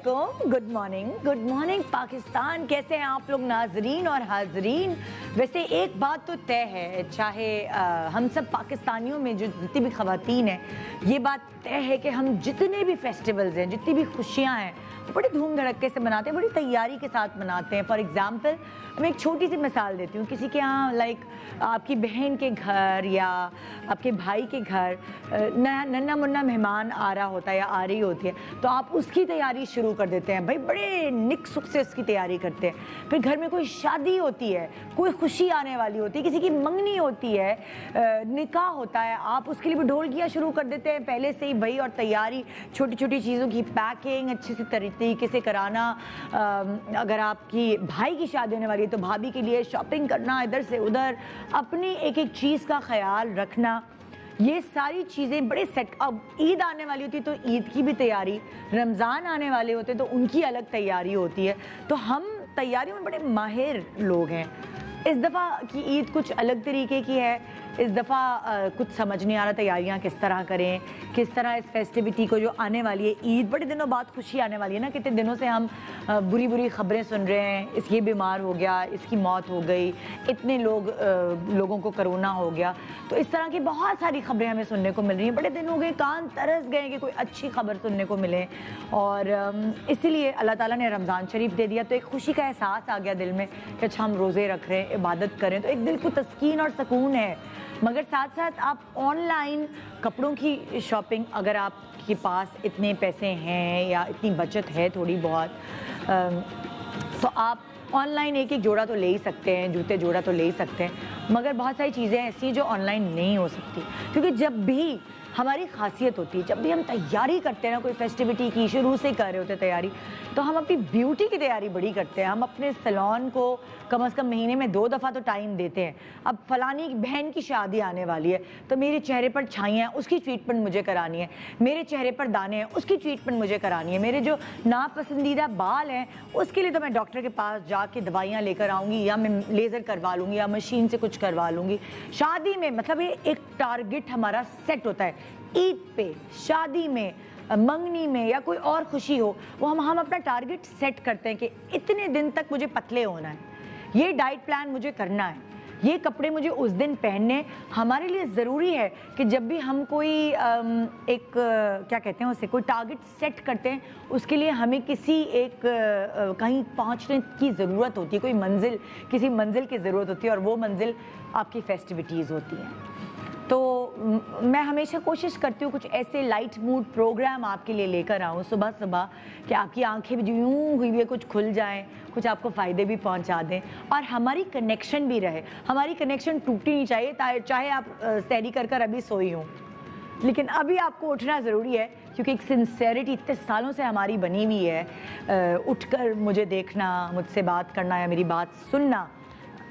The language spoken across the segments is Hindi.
वालेकुम, गुड मॉर्निंग पाकिस्तान। कैसे हैं आप लोग नाजरीन और हाजरीन। वैसे एक बात तो तय है, चाहे हम सब पाकिस्तानियों में जो जितनी भी ख़वातीन हैं, ये बात तय है कि हम जितने भी फेस्टिवल्स हैं, जितनी भी खुशियाँ हैं, बड़ी धूम धड़क्के से मनाते हैं, बड़ी तैयारी के साथ मनाते हैं। फॉर एग्ज़ाम्पल मैं एक छोटी सी मिसाल देती हूँ। किसी के यहाँ लाइक आपकी बहन के घर या आपके भाई के घर नन्ना मुन्ना मेहमान आ रहा होता है या आ रही होती है, तो आप उसकी तैयारी शुरू कर देते हैं। भाई बड़े निक सुख से उसकी तैयारी करते हैं। फिर घर में कोई शादी होती है, कोई खुशी आने वाली होती है, किसी की मंगनी होती है, निकाह होता है, आप उसके लिए भी ढोलकियाँ शुरू कर देते हैं पहले से ही भाई। और तैयारी, छोटी छोटी चीज़ों की पैकिंग अच्छे से तरीके से कराना। अगर आपकी भाई की शादी होने वाली है तो भाभी के लिए शॉपिंग करना, इधर से उधर अपनी एक एक चीज़ का ख्याल रखना, ये सारी चीज़ें बड़े सेट। अब ईद आने वाली होती है तो ईद की भी तैयारी, रमज़ान आने वाले होते हैं तो उनकी अलग तैयारी होती है। तो हम तैयारियों में बड़े माहिर लोग हैं। इस दफ़ा की ईद कुछ अलग तरीके की है। इस दफ़ा कुछ समझ नहीं आ रहा तैयारियां किस तरह करें, किस तरह इस फेस्टिविटी को जो आने वाली है, ईद बड़े दिनों बाद खुशी आने वाली है ना। कितने दिनों से हम बुरी बुरी ख़बरें सुन रहे हैं, ये बीमार हो गया, इसकी मौत हो गई, इतने लोगों को कोरोना हो गया। तो इस तरह की बहुत सारी ख़बरें हमें सुनने को मिल रही हैं। बड़े दिन हो गए, कान तरस गए कि कोई अच्छी खबर सुनने को मिले। और इसीलिए अल्लाह ताला ने रमज़ान शरीफ दे दिया तो एक खुशी का एहसास आ गया दिल में कि अच्छा हम रोज़े रख रहे हैं, इबादत करें, तो एक दिल को तस्कीन और सुकून है। मगर साथ साथ आप ऑनलाइन कपड़ों की शॉपिंग, अगर आपके पास इतने पैसे हैं या इतनी बचत है थोड़ी बहुत, तो आप ऑनलाइन एक एक जोड़ा तो ले ही सकते हैं, जूते जोड़ा तो ले ही सकते हैं। मगर बहुत सारी चीज़ें ऐसी हैं जो ऑनलाइन नहीं हो सकती, क्योंकि जब भी हमारी खासियत होती है, जब भी हम तैयारी करते हैं ना कोई फेस्टिविटी की, शुरू से कर रहे होते हैं तैयारी, तो हम अपनी ब्यूटी की तैयारी बड़ी करते हैं। हम अपने सैलून को कम से कम महीने में 2 दफ़ा तो टाइम देते हैं। अब फलानी बहन की शादी आने वाली है तो मेरे चेहरे पर छाइयाँ हैं, उसकी ट्रीटमेंट मुझे करानी है। मेरे चेहरे पर दाने हैं, उसकी ट्रीटमेंट मुझे करानी है। मेरे जो नापसंदीदा बाल हैं उसके लिए तो मैं डॉक्टर के पास जाके दवाइयाँ लेकर आऊँगी, या मैं लेज़र करवा लूँगी, या मशीन से कुछ करवा लूँगी। शादी में मतलब ये एक टारगेट हमारा सेट होता है। ईद पे, शादी में, मंगनी में या कोई और खुशी हो, वो हम अपना टारगेट सेट करते हैं कि इतने दिन तक मुझे पतले होना है, ये डाइट प्लान मुझे करना है, ये कपड़े मुझे उस दिन पहनने। हमारे लिए ज़रूरी है कि जब भी हम कोई क्या कहते हैं उसे, कोई टारगेट सेट करते हैं, उसके लिए हमें किसी एक कहीं पहुंचने की ज़रूरत होती है, कोई मंजिल, किसी मंजिल की ज़रूरत होती है, और वो मंजिल आपकी फेस्टिविटीज़ होती हैं। तो मैं हमेशा कोशिश करती हूँ कुछ ऐसे लाइट मूड प्रोग्राम आपके लिए लेकर आऊँ सुबह सुबह कि आपकी आंखें भी जो यूँ हुई है कुछ खुल जाएं, कुछ आपको फ़ायदे भी पहुँचा दें, और हमारी कनेक्शन भी रहे। हमारी कनेक्शन टूटनी नहीं चाहिए, चाहे आप सैरी कर अभी सोई हों, लेकिन अभी आपको उठना ज़रूरी है, क्योंकि एक सिंसेरिटी इतने सालों से हमारी बनी हुई है। उठकर मुझे देखना, मुझसे बात करना या मेरी बात सुनना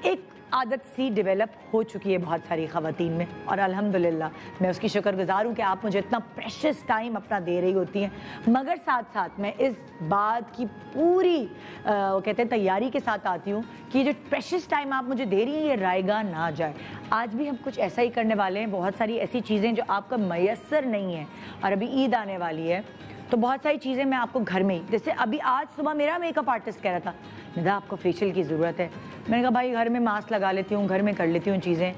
एक आदत सी डेवलप हो चुकी है बहुत सारी ख़वातीन में, और अल्हम्दुलिल्लाह मैं उसकी शुक्रगुज़ार हूँ कि आप मुझे इतना प्रेशियस टाइम अपना दे रही होती हैं। मगर साथ साथ मैं इस बात की पूरी वो कहते हैं तैयारी के साथ आती हूँ कि जो प्रेशियस टाइम आप मुझे दे रही हैं ये रायगा ना जाए। आज भी हम कुछ ऐसा ही करने वाले हैं। बहुत सारी ऐसी चीज़ें जो आपको मैसर नहीं है, और अभी ईद आने वाली है तो बहुत सारी चीज़ें मैं आपको घर में ही, जैसे अभी आज सुबह मेरा मेकअप आर्टिस्ट कह रहा था, निदा आपको फेशियल की ज़रूरत है। मैंने कहा भाई घर में मास्क लगा लेती हूँ, घर में कर लेती हूँ चीज़ें,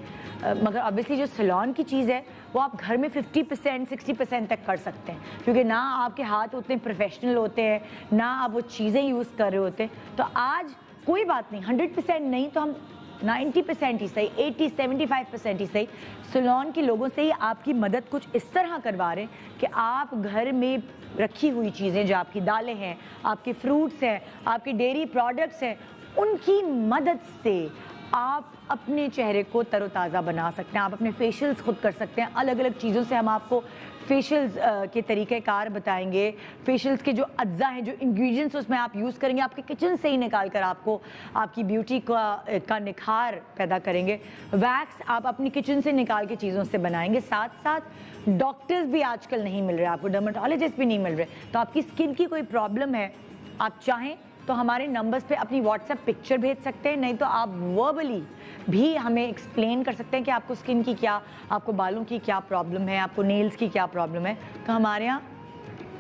मगर ऑब्वियसली जो सैलून की चीज़ है वो आप घर में 50% 60% तक कर सकते हैं, क्योंकि ना आपके हाथ उतने प्रोफेशनल होते हैं, ना आप वो चीज़ें यूज़ कर रहे होते हैं। तो आज कोई बात नहीं, 100% नहीं तो हम 90% ही सही, 80-75% ही सही, सैलून के लोगों से ही आपकी मदद कुछ इस तरह करवा रहे हैं कि आप घर में रखी हुई चीज़ें, जो आपकी दालें हैं, आपके फ्रूट्स हैं, आपके डेयरी प्रोडक्ट्स हैं, उनकी मदद से आप अपने चेहरे को तरोताज़ा बना सकते हैं। आप अपने फेशियल्स खुद कर सकते हैं। अलग अलग चीज़ों से हम आपको फेशियल्स के तरीक़ेकार बताएंगे। फेशियल्स के जो अज्जा हैं, जो इंग्रेडिएंट्स उसमें आप यूज़ करेंगे, आपके किचन से ही निकाल कर आपको आपकी ब्यूटी का निखार पैदा करेंगे। वैक्स आप अपनी किचन से निकाल के चीज़ों से बनाएंगे। साथ साथ डॉक्टर्स भी आजकल नहीं मिल रहे आपको, डर्मेटोलॉजिस्ट भी नहीं मिल रहे। तो आपकी स्किन की कोई प्रॉब्लम है, आप चाहें तो हमारे नंबर्स पे अपनी व्हाट्सएप पिक्चर भेज सकते हैं, नहीं तो आप वर्बली भी हमें एक्सप्लेन कर सकते हैं कि आपको स्किन की क्या, आपको बालों की क्या प्रॉब्लम है, आपको नेल्स की क्या प्रॉब्लम है। तो हमारे यहाँ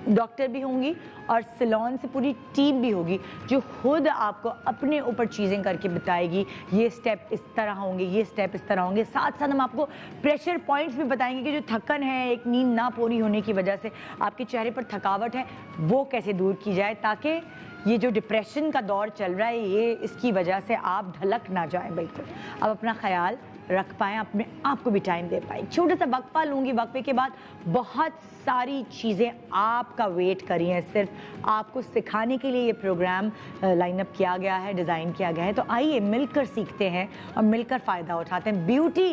डॉक्टर भी होंगी और सैलून से पूरी टीम भी होगी जो खुद आपको अपने ऊपर चीज़ें करके बताएगी, ये स्टेप इस तरह होंगे, ये स्टेप इस तरह होंगे। साथ साथ हम आपको प्रेशर पॉइंट्स भी बताएंगे कि जो थकन है, एक नींद ना पूरी होने की वजह से आपके चेहरे पर थकावट है, वो कैसे दूर की जाए, ताकि ये जो डिप्रेशन का दौर चल रहा है, ये इसकी वजह से आप ढलक ना जाएं। बिल्कुल अब अपना ख्याल रख पाएँ, अपने आप को भी टाइम दे पाएँ। छोटा सा वक्फा लूँगी, वक्फे के बाद बहुत सारी चीज़ें आपका वेट करी हैं, सिर्फ आपको सिखाने के लिए ये प्रोग्राम लाइनअप किया गया है, डिज़ाइन किया गया है। तो आइए मिलकर सीखते हैं और मिलकर फ़ायदा उठाते हैं। ब्यूटी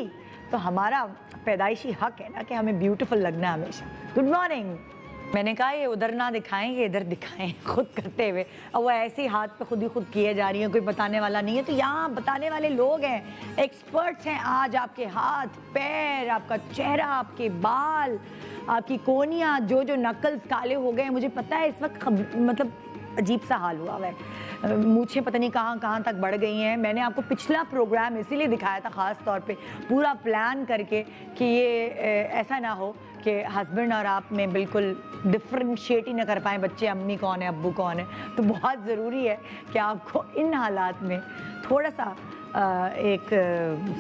तो हमारा पैदाइशी हक है ना कि हमें ब्यूटीफुल लगना है हमेशा। Good morning. मैंने कहा ये उधर ना दिखाएं, ये इधर दिखाएं खुद करते हुए। और वो ऐसे ही हाथ पे खुद ही खुद किए जा रही हैं, कोई बताने वाला नहीं है। तो यहाँ बताने वाले लोग हैं, एक्सपर्ट्स हैं। आज आपके हाथ, पैर, आपका चेहरा, आपके बाल, आपकी कोनियाँ, जो जो नकल्स काले हो गए हैं, मुझे पता है इस वक्त मतलब अजीब सा हाल हुआ है। मूछें पता नहीं कहाँ तक बढ़ गई हैं। मैंने आपको पिछला प्रोग्राम इसीलिए दिखाया था ख़ास तौर पे, पूरा प्लान करके कि ये ऐसा ना हो कि हस्बैंड और आप में बिल्कुल डिफ्रेंशिएट ही ना कर पाएँ, बच्चे अम्मी कौन है, अब्बू कौन है। तो बहुत ज़रूरी है कि आपको इन हालात में थोड़ा सा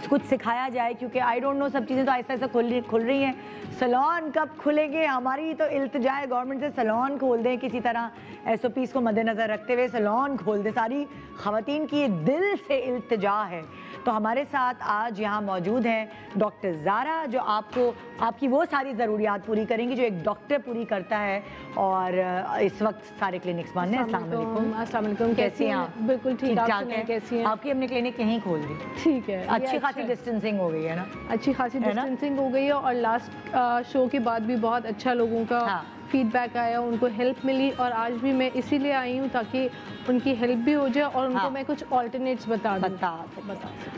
कुछ सिखाया जाए, क्योंकि आई डोंट नो, सब चीज़ें तो ऐसा ऐसा खुल रही हैं। सैलून कब खुलेंगे, हमारी तो इल्तिजा है गवर्नमेंट से, सैलून खोल दें किसी तरह, SOPs को मद्देनज़र रखते हुए सैलून खोल दें। सारी ख़वातीन की दिल से इल्तिजा है। तो हमारे साथ आज यहाँ मौजूद हैं डॉक्टर ज़ारा, जो आपको आपकी वो सारी ज़रूरियात पूरी करेंगी जो एक डॉक्टर पूरी करता है। और इस वक्त सारे क्लिनिक्स बंद हैं। अस्सलाम वालेकुम, कैसी हैं आप? बिल्कुल ठीक ठाक है। कैसी हैं? आपकी हमने क्लिनिक यहीं खोल दी। ठीक है, अच्छी खासी डिस्टेंसिंग हो गई है ना? अच्छी खासी डिस्टेंसिंग हो गई है। और लास्ट शो के बाद भी बहुत अच्छा लोगों का फीडबैक आया, उनको हेल्प मिली। और आज भी मैं इसीलिए आई हूँ ताकि उनकी हेल्प भी हो जाए और उनको मैं कुछ ऑल्टरनेट्स बता।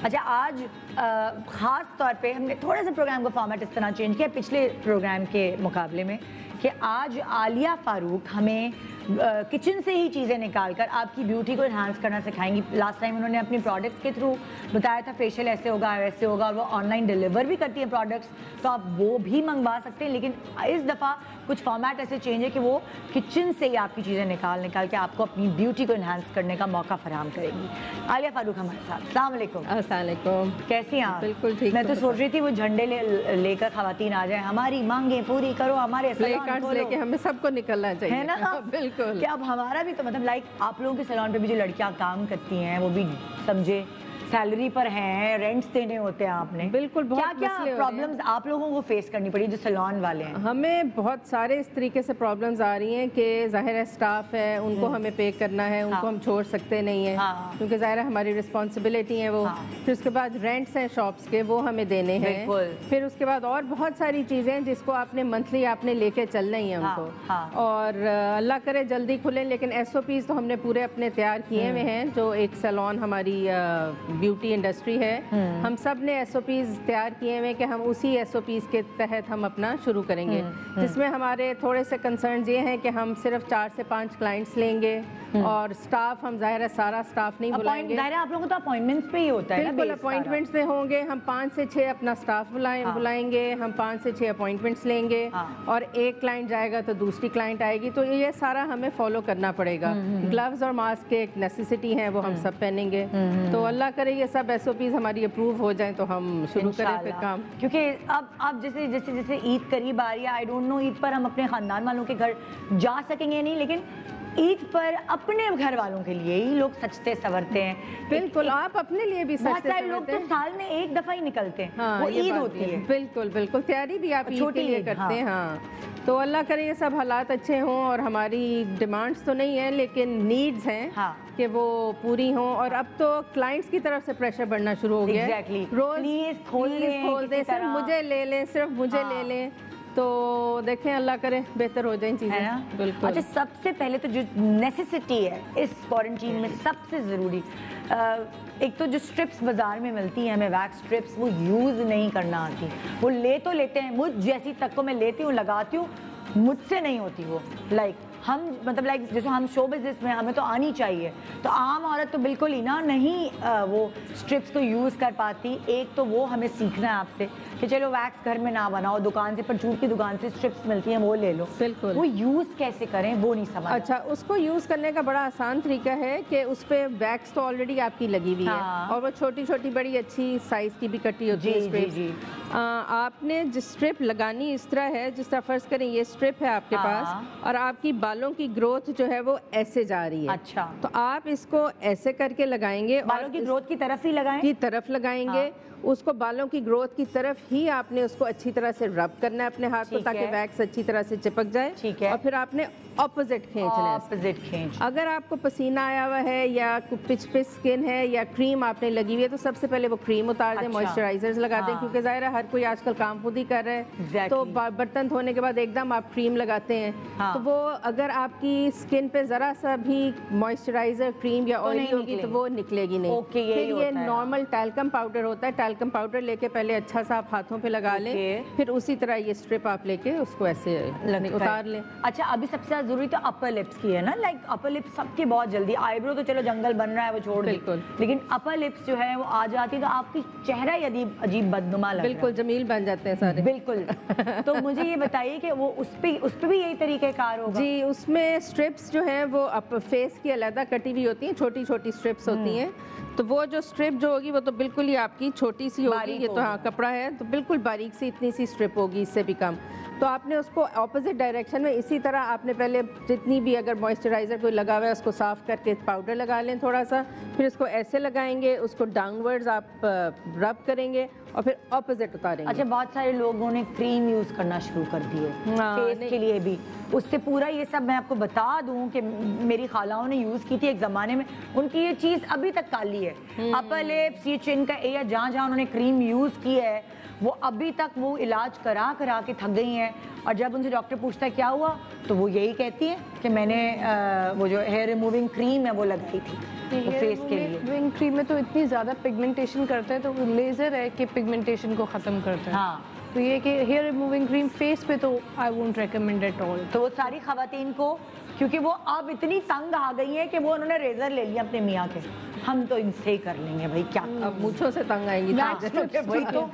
अच्छा, आज ख़ास तौर पे हमने थोड़ा सा प्रोग्राम का फॉर्मेट इस तरह चेंज किया पिछले प्रोग्राम के मुकाबले में कि आज आलिया फ़ारूक हमें किचन से ही चीज़ें निकाल कर आपकी ब्यूटी को इन्हांस करना सिखाएंगी। लास्ट टाइम उन्होंने अपनी प्रोडक्ट्स के थ्रू बताया था फेशियल ऐसे होगा वैसे होगा, और वो ऑनलाइन डिलीवर भी करती है प्रोडक्ट्स, तो आप वो भी मंगवा सकते हैं। लेकिन इस दफ़ा कुछ फॉर्मेट ऐसे चेंज है कि वो किचन से ही आपकी चीज़ें निकाल के आपको अपनी ब्यूटी को इन्हांस करने का मौका फराहम करेगी। आलिया फ़ारूक हमारे साथ। अस्सलाम वालेकुम। अस्सलाम वालेकुम। कैसी हैं आप? बिल्कुल ठीक। मैं तो सोच रही थी वो झंडे लेकर ख़वातीन आ जाए, हमारी मांगें पूरी करो, हमारे लेके हमें सबको निकलना चाहिए, है ना? बिल्कुल। कि अब हमारा भी तो मतलब लाइक आप लोगों के सैलून पे भी जो लड़कियां काम करती हैं वो भी समझे सैलरी पर हैं, रेंट्स देने होते हैं आपने। बिल्कुल। बहुत क्या प्रॉब्लम्स आप लोगों को फेस करनी पड़ी जो सैलून वाले हैं? हमें बहुत सारे इस तरीके से प्रॉब्लम्स आ रही हैं कि ज़ाहिर है स्टाफ है, उनको हमें पे करना है, उनको हम छोड़ सकते नहीं है, क्योंकि ज़ाहिर है हमारी रिस्पॉन्सिबिलिटी है वो। फिर उसके बाद रेंट्स हैं शॉप्स के, वो हमें देने हैं। फिर उसके बाद और बहुत सारी चीज़ें हैं जिसको आपने मंथली आपने लेके चलना ही है उनको। और अल्लाह करे जल्दी खुलें, लेकिन SOPs तो हमने पूरे अपने तैयार किए हुए हैं। जो एक सैलून हमारी ब्यूटी इंडस्ट्री है, हम सब ने SOPs तैयार किए हुए कि हम उसी SOPs के तहत हम अपना शुरू करेंगे, जिसमें हमारे थोड़े से कंसर्न्स ये हैं कि हम सिर्फ 4 से 5 क्लाइंट्स लेंगे और स्टाफ हम ज़ाहिर है सारा स्टाफ नहीं बुलाएंगे। ज़ाहिर है आप लोगों को तो अपॉइंटमेंट्स पे ही होता है। बिल्कुल, अपॉइंटमेंट्स पे होंगे। हम 5 से 6 अपना स्टाफ बुलाएंगे, हम 5 से 6 अपॉइंटमेंट्स लेंगे और एक क्लाइंट जाएगा तो दूसरी क्लाइंट आएगी। तो ये सारा हमें फॉलो करना पड़ेगा। ग्लव्स और मास्क के एक नेसेसिटी है, वो हम सब पहनेंगे। तो अल्लाह करे ये सब SOPs हमारी अप्रूव हो जाएं तो हम शुरू करें फिर काम। क्योंकि अब जैसे ईद करीब आ रही है, आई डोंट नो ईद पर हम अपने खानदान वालों के घर जा सकेंगे नहीं, लेकिन ईद पर अपने घर वालों के लिए ही लोग सजते संवरते हैं। बिल्कुल, आप अपने लिए भी बहुत सारे लोग तो साल में एक दफा ही निकलते हैं। वो ईद होती है। बिल्कुल बिल्कुल, तैयारी भी आप ईद के लिए करते हैं। तो अल्लाह करे ये सब हालात अच्छे हों और हमारी डिमांड्स तो नहीं है लेकिन नीड्स हैं कि वो पूरी हों। और अब तो क्लाइंट्स की तरफ से प्रेशर बढ़ना शुरू हो गया है। रोज खोल दे, सिर्फ मुझे ले लें, सिर्फ मुझे ले लें। तो देखें अल्लाह करे बेहतर हो जाए चीज़ें। बिल्कुल। अच्छा, सबसे पहले तो जो नेसेसिटी है इस क्वारंटीन में सबसे ज़रूरी, एक तो जो स्ट्रिप्स बाज़ार में मिलती हैं हमें, वैक्स स्ट्रिप्स, वो यूज़ नहीं करना आती। वो ले तो लेते हैं, मुझ जैसी तक को मैं लेती हूँ, लगाती हूँ, मुझसे नहीं होती वो। लाइक हम मतलब लाइक जैसे हम शो बिजनेस में हमें तो आनी चाहिए, तो आम औरत तो बिल्कुल ही ना नहीं वो स्ट्रिप्स को यूज़ कर पाती। एक तो वो हमें सीखना है आपसे कि चलो वैक्स घर में ना बनाओ, दुकान से परचून की दुकान से स्ट्रिप्स मिलती हैं वो ले लो, बिल्कुल। वो यूज़ कैसे करें वो नहीं समझ। अच्छा, उसको यूज़ करने का बड़ा आसान तरीका है कि उस पर वैक्स तो ऑलरेडी आपकी लगी हुई है और वो छोटी छोटी बड़ी अच्छी साइज़ की भी कटी होती है स्ट्रिप। आपने जिस स्ट्रिप लगानी इस तरह है, जिस तरह फर्ज करें ये स्ट्रिप है आपके पास और आपकी बालों की ग्रोथ जो है वो ऐसे जा रही है। अच्छा, तो आप इसको ऐसे करके लगाएंगे, बालों की ग्रोथ की तरफ ही लगाएं, की तरफ लगाएंगे। उसको बालों की ग्रोथ की तरफ ही आपने उसको अच्छी तरह से रब करना है अपने हाथ को, ताकि वैक्स अच्छी तरह से चिपक जाए। ठीक है। और फिर आपने ऑपोजिट खींचना है। ऑपोजिट खींच। अगर आपको पसीना आया हुआ है या पिच पिच स्किन है या क्रीम आपने लगी हुई है तो सबसे पहले वो क्रीम उतार दें, मॉइस्चराइजर्स लगा दें, क्योंकि जाहिर है हर कोई आजकल काम खुद ही कर रहा है। तो बर्तन धोने के बाद एकदम आप क्रीम लगाते हैं तो वो अगर आपकी स्किन पे जरा सा भी मॉइस्चराइजर क्रीम या ऑयली होगी तो वो निकलेगी नहीं। फिर ये नॉर्मल टैल्कम पाउडर होता है, टैल्कम पाउडर लेके पहले अच्छा सा आप हाथों पे लगा लें, फिर उसी तरह ये स्ट्रिप आप लेके उसको ऐसे उतार लें। अच्छा, अभी सबसे जरूरी तो अपर लिप्स की है ना, लाइक अपर लिप्स सबके बहुत जल्दी, आईब्रो तो चलो जंगल बन रहा है वो छोड़ दी, लेकिन अपर लिप्स जो है वो आ जाती है तो आपकी चेहरा यदि अजीब बदनुमा लग रहा है, बिल्कुल जमील बन जाते हैं सारे। बिल्कुल। तो मुझे ये बताइए कि वो उस पे भी यही तरीक़ेकार होगा? जी, उसमें स्ट्रिप्स जो है वो अप फेस की अलग कटी हुई होती हैं, छोटी छोटी स्ट्रिप्स होती हैं। तो वो जो स्ट्रिप जो होगी वो तो बिल्कुल ही आपकी छोटी सी होगी, ये तो हाँ कपड़ा है तो बिल्कुल बारीक सी इतनी सी स्ट्रिप होगी, इससे भी कम। तो आपने उसको ऑपोजिट डायरेक्शन में इसी तरह आपने पहले जितनी भी अगर मॉइस्चराइज़र कोई लगा हुआ है उसको साफ़ करके पाउडर लगा लें थोड़ा सा, फिर इसको ऐसे लगाएंगे, उसको डाउनवर्ड्स आप रब करेंगे और फिर ऑपोजिट उतारेंगे। अच्छा, बहुत सारे लोगों ने क्रीम यूज़ करना शुरू कर दिए फेस के लिए भी, उससे पूरा ये सब मैं आपको बता दूं कि मेरी खालाओं ने यूज़ की थी एक ज़माने में, उनकी ये चीज़ अभी तक काली है। अपर लिप्स, ये चिन का एरिया जहाँ जहाँ उन्होंने क्रीम यूज़ की है वो अभी तक वो इलाज करा के थक गई हैं, और जब उनसे डॉक्टर पूछता है क्या हुआ तो वो यही कहती है कि मैंने वो जो हेयर रिमूविंग क्रीम है वो लगाई थी वो फेस के लिए। रिमूविंग क्रीम में तो इतनी ज़्यादा पिगमेंटेशन करता है, तो लेज़र है कि पिगमेंटेशन को ख़त्म करता है। हाँ, तो ये कि हेयर रिमूविंग क्रीम फेस पे तो I won't recommend at all. तो वो सारी खवातीन को, क्योंकि वो अब इतनी तंग आ गई है कि वो उन्होंने रेजर ले लिया अपने मियाँ के, हम तो इनसे ही कर लेंगे भाई, क्या अब मूंछों से तंग आएंगी वही तो।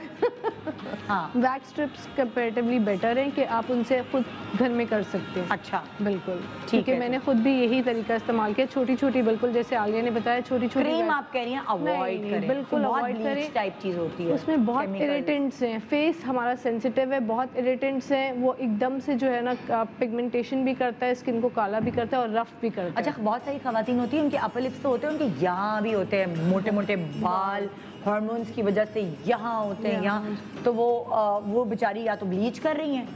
हाँ, वैक्स स्ट्रिप्स कंपैरेटिवली बेटर हैं कि आप उनसे खुद घर में कर सकते हैं। अच्छा, बिल्कुल, क्योंकि मैंने खुद भी यही तरीका इस्तेमाल किया, छोटी छोटी, बिल्कुल जैसे आलिया ने बताया, छोटी छोटी क्रीम आप कह रही हैं अवॉइड करें, बिल्कुल अवॉइड करें, टाइप चीज होती है उसमें बहुत इरिटेंट्स हैं, फेस हमारा सेंसिटिव है, बहुत इरिटेंट्स हैं, वो एकदम से जो है ना पिगमेंटेशन भी करता है, स्किन को काला भी करता है और रफ भी करता है। अच्छा, बहुत सारी खवातीन होती है उनके अपर लिप्स तो होते हैं, उनके यहाँ भी होते हैं मोटे मोटे बाल, हार्मोन्स की वजह से यहाँ होते हैं, यहाँ, तो वो बेचारी या तो ब्लीच कर रही हैं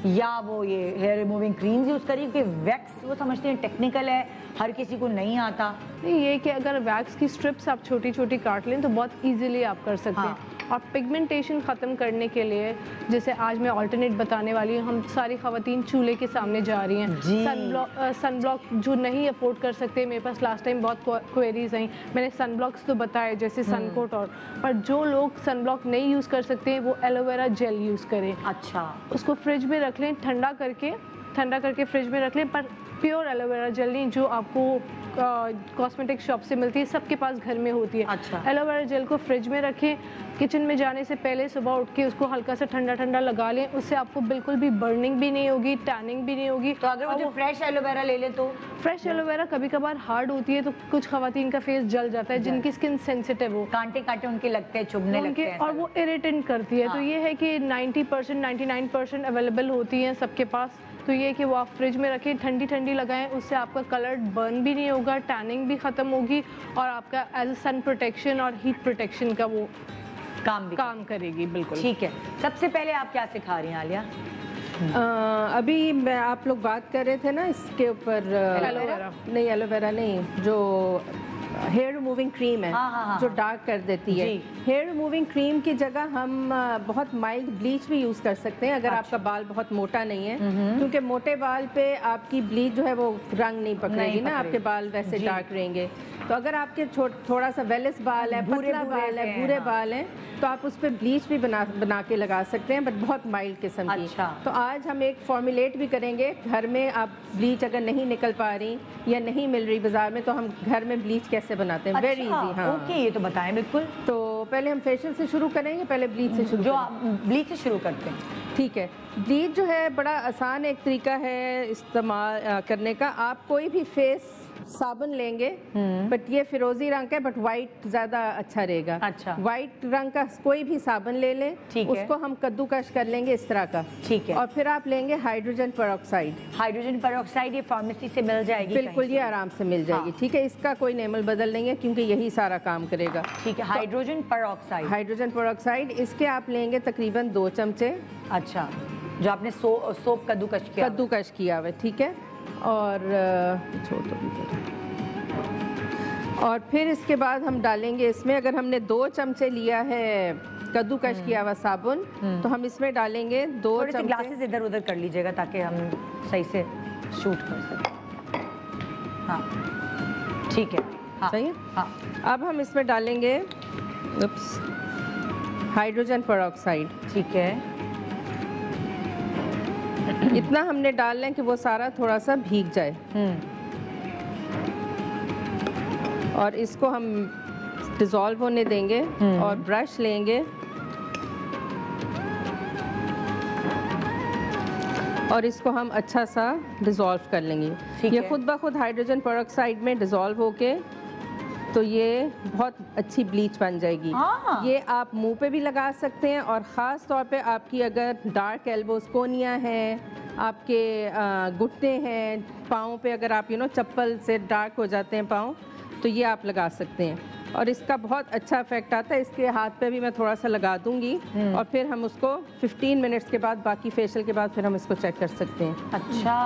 या वो ये हेयर रिमूविंग क्रीम्स यूज़ करी, क्योंकि वैक्स वो समझते हैं टेक्निकल है, हर किसी को नहीं आता। नहीं, ये कि अगर वैक्स की स्ट्रिप्स आप छोटी छोटी काट लें तो बहुत इजीली आप कर सकते हैं। और पिगमेंटेशन ख़त्म करने के लिए जैसे आज मैं अल्टरनेट बताने वाली हूँ, हम सारी खवातीन चूल्हे के सामने जा रही हैं, सन ब्लॉक जो नहीं अफोर्ड कर सकते, मेरे पास लास्ट टाइम बहुत क्वेरीज आई, मैंने सन ब्लॉक्स तो बताए जैसे सनकोट और, पर जो लोग सन ब्लॉक नहीं यूज़ कर सकते वो एलोवेरा जेल यूज़ करें। अच्छा, उसको फ्रिज में रख लें, ठंडा करके फ्रिज में रख लें, पर प्योर एलोवेरा जेल नहीं जो आपको कॉस्मेटिक शॉप से मिलती है, सबके पास घर में होती है। अच्छा, एलोवेरा जेल को फ्रिज में रखें, किचन में जाने से पहले सुबह उठ के उसको हल्का सा ठंडा लगा लें, उससे आपको बिल्कुल भी बर्निंग भी नहीं होगी, टैनिंग भी नहीं होगी। तो अगर वो जो फ्रेश एलोवेरा ले ले तो? फ्रेश एलोवेरा कभी कभार हार्ड होती है तो कुछ खवातीन का फेस जल जाता है, जिनकी स्किन सेंसिटिव हो, कांटे उनके लगते हैं, चुभने लगते हैं और वो इरिटेंट करती है। तो ये है कि 90% 99% अवेलेबल होती हैं सबके पास, तो ये कि वो आप फ्रिज में रखें, ठंडी लगाएं, उससे आपका कलर बर्न भी नहीं होगा, टैनिंग भी ख़त्म होगी और आपका एज अ सन प्रोटेक्शन और हीट प्रोटेक्शन का वो काम करेगी। बिल्कुल ठीक है। सबसे पहले आप क्या सिखा रही हैं आलिया? अभी आप लोग बात कर रहे थे ना इसके ऊपर, एलोवेरा नहीं, जो हेयर रिमूविंग क्रीम है जो डार्क कर देती है। हेयर रिमूविंग क्रीम की जगह हम बहुत माइल्ड ब्लीच भी यूज़ कर सकते हैं अगर आपका बाल बहुत मोटा नहीं है, क्योंकि मोटे बाल पे आपकी ब्लीच जो है वो रंग नहीं पकड़ेगी ना, आपके बाल वैसे डार्क रहेंगे। तो अगर आपके थोड़ा सा वेलस बाल है, पतला बाल है, भूरे बाल हैं, तो आप उस पर ब्लीच भी बना के लगा सकते हैं, बट बहुत माइल्ड किस्म की। तो आज हम एक फॉर्मुलेट भी करेंगे घर में। आप ब्लीच अगर नहीं निकल पा रही या नहीं मिल रही बाजार में, तो हम घर में ब्लीच कैसे बनाते हैं। Very easy. हाँ ओके, ये तो बताएं बिल्कुल। तो पहले हम फेशियल से शुरू करेंगे, पहले ब्लीच से शुरू। ब्लीच से शुरू करते हैं। ठीक है। ब्लीच जो है बड़ा आसान एक तरीका है इस्तेमाल करने का। आप कोई भी फेस साबुन लेंगे, बट ये फिरोजी रंग का है, बट वाइट ज्यादा अच्छा रहेगा। अच्छा। वाइट रंग का कोई भी साबुन ले लें, उसको हम कद्दूकश कर लेंगे इस तरह का। ठीक है। और फिर आप लेंगे हाइड्रोजन पेरोक्साइड। हाइड्रोजन पेरोक्साइड ये फार्मेसी से मिल जाएगी? बिल्कुल, ये आराम से मिल जाएगी। ठीक है, इसका कोई नेमल बदल नहीं है क्योंकि यही सारा काम करेगा। ठीक है। Hydrogen peroxide. हाइड्रोजन पेरोक्साइड इसके आप लेंगे तकरीबन 2 चमचे। अच्छा, जो आपने सोप कद्दूकश किया हुआ। ठीक है। और और फिर इसके बाद हम डालेंगे इसमें, अगर हमने 2 चमचे लिया है कद्दूकश किया हुआ साबुन, तो हम इसमें डालेंगे 2 चमचे। ग्लासेस इधर उधर कर लीजिएगा ताकि हम सही से शूट कर सकें। हाँ ठीक है। हाँ, सही है। हाँ। अब हम इसमें डालेंगे हाइड्रोजन पेरोक्साइड। ठीक है। इतना हमने डालना है कि वो सारा थोड़ा सा भीग जाए। और इसको हम डिज़ोल्व होने देंगे और ब्रश लेंगे और इसको हम अच्छा सा डिज़ोल्व कर लेंगे। ये खुद ब खुद हाइड्रोजन पेरोक्साइड में डिज़ोल्व होके तो ये बहुत अच्छी ब्लीच बन जाएगी। ये आप मुंह पे भी लगा सकते हैं, और ख़ास तौर पे आपकी अगर डार्क एल्बोस, कोनिया हैं, आपके घुटने हैं, पाँव पे अगर आप चप्पल से डार्क हो जाते हैं पाँव, तो ये आप लगा सकते हैं और इसका बहुत अच्छा इफेक्ट आता है। इसके हाथ पे भी मैं थोड़ा सा लगा दूंगी और फिर हम उसको 15 मिनट्स के बाद, बाकी फेशियल के बाद फिर हम इसको चेक कर सकते हैं। अच्छा,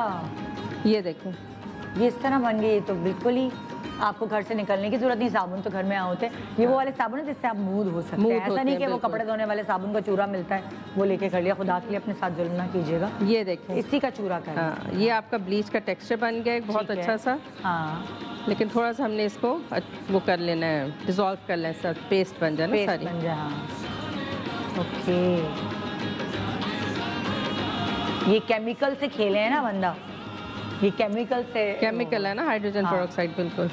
ये देखें, ये इस तरह बन गई। तो बिल्कुल ही आपको घर से निकलने की जरूरत नहीं, साबुन तो घर में होते हैं। ये वो वाले साबुन है जिससे आप मुंह धो सकते हैं। ऐसा नहीं कि वो कपड़े धोने वाले साबुन का चूरा मिलता है वो लेके कर लिया। खुदा के लिए अपने साथ जुल्म ना कीजिएगा। ये देखें, इसी का चूरा कर। हाँ, ये आपका ब्लीच का टेक्सचर बन गया बहुत अच्छा सा। हाँ, लेकिन थोड़ा सा हमने इसको वो कर लेना है, डिज़ोल्व कर लेना है, पेस्ट बन जाए ना सारी। बन जाए। हाँ, ओके। ये केमिकल से खेले हैं ना बंदा, ये केमिकल है ना, हाइड्रोजन पेरोक्साइड। बिल्कुल।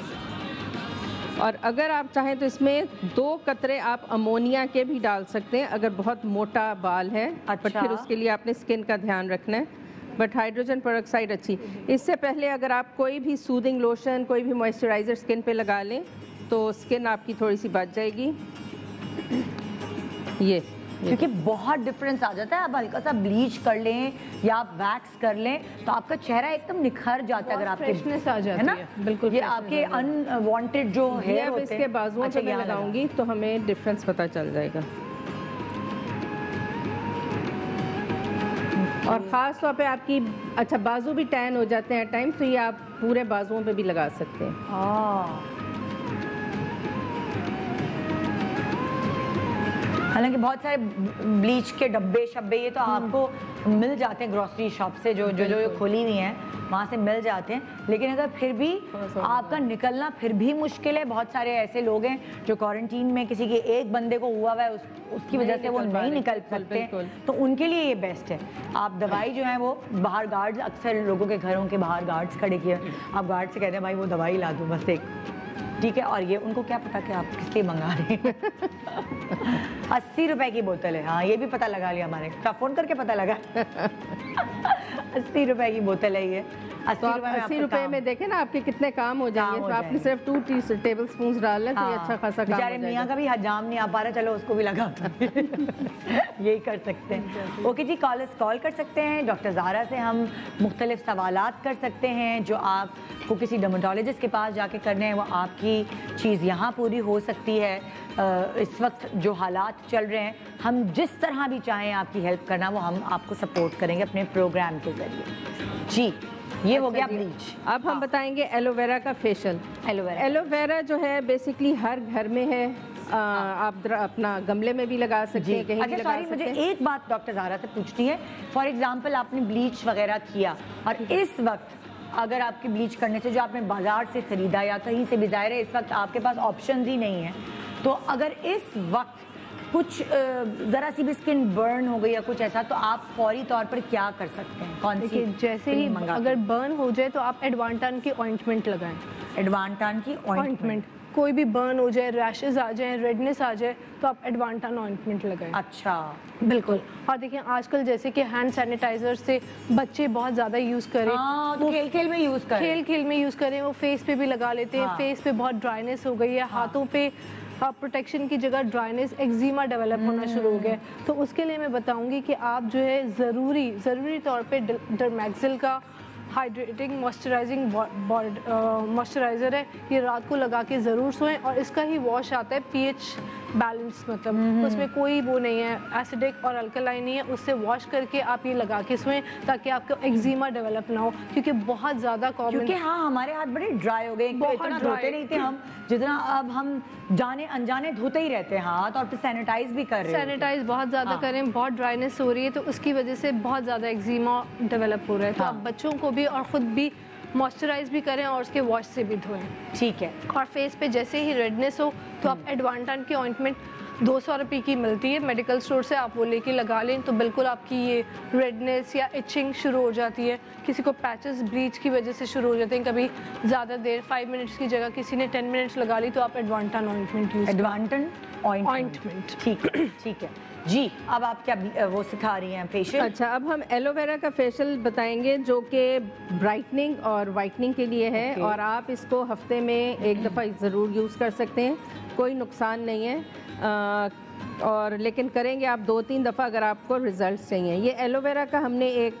और अगर आप चाहें तो इसमें 2 कतरे आप अमोनिया के भी डाल सकते हैं अगर बहुत मोटा बाल है। बट फिर उसके लिए आपने स्किन का ध्यान रखना है। बट हाइड्रोजन पेरोक्साइड अच्छी। इससे पहले अगर आप कोई भी सूदिंग लोशन, कोई भी मॉइस्चराइज़र स्किन पे लगा लें तो स्किन आपकी थोड़ी सी बच जाएगी। ये क्योंकि बहुत डिफरेंस आ जाता है। आप हल्का सा ब्लीच कर लें या आप वैक्स कर लें तो आपका चेहरा एकदम निखर जाता है। अगर आपके फ्रेशनेस आ जाती है ना, बिल्कुल। ये आपके अनवांटेड जो हेयर होते हैं, इसके बाजुओं पे मैं लगाऊंगी तो हमें डिफरेंस पता चल जाएगा। और ख़ास तौर पे आपकी बाजू भी टैन हो जाते हैं टाइम, तो ये आप पूरे बाजुओं पे भी लगा सकते हैं। हालांकि बहुत सारे ब्लीच के डब्बे शब्बे ये तो आपको मिल जाते हैं ग्रोसरी शॉप से, जो खोली हुई हैं वहाँ से मिल जाते हैं। लेकिन अगर फिर भी आपका निकलना फिर भी मुश्किल है, बहुत सारे ऐसे लोग हैं जो क्वारंटीन में किसी के एक बंदे को हुआ हुआ है, उसकी वजह से वो नहीं निकल सकते, तो उनके लिए ये बेस्ट है। आप दवाई जो है वो बाहर गार्ड्स, अक्सर लोगों के घरों के बाहर गार्ड्स खड़े किए, आप गार्ड से कहते हैं भाई वो दवाई ला दूँ बस एक, ठीक है। और ये उनको क्या पता कि आप किस लिए मंगा रहे हैं। 80 रुपए की बोतल है। हाँ, ये भी पता लगा लिया हमारे, फ़ोन करके पता लगा। 80 रुपए की बोतल है ये। 80 रुपए में देखें ना आपके कितने काम हो जाएंगे। तो आपने सिर्फ 2 टेबल स्पून डाल लें तो ये अच्छा खासा काम हो जाएगा। मियाँ का भी हजाम नहीं आ पा रहा, चलो उसको भी लगा यही कर सकते हैं। ओके जी, कॉल कर सकते हैं। डॉक्टर ज़ारा से हम मुख्तलिफ सवालात कर सकते हैं जो आपको किसी डर्मेटोलॉजिस्ट के पास जाके करने हैं, वो आपकी चीज़ यहाँ पूरी हो सकती है। इस वक्त जो हालात चल रहे हैं, हम जिस तरह भी चाहें आपकी हेल्प करना, वो हम आपको सपोर्ट करेंगे अपने प्रोग्राम के ज़रिए। जी, ये हो गया ब्लीच। अब हम बताएंगे एलोवेरा का फेशियल। एलोवेरा जो है बेसिकली हर घर में है, आप अपना गमले में भी लगा सकते हैं, कहीं भी लगा सकते हैं। मुझे एक बात डॉक्टर ज़ाहरा से पूछनी है, फॉर एग्जांपल आपने ब्लीच वगैरह किया और इस वक्त अगर आपकी ब्लीच करने से जो आपने बाजार से खरीदा या कहीं से भी, ज़ाहिर है इस वक्त आपके पास ऑप्शंस ही नहीं है, तो अगर इस वक्त कुछ ज़रा सी भी स्किन बर्न हो गई या कुछ ऐसा, तो आप फौरी तौर पर क्या कर सकते हैं? कौन सी? जैसे ही अगर बर्न हो जाए तो आप एडवांटान की ऑइंटमेंट लगाएं। एडवांटान की ऑइंटमेंट, कोई भी बर्न हो जाए, रैशेज आ जाए, रेडनेस आ जाए, तो आप एडवांटान ऑइंटमेंट लगाएं। अच्छा, बिल्कुल। और देखिए आजकल जैसे कि हैंड सैनिटाइजर से बच्चे बहुत ज़्यादा यूज़ करें, तो खेल खेल में यूज़ करें, वो फेस पे भी लगा लेते हैं। फेस पे बहुत ड्राइनेस हो गई है, हाथों पे प्रोटेक्शन की जगह ड्राइनेस, एक्जिमा डेवलप होना शुरू हो गया, तो उसके लिए मैं बताऊंगी कि आप जो है ज़रूरी तौर पे डरमैक्सिल का हाइड्रेटिंग मॉइस्चराइजिंग मॉइस्चराइज़र है, ये रात को लगा के ज़रूर सोएं। और इसका ही वॉश आता है पीएच बैलेंस, मतलब उसमें कोई वो नहीं है, एसिडिक और अल्कलाइन नहीं है, उससे वॉश करके आप ये लगा के सोएं ताकि आपको एक्जिमा डेवलप ना हो, क्योंकि बहुत ज़्यादा कॉमन, क्योंकि हाँ हमारे हाथ बड़े ड्राई हो गए, इतना धोते नहीं थे हम जितना अब हम जाने अनजाने धोते ही रहते हैं हाथ, और फिर सैनिटाइज भी कर रहे हैं, सैनिटाइज बहुत ज़्यादा करें, बहुत ड्राइनेस हो रही है तो उसकी वजह से बहुत ज़्यादा एक्जिमा डेवलप हो रहा है। तो आप बच्चों को भी और ख़ुद भी मॉइस्चराइज भी करें और उसके वॉश से भी धोएं। ठीक है। और फेस पे जैसे ही रेडनेस हो तो आप एडवांटान की ऑइंटमेंट 200 रुपये की मिलती है मेडिकल स्टोर से, आप वो लेके लगा लें तो बिल्कुल आपकी ये रेडनेस या इचिंग शुरू हो जाती है। किसी को पैचेस ब्लीच की वजह से शुरू हो जाते हैं, कभी ज़्यादा देर 5 मिनट्स की जगह किसी ने 10 मिनट्स लगा ली, तो आप एडवांटान ऑइंटमेंट यूज़ ऑइंटमेंट। ठीक है जी। अब आप क्या वो सिखा रही हैं फेशियल? अच्छा, अब हम एलोवेरा का फेशियल बताएंगे जो कि ब्राइटनिंग और वाइटनिंग के लिए है। और आप इसको हफ्ते में एक दफ़ा ज़रूर यूज़ कर सकते हैं, कोई नुकसान नहीं है। और लेकिन करेंगे आप 2-3 दफ़ा अगर आपको रिजल्ट चाहिए। ये एलोवेरा का हमने एक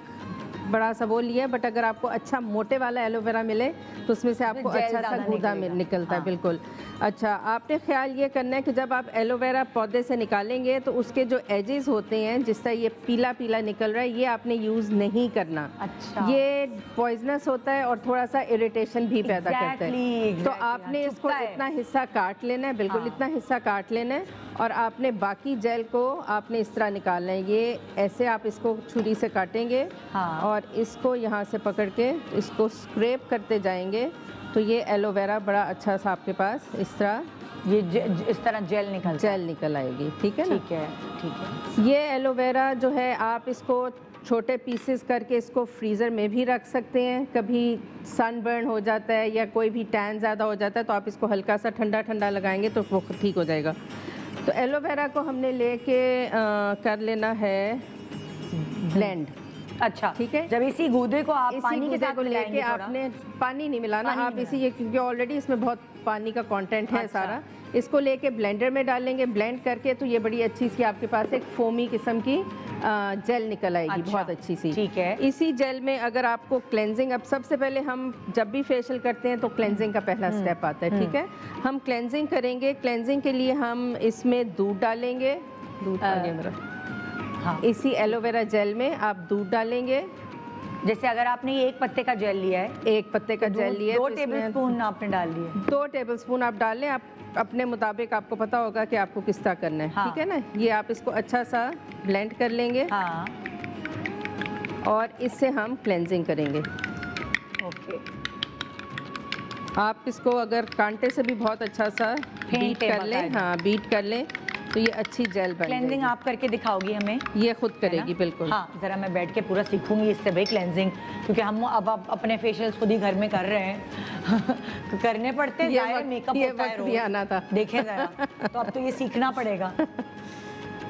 बड़ा सा वो लिया, बट अगर आपको अच्छा मोटे वाला एलोवेरा मिले तो उसमें से आपको अच्छा सा गूदा निकलता है। बिल्कुल। अच्छा, आपने ख्याल ये करना है कि जब आप एलोवेरा पौधे से निकालेंगे तो उसके जो एजेस होते हैं, जिस तरह ये पीला पीला निकल रहा है, ये आपने यूज़ नहीं करना। अच्छा। ये पॉइजनस होता है और थोड़ा सा इरिटेशन भी पैदा करता है। तो आपने इसको इतना हिस्सा काट लेना है, बिल्कुल इतना हिस्सा काट लेना है, और आपने बाकी जेल को आपने इस तरह निकालना है। ये ऐसे आप इसको छुरी से काटेंगे और इसको यहाँ से पकड़ के इसको स्क्रैप करते जाएंगे तो ये एलोवेरा बड़ा अच्छा सा आपके पास इस तरह इस तरह जेल निकल आएगी। ठीक है ना? ठीक है। ये एलोवेरा जो है आप इसको छोटे पीसेस करके इसको फ्रीज़र में भी रख सकते हैं। कभी सनबर्न हो जाता है या कोई भी टैन ज़्यादा हो जाता है तो आप इसको हल्का सा ठंडा ठंडा लगाएंगे तो वो ठीक हो जाएगा। तो एलोवेरा को हमने लेके कर लेना है ब्लेंड। अच्छा, ठीक है। जब इसी गूदे को आप पानी के साथ लेके, आपने पानी नहीं मिलाना, आप इसी, क्योंकि ऑलरेडी इसमें बहुत पानी का कंटेंट है सारा, इसको लेके ब्लेंडर में डालेंगे। ब्लेंड करके तो ये बड़ी अच्छी सी आपके पास एक फोमी किस्म की जेल निकल आएगी। अच्छा, बहुत अच्छी सी। ठीक है। इसी जेल में अगर आपको क्लेंजिंग, अब सबसे पहले हम जब भी फेशियल करते हैं तो क्लेंजिंग का पहला स्टेप आता है। ठीक है, हम क्लेंजिंग करेंगे। क्लेंजिंग के लिए हम इसमें दूध डालेंगे। दूध आ गया मेरा। हाँ, इसी एलोवेरा जेल में आप दूध डालेंगे। जैसे अगर आपने ये 1 पत्ते का जेल लिया है, 1 पत्ते का जेल लिया, 2 टेबलस्पून आपने डाल दिए। 2 टेबलस्पून आप डाल लें, आप अपने मुताबिक, आपको पता होगा कि आपको किस तरह करना है। ठीक है ना? ये आप इसको अच्छा सा ब्लेंड कर लेंगे। हाँ। और इससे हम क्लेंजिंग करेंगे। ओके। आप इसको अगर कांटे से भी बहुत अच्छा सा बीट कर लें, हाँ बीट कर लें, तो ये अच्छी जेल बन जाएगी। क्लेंजिंग आप करके दिखाओगी हमें? ये खुद करेगी, बिल्कुल। हाँ, ज़रा मैं बैठ के पूरा सीखूंगी इससे भाई क्लेंजिंग, क्योंकि हम अब अपने फेशियल्स खुद ही घर में कर रहे हैं करने पड़ते हैं, ज़ाहिर मेकअप होता है रोज़, आना था। देखें ज़रा, तो अब तो ये सीखना पड़ेगा।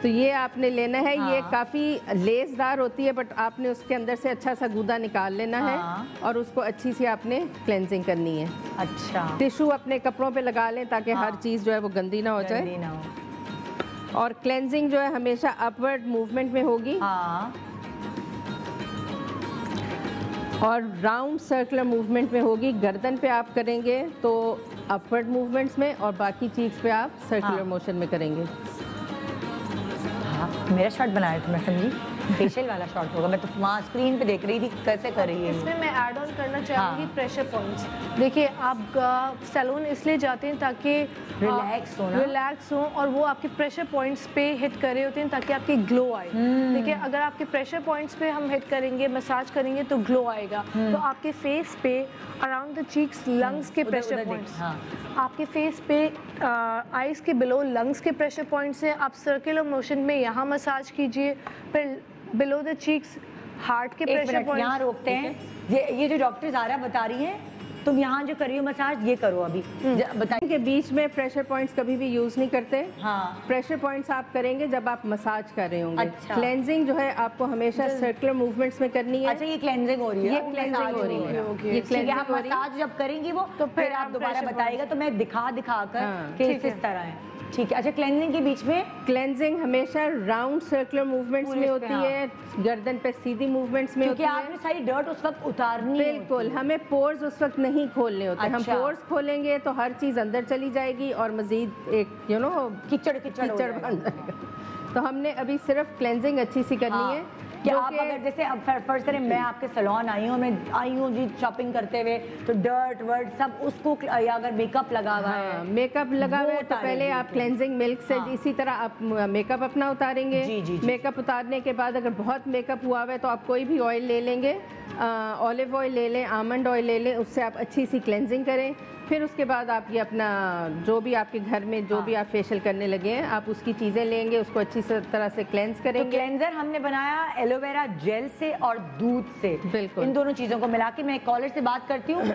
तो ये आपने लेना है। हाँ। ये काफ़ी लेसदार होती है, बट आपने उसके अंदर से अच्छा सा गूदा निकाल लेना है। और उसको अच्छी सी आपने क्लेंजिंग करनी है। अच्छा। टिश्यू अपने कपड़ों पे लगा लें ताकि हर चीज़ जो है वो गंदी ना हो जाए। और क्लेंजिंग जो है हमेशा अपवर्ड मूवमेंट में होगी। हाँ। और राउंड सर्कुलर मूवमेंट में होगी। गर्दन पे आप करेंगे तो अपवर्ड मूवमेंट्स में, और बाकी चीज़ पे आप सर्कुलर मोशन में करेंगे। हाँ, मेरा शर्ट बनाया था, मैं समझी। फेशियल वाला शॉट होगा। मैं तो वहाँ स्क्रीन पे देख रही थी कैसे कर रही है। इसमें मैं ऐड ऑन करना चाहूँगी प्रेशर पॉइंट्स। देखिए आप सैलून इसलिए जाते हैं ताकि रिलैक्स हो और वो आपके प्रेशर पॉइंट्स पे हिट कर रहे होते हैं ताकि आपकी ग्लो आए। देखिए अगर आपके प्रेशर पॉइंट्स पे हम हिट करेंगे, मसाज करेंगे तो ग्लो आएगा। तो आपके फेस पे अराउंड द चीक्स लंग्स के प्रेशर पॉइंट्स, आपके फेस पे आईज के बिलो लंग्स के प्रेशर पॉइंट्स हैं। आप सर्कुलर मोशन में यहाँ मसाज कीजिए, फिर बिलो द चीक्स हार्ट के प्रेशर पॉइंट्स यहाँ रोकते हैं। ये जो डॉक्टर ज़ारा बता रही है, तुम यहाँ जो कर रही हो मसाज ये करो अभी। बताइए कि बीच में प्रेशर पॉइंट्स कभी भी यूज नहीं करते। हाँ, प्रेशर पॉइंट्स आप करेंगे जब आप मसाज कर रहे होंगे। अच्छा। क्लेंजिंग जो है आपको हमेशा सर्कुलर मूवमेंट्स में करनी है। अच्छा, ये क्लेंजिंग हो रही है। ये क्लेंजिंग हो रही है। ये क्लेंजिंग आप मसाज जब करेंगी वो तो फिर आप दोबारा बताइएगा तो मैं दिखा कर कि इस तरह है। ठीक है। अच्छा, क्लेंजिंग के बीच में क्लेंजिंग हमेशा राउंड सर्कुलर मूवमेंट्स में होती है, गर्दन पे सीधी मूवमेंट्स में होती है, क्योंकि आपने सारी डर्ट उस वक्त उतारनी है। बिल्कुल, हमें पोर्स उस वक्त नहीं खोलने होते। हम पोर्स खोलेंगे तो हर चीज अंदर चली जाएगी और मजीद एक कीचड़ बन जाएगा। तो हमने अभी सिर्फ क्लेंजिंग अच्छी सी करनी है कि आप अगर जैसे अब फर्ज करें मैं आपके सैलून आई हूँ, मैं आई हूँ जी शॉपिंग करते हुए, तो डर्ट वर्ट सब उसको, या अगर मेकअप लगा हुआ है, मेकअप लगा हुआ है तो पहले आप क्लेंजिंग मिल्क से इसी तरह आप मेकअप अपना उतारेंगे। जी। मेकअप उतारने के बाद अगर बहुत मेकअप हुआ हुआ है तो आप कोई भी ऑयल ले लेंगे, ऑलिव ऑयल ले लें, आमंड ऑयल ले लें, उससे आप अच्छी सी क्लेंजिंग करें। फिर उसके बाद आप ये अपना जो भी आपके घर में जो भी आप फेशियल करने लगे हैं आप उसकी चीज़ें लेंगे, उसको अच्छी तरह से क्लेंस करेंगे। तो क्लेंजर हमने बनाया एलोवेरा जेल से और दूध से। बिल्कुल, इन दोनों चीज़ों को मिला के मैं कॉलर से बात करती हूँ।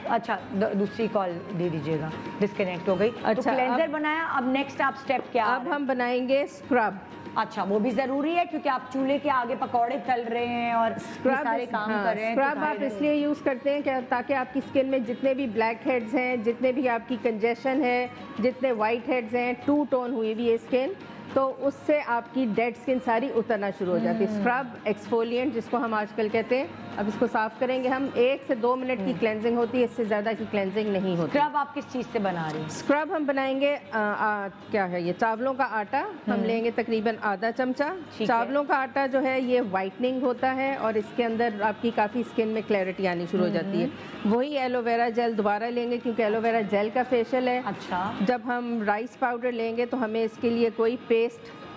अच्छा, दूसरी कॉल दे दीजिएगा, डिस्कनेक्ट हो गई। अच्छा, तो क्लेंजर बनाया, अब नेक्स्ट आप स्टेप क्या? अब हम बनाएंगे स्क्रब। अच्छा, वो भी जरूरी है क्योंकि आप चूल्हे के आगे पकौड़े तल रहे हैं और सारे काम कर रहे हैं। स्क्रब आप इसलिए यूज करते हैं क्या, ताकि आपकी स्किन में जितने भी ब्लैक हेड्स हैं, जितने भी आपकी कंजेशन है, जितने वाइट हेड्स हैं, टू टोन हुई हुई है स्किन, तो उससे आपकी डेड स्किन सारी उतरना शुरू हो जाती है। स्क्रब एक्सफोलिएंट जिसको हम आजकल कहते हैं, अब इसको साफ करेंगे हम। 1 से 2 मिनट की क्लेंजिंग होती है, इससे ज़्यादा की क्लेंजिंग नहीं होती। स्क्रब आप किस चीज़ से बना रही हैं? स्क्रब हम बनाएंगे क्या है ये, चावलों का आटा हम लेंगे तकरीबन आधा चमचा। चावलों का आटा जो है ये वाइटनिंग होता है और इसके अंदर आपकी काफ़ी स्किन में क्लैरिटी आनी शुरू हो जाती है। वही एलोवेरा जेल दोबारा लेंगे क्योंकि एलोवेरा जेल का फेशियल है। अच्छा, जब हम राइस पाउडर लेंगे तो हमें इसके लिए कोई पेस्ट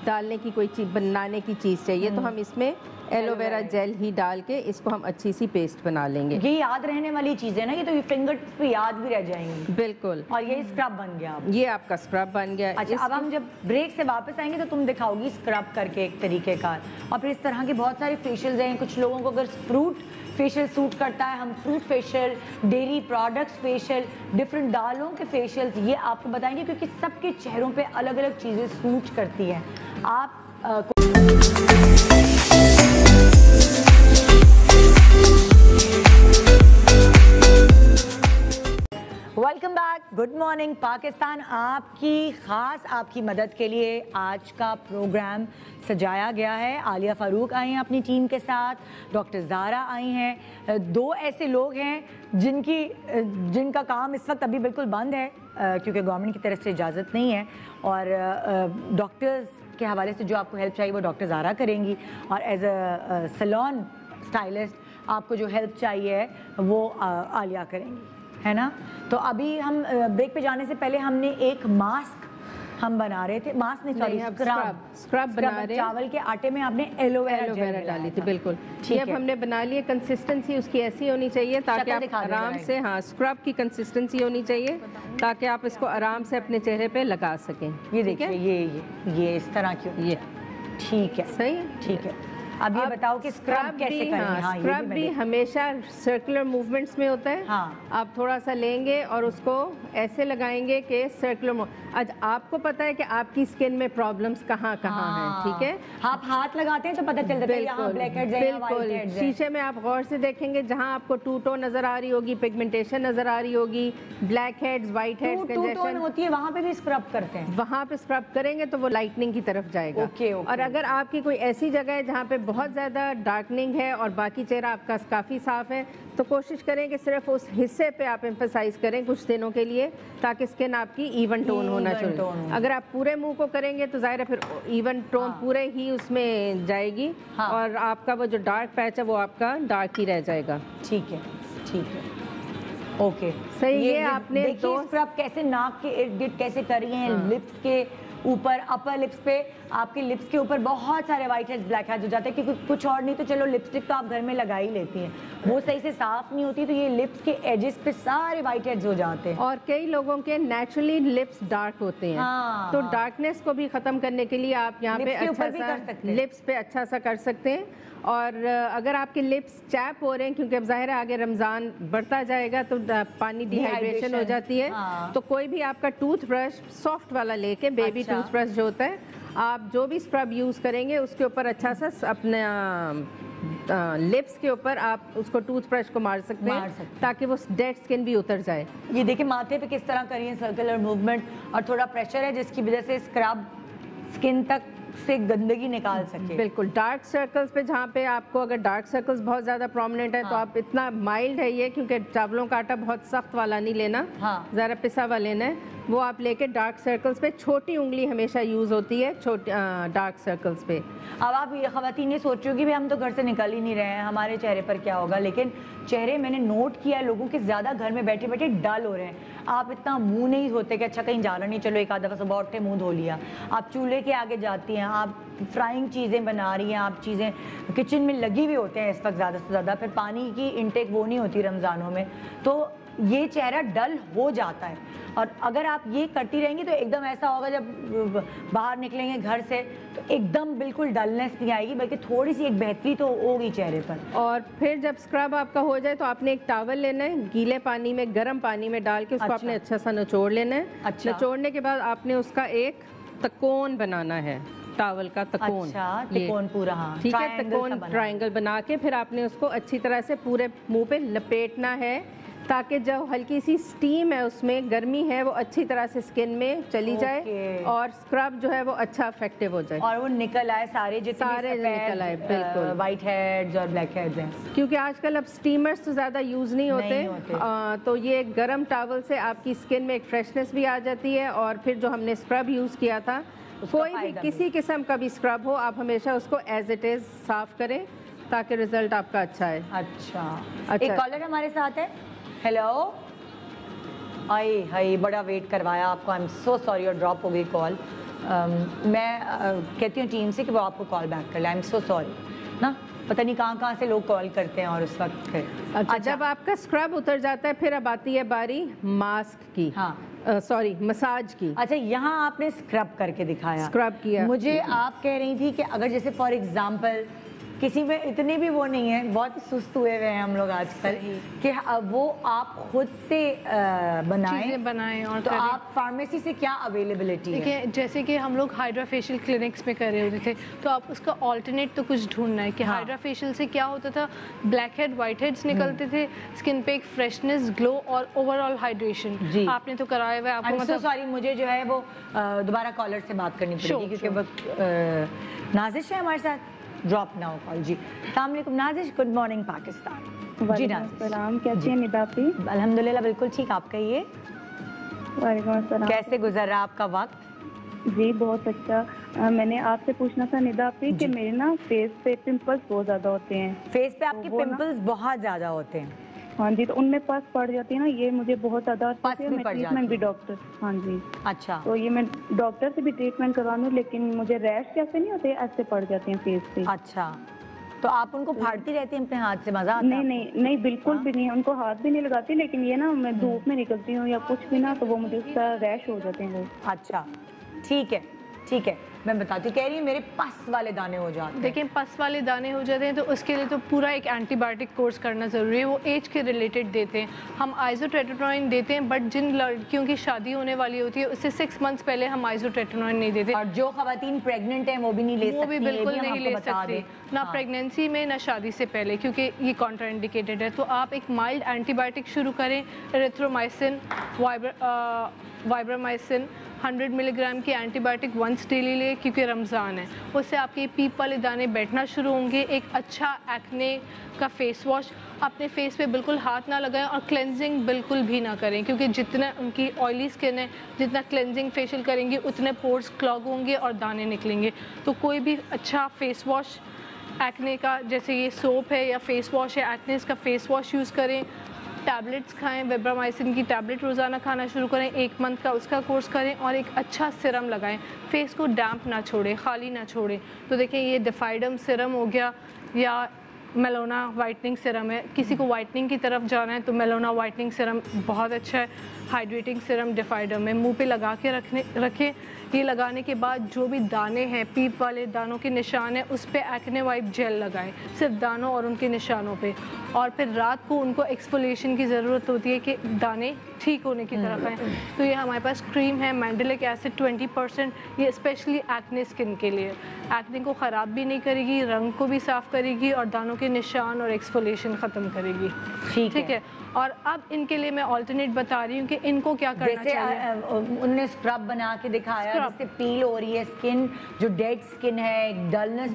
डालने की कोई चीज़, बनाने की चीज़ चाहिए, तो हम इसमें एलोवेरा जेल ही डाल के इसको हम अच्छी सी पेस्ट बना लेंगे। ये याद रहने वाली चीज़ है ना, ये तो फिंगर पे याद भी रह जाएंगी। बिल्कुल, और ये स्क्रब बन गया। ये आपका स्क्रब बन गया। अच्छा, अब हम जब ब्रेक से वापस आएंगे तो तुम दिखाओगी स्क्रब करके एक तरीके का, और फिर इस तरह के बहुत सारे फेशियल्स हैं। कुछ लोगों को अगर फ्रूट फेशियल सूट करता है, हम fruit facial, dairy products facial, different दालों के फेशियल्स ये आपको बताएंगे क्योंकि सबके चेहरों पे अलग अलग चीज़ें सूट करती हैं। आप welcome back, good morning Pakistan. आपकी मदद के लिए आज का प्रोग्राम सजाया गया है। आलिया फ़ारूक आई हैं अपनी टीम के साथ, डॉक्टर ज़ारा आई हैं। 2 ऐसे लोग हैं जिनका काम इस वक्त अभी बिल्कुल बंद है क्योंकि गवर्नमेंट की तरफ से इजाज़त नहीं है, और डॉक्टर्स के हवाले से जो आपको हेल्प चाहिए वो डॉक्टर ज़ारा करेंगी, और एज अ सैलून स्टाइलिस्ट आपको जो हेल्प चाहिए वो आलिया करेंगी, है ना। तो अभी हम ब्रेक पे जाने से पहले हमने एक मास्क हम बना रहे थे, मास्क नहीं सॉरी स्क्रब बना रहे, चावल के आटे में आपने एलोवेरा डाली थी। बिल्कुल, ये अब हमने बना लिए। कंसिस्टेंसी उसकी ऐसी होनी चाहिए ताकि आप आराम से, हाँ, स्क्रब की कंसिस्टेंसी होनी चाहिए ताकि आप इसको आराम से अपने चेहरे पे लगा सकें। ये देखिए, ये इस तरह की, ये ठीक है, सही है, ठीक है। अब ये बताओ कि स्क्रब कैसे करेंगे? हाँ, स्क्रब भी हमेशा सर्कुलर मूवमेंट्स में होता है। हाँ, आप थोड़ा सा लेंगे और उसको ऐसे लगाएंगे कि सर्कुलर। आज आपको पता है कि आपकी स्किन में प्रॉब्लम्स कहाँ हैं, ठीक है। आप हाथ लगाते हैं तो पता चल जाता है यहाँ ब्लैक हेड्स हैं, बिल्कुल, शीशे में आप गौर से देखेंगे, जहाँ आपको टू टोन नजर आ रही होगी, पिगमेंटेशन नजर आ रही होगी, black heads, white heads, congestion होती है, वहाँ पे भी स्क्रब करते हैं। वहाँ पे स्क्रब करेंगे तो वो लाइटनिंग की तरफ जाएगा। और अगर आपकी कोई ऐसी जगह है जहाँ पे बहुत ज़्यादा डार्कनिंग है और बाकी चेहरा आपका काफ़ी साफ है, तो कोशिश करें कि सिर्फ उस हिस्से पे आप एम्फसाइज करें कुछ दिनों के लिए ताकि स्किन आपकी इवन टोन होने होना चाहिए। अगर आप पूरे मुंह को करेंगे तो जाहिर है फिर इवन टोन पूरे ही उसमें जाएगी और आपका वो जो डार्क पैच है वो आपका डार्क ही रह जाएगा। ठीक है, ठीक है, ओके, सही। ये आपने देखिए स्क्रब कैसे नाक के इर्द गिर्द कैसे कर रही हैं, लिप्स के ऊपर, अपर लिप्स पे, आपके लिप्स के ऊपर बहुत सारे व्हाइट हेड्स, ब्लैक हेड्स हो जाते हैं, क्योंकि कुछ और नहीं तो चलो लिपस्टिक तो आप घर में लगा ही लेती हैं, वो सही से साफ नहीं होती, तो ये लिप्स के एजेस पे सारे व्हाइट हेड्स हो जाते हैं। और कई लोगों के नेचुरली लिप्स डार्क होते हैं, तो डार्कनेस को भी खत्म करने के लिए आप यहाँ पे अच्छा सा लिप्स पे अच्छा सा कर सकते हैं। और अगर आपके लिप्स चैप हो रहे हैं, क्योंकि अब जाहिर है आगे रमज़ान बढ़ता जाएगा तो पानी डिहाइड्रेशन हो जाती है, तो कोई भी आपका टूथब्रश सॉफ्ट वाला लेके, बेबी टूथब्रश जो होता है, आप जो भी स्क्रब यूज़ करेंगे उसके ऊपर अच्छा सा अपने लिप्स के ऊपर आप उसको टूथब्रश को मार सकते हैं ताकि वो डेड स्किन भी उतर जाए। ये देखिए माथे पे किस तरह करिए सर्कुलर मूवमेंट, और थोड़ा प्रेशर है जिसकी वजह से स्क्रब स्किन तक से गंदगी निकाल सके। बिल्कुल। डार्क सर्कल्स पे, जहाँ पे आपको अगर डार्क सर्कल्स बहुत ज़्यादा प्रोमिनेंट है तो आप इतना माइल्ड है ये, क्योंकि चावलों का आटा बहुत सख्त वाला नहीं लेना, ज़रा पिसा हुआ लेना है, वो आप लेके डार्क सर्कल्स पे, छोटी उंगली हमेशा यूज़ होती है छोटी डार्क सर्कल्स पे। अब आप ये ख़वातीन ये सोच रही हो कि भाई हम तो घर से निकल ही नहीं रहे हैं, हमारे चेहरे पर क्या होगा, लेकिन चेहरे मैंने नोट किया है लोगों के ज़्यादा घर में बैठे बैठे डल हो रहे हैं। आप इतना मुंह नहीं होते कि अच्छा कहीं जाना नहीं, चलो एक आध दफ़ा सुबह उठे मुंह धो लिया, आप चूल्हे के आगे जाती हैं, आप फ्राइंग चीज़ें बना रही हैं, आप चीज़ें किचन में लगी हुई होते हैं इस वक्त ज़्यादा से ज़्यादा, फिर पानी की इनटेक वो नहीं होती रमज़ानों में, तो ये चेहरा डल हो जाता है। और अगर आप ये करती रहेंगी तो एकदम ऐसा होगा जब बाहर निकलेंगे घर से तो एकदम बिल्कुल डलनेस नहीं आएगी, बल्कि थोड़ी सी एक बेहतरी तो होगी चेहरे पर। और फिर जब स्क्रब आपका हो जाए तो आपने एक टॉवल लेना है, गीले पानी में, गर्म पानी में डाल के उसको आपने अच्छा सा निचोड़ लेना है। निचोड़ने के बाद आपने उसका एक तकोन बनाना है, टॉवल का तकोन। तकोन पूरा, ठीक है, तकोन ट्रायंगल बना के फिर आपने उसको अच्छी तरह से पूरे मुंह पे लपेटना है, ताकि जो हल्की सी स्टीम है उसमें गर्मी है वो अच्छी तरह से स्किन में चली जाए और स्क्रब जो है वो अच्छा इफेक्टिव हो जाए और वो निकल आए सारे निकल आए। बिल्कुल, वाइट हेड्स और ब्लैक हेड्स हैं, क्योंकि आजकल अब स्टीमर्स तो ज़्यादा यूज़ नहीं होते। तो ये गर्म टॉवल से आपकी स्किन में एक फ्रेशनेस भी आ जाती है। और फिर जो हमने स्क्रब यूज़ किया था, कोई भी किसी किस्म का भी स्क्रब हो, आप हमेशा उसको एज इट इज़ साफ करें ताकि रिजल्ट आपका अच्छा है। अच्छा, एक कॉलर हमारे साथ है। हेलो, हाय, बड़ा वेट करवाया आपको, आई एम सो सॉरी, और ड्रॉप हो गई कॉल। मैं कहती हूँ टीम से कि वो आपको कॉल बैक कर ले, आई एम सो सॉरी ना, पता नहीं कहाँ से लोग कॉल करते हैं और उस वक्त फिर अच्छा, जब आपका स्क्रब उतर जाता है फिर अब आती है बारी मास्क की, सॉरी मसाज की। अच्छा, यहाँ आपने स्क्रब करके दिखाया, स्क्रब किया। मुझे आप कह रही थी कि अगर जैसे फॉर एग्जाम्पल किसी में इतने भी वो नहीं है, बहुत सुस्त हुए हुए हैं हम लोग आजकल, कि वो आप खुद से बनाएं और तो आप फार्मेसी से क्या अवेलेबिलिटी है? देखिए, जैसे कि हम लोग हाइड्रा फेशियल क्लिनिक्स में कर रहे होते थे, तो आप उसका ऑल्टरनेट तो कुछ ढूंढना है कि हाइड्रा फेशियल से क्या होता था, ब्लैक हेड व्हाइट हेड्स निकलते थे, स्किन पे एक फ्रेशनेस, ग्लो और ओवरऑल हाइड्रेशन। आपने तो कराया हुआ है, आपको मतलब सॉरी, मुझे जो है वो दोबारा कॉलर से बात करनी पड़ेगी क्योंकि वो नाजिश है हमारे साथ। ड्रॉप नाउ कॉल जी। अस्सलाम वालेकुम नाजिश, गुड मॉर्निंग पाकिस्तान। जी नाजिश, कैसी हैं निदा आपी? अल्हम्दुलिल्लाह बिल्कुल ठीक, आप कहिए। वालेकुम अस्सलाम। कैसे गुजर रहा आपका वक्त? जी बहुत अच्छा। मैंने आपसे पूछना था निदा आपी कि मेरे ना फेस पे पिंपल्स बहुत ज्यादा होते हैं। फेस पे आपके पिंपल्स बहुत ज्यादा होते हैं? हाँ जी, तो उनमें पस पड़ जाती है ना, ये मुझे बहुत ज्यादा ट्रीटमेंट भी डॉक्टर, हाँ जी। अच्छा, तो ये मैं डॉक्टर से भी ट्रीटमेंट करवाऊँ, लेकिन मुझे रैश कैसे नहीं होते, ऐसे पड़ जाते हैं फेस पे। अच्छा, तो आप उनको फाड़ती रहती हैं अपने हाथ से? मजा आता है? नहीं बिल्कुल भी नहीं, उनको हाथ भी नहीं लगाती, लेकिन ये ना मैं धूप में निकलती हूँ या कुछ भी ना, तो वो मुझे उसका रैश हो जाते हैं। अच्छा, ठीक है, मैं बताती हूँ। कह रही है मेरे पस वाले दाने हो जाते हैं। देखिए, पस वाले दाने हो जाते हैं तो उसके लिए तो पूरा एक एंटीबायोटिक कोर्स करना ज़रूरी है। वो एज के रिलेटेड देते हैं, हम आइसोट्रेटिनोइन देते हैं, बट जिन लड़कियों की शादी होने वाली होती है उससे 6 मंथ्स पहले हम आइसोट्रेटिनोइन नहीं देते। और जो खवातीन प्रेग्नेंट हैं वो भी नहीं ले सकती? वो भी बिल्कुल नहीं ले सकती, ना प्रेगनेंसी में ना शादी से पहले, क्योंकि ये कॉन्ट्राइंडिकेटेड है। तो आप एक माइल्ड एंटीबायोटिक शुरू करें, एरिथ्रोमाइसिन, वाइब्रामाइसिन, 100 मिलीग्राम की एंटीबायोटिक वंस डेली ले, क्योंकि रमज़ान है, उससे आपके पीप वाले दाने बैठना शुरू होंगे। एक अच्छा एक्ने का फेस वॉश अपने फेस पे बिल्कुल हाथ ना लगाएं और क्लेंजिंग बिल्कुल भी ना करें, क्योंकि जितना उनकी ऑयली स्किन है, जितना क्लेंजिंग फेशियल करेंगे उतने पोर्स क्लॉग होंगे और दाने निकलेंगे। तो कोई भी अच्छा फेस वॉश एक्ने का, जैसे ये सोप है या फेस वॉश है एक्ने का फेस वॉश यूज़ करें। टैबलेट्स खाएं, वेब्रामाइसिन की टैबलेट रोज़ाना खाना शुरू करें, 1 मंथ का उसका कोर्स करें और एक अच्छा सिरम लगाएं। फेस को डैम्प ना छोड़ें, खाली ना छोड़ें। तो देखें ये डिफाइडम सिरम हो गया या मेलोना वाइटनिंग सिरम है। किसी को वाइटनिंग की तरफ जाना है तो मेलोना वाइटनिंग सिरम बहुत अच्छा है। हाइड्रेटिंग सिरम डिफाइडम में मुंह पे लगा के रखें। ये लगाने के बाद जो भी दाने हैं, पीप वाले दानों के निशान है, उस पर एक्ने वाइप जेल लगाएं, सिर्फ दानों और उनके निशानों पे। और फिर रात को उनको एक्सफोलिएशन की ज़रूरत होती है कि दाने ठीक होने की तरफ आएँ। तो ये हमारे पास क्रीम है मैंडेलिक एसिड 20%, ये स्पेशली एक्ने स्किन के लिए। एक्ने को ख़राब भी नहीं करेगी, रंग को भी साफ़ करेगी और दानों के निशान और एक्सफोलिएशन ख़त्म करेगी। ठीक है। और अब इनके लिए मैं ऑल्टरनेट बता रही हूँ कि इनको क्या करना चाहिए। उन्होंने स्क्रब बना के दिखाया, जिससे पील हो रही है स्किन, जो डेड स्किन है, डलनेस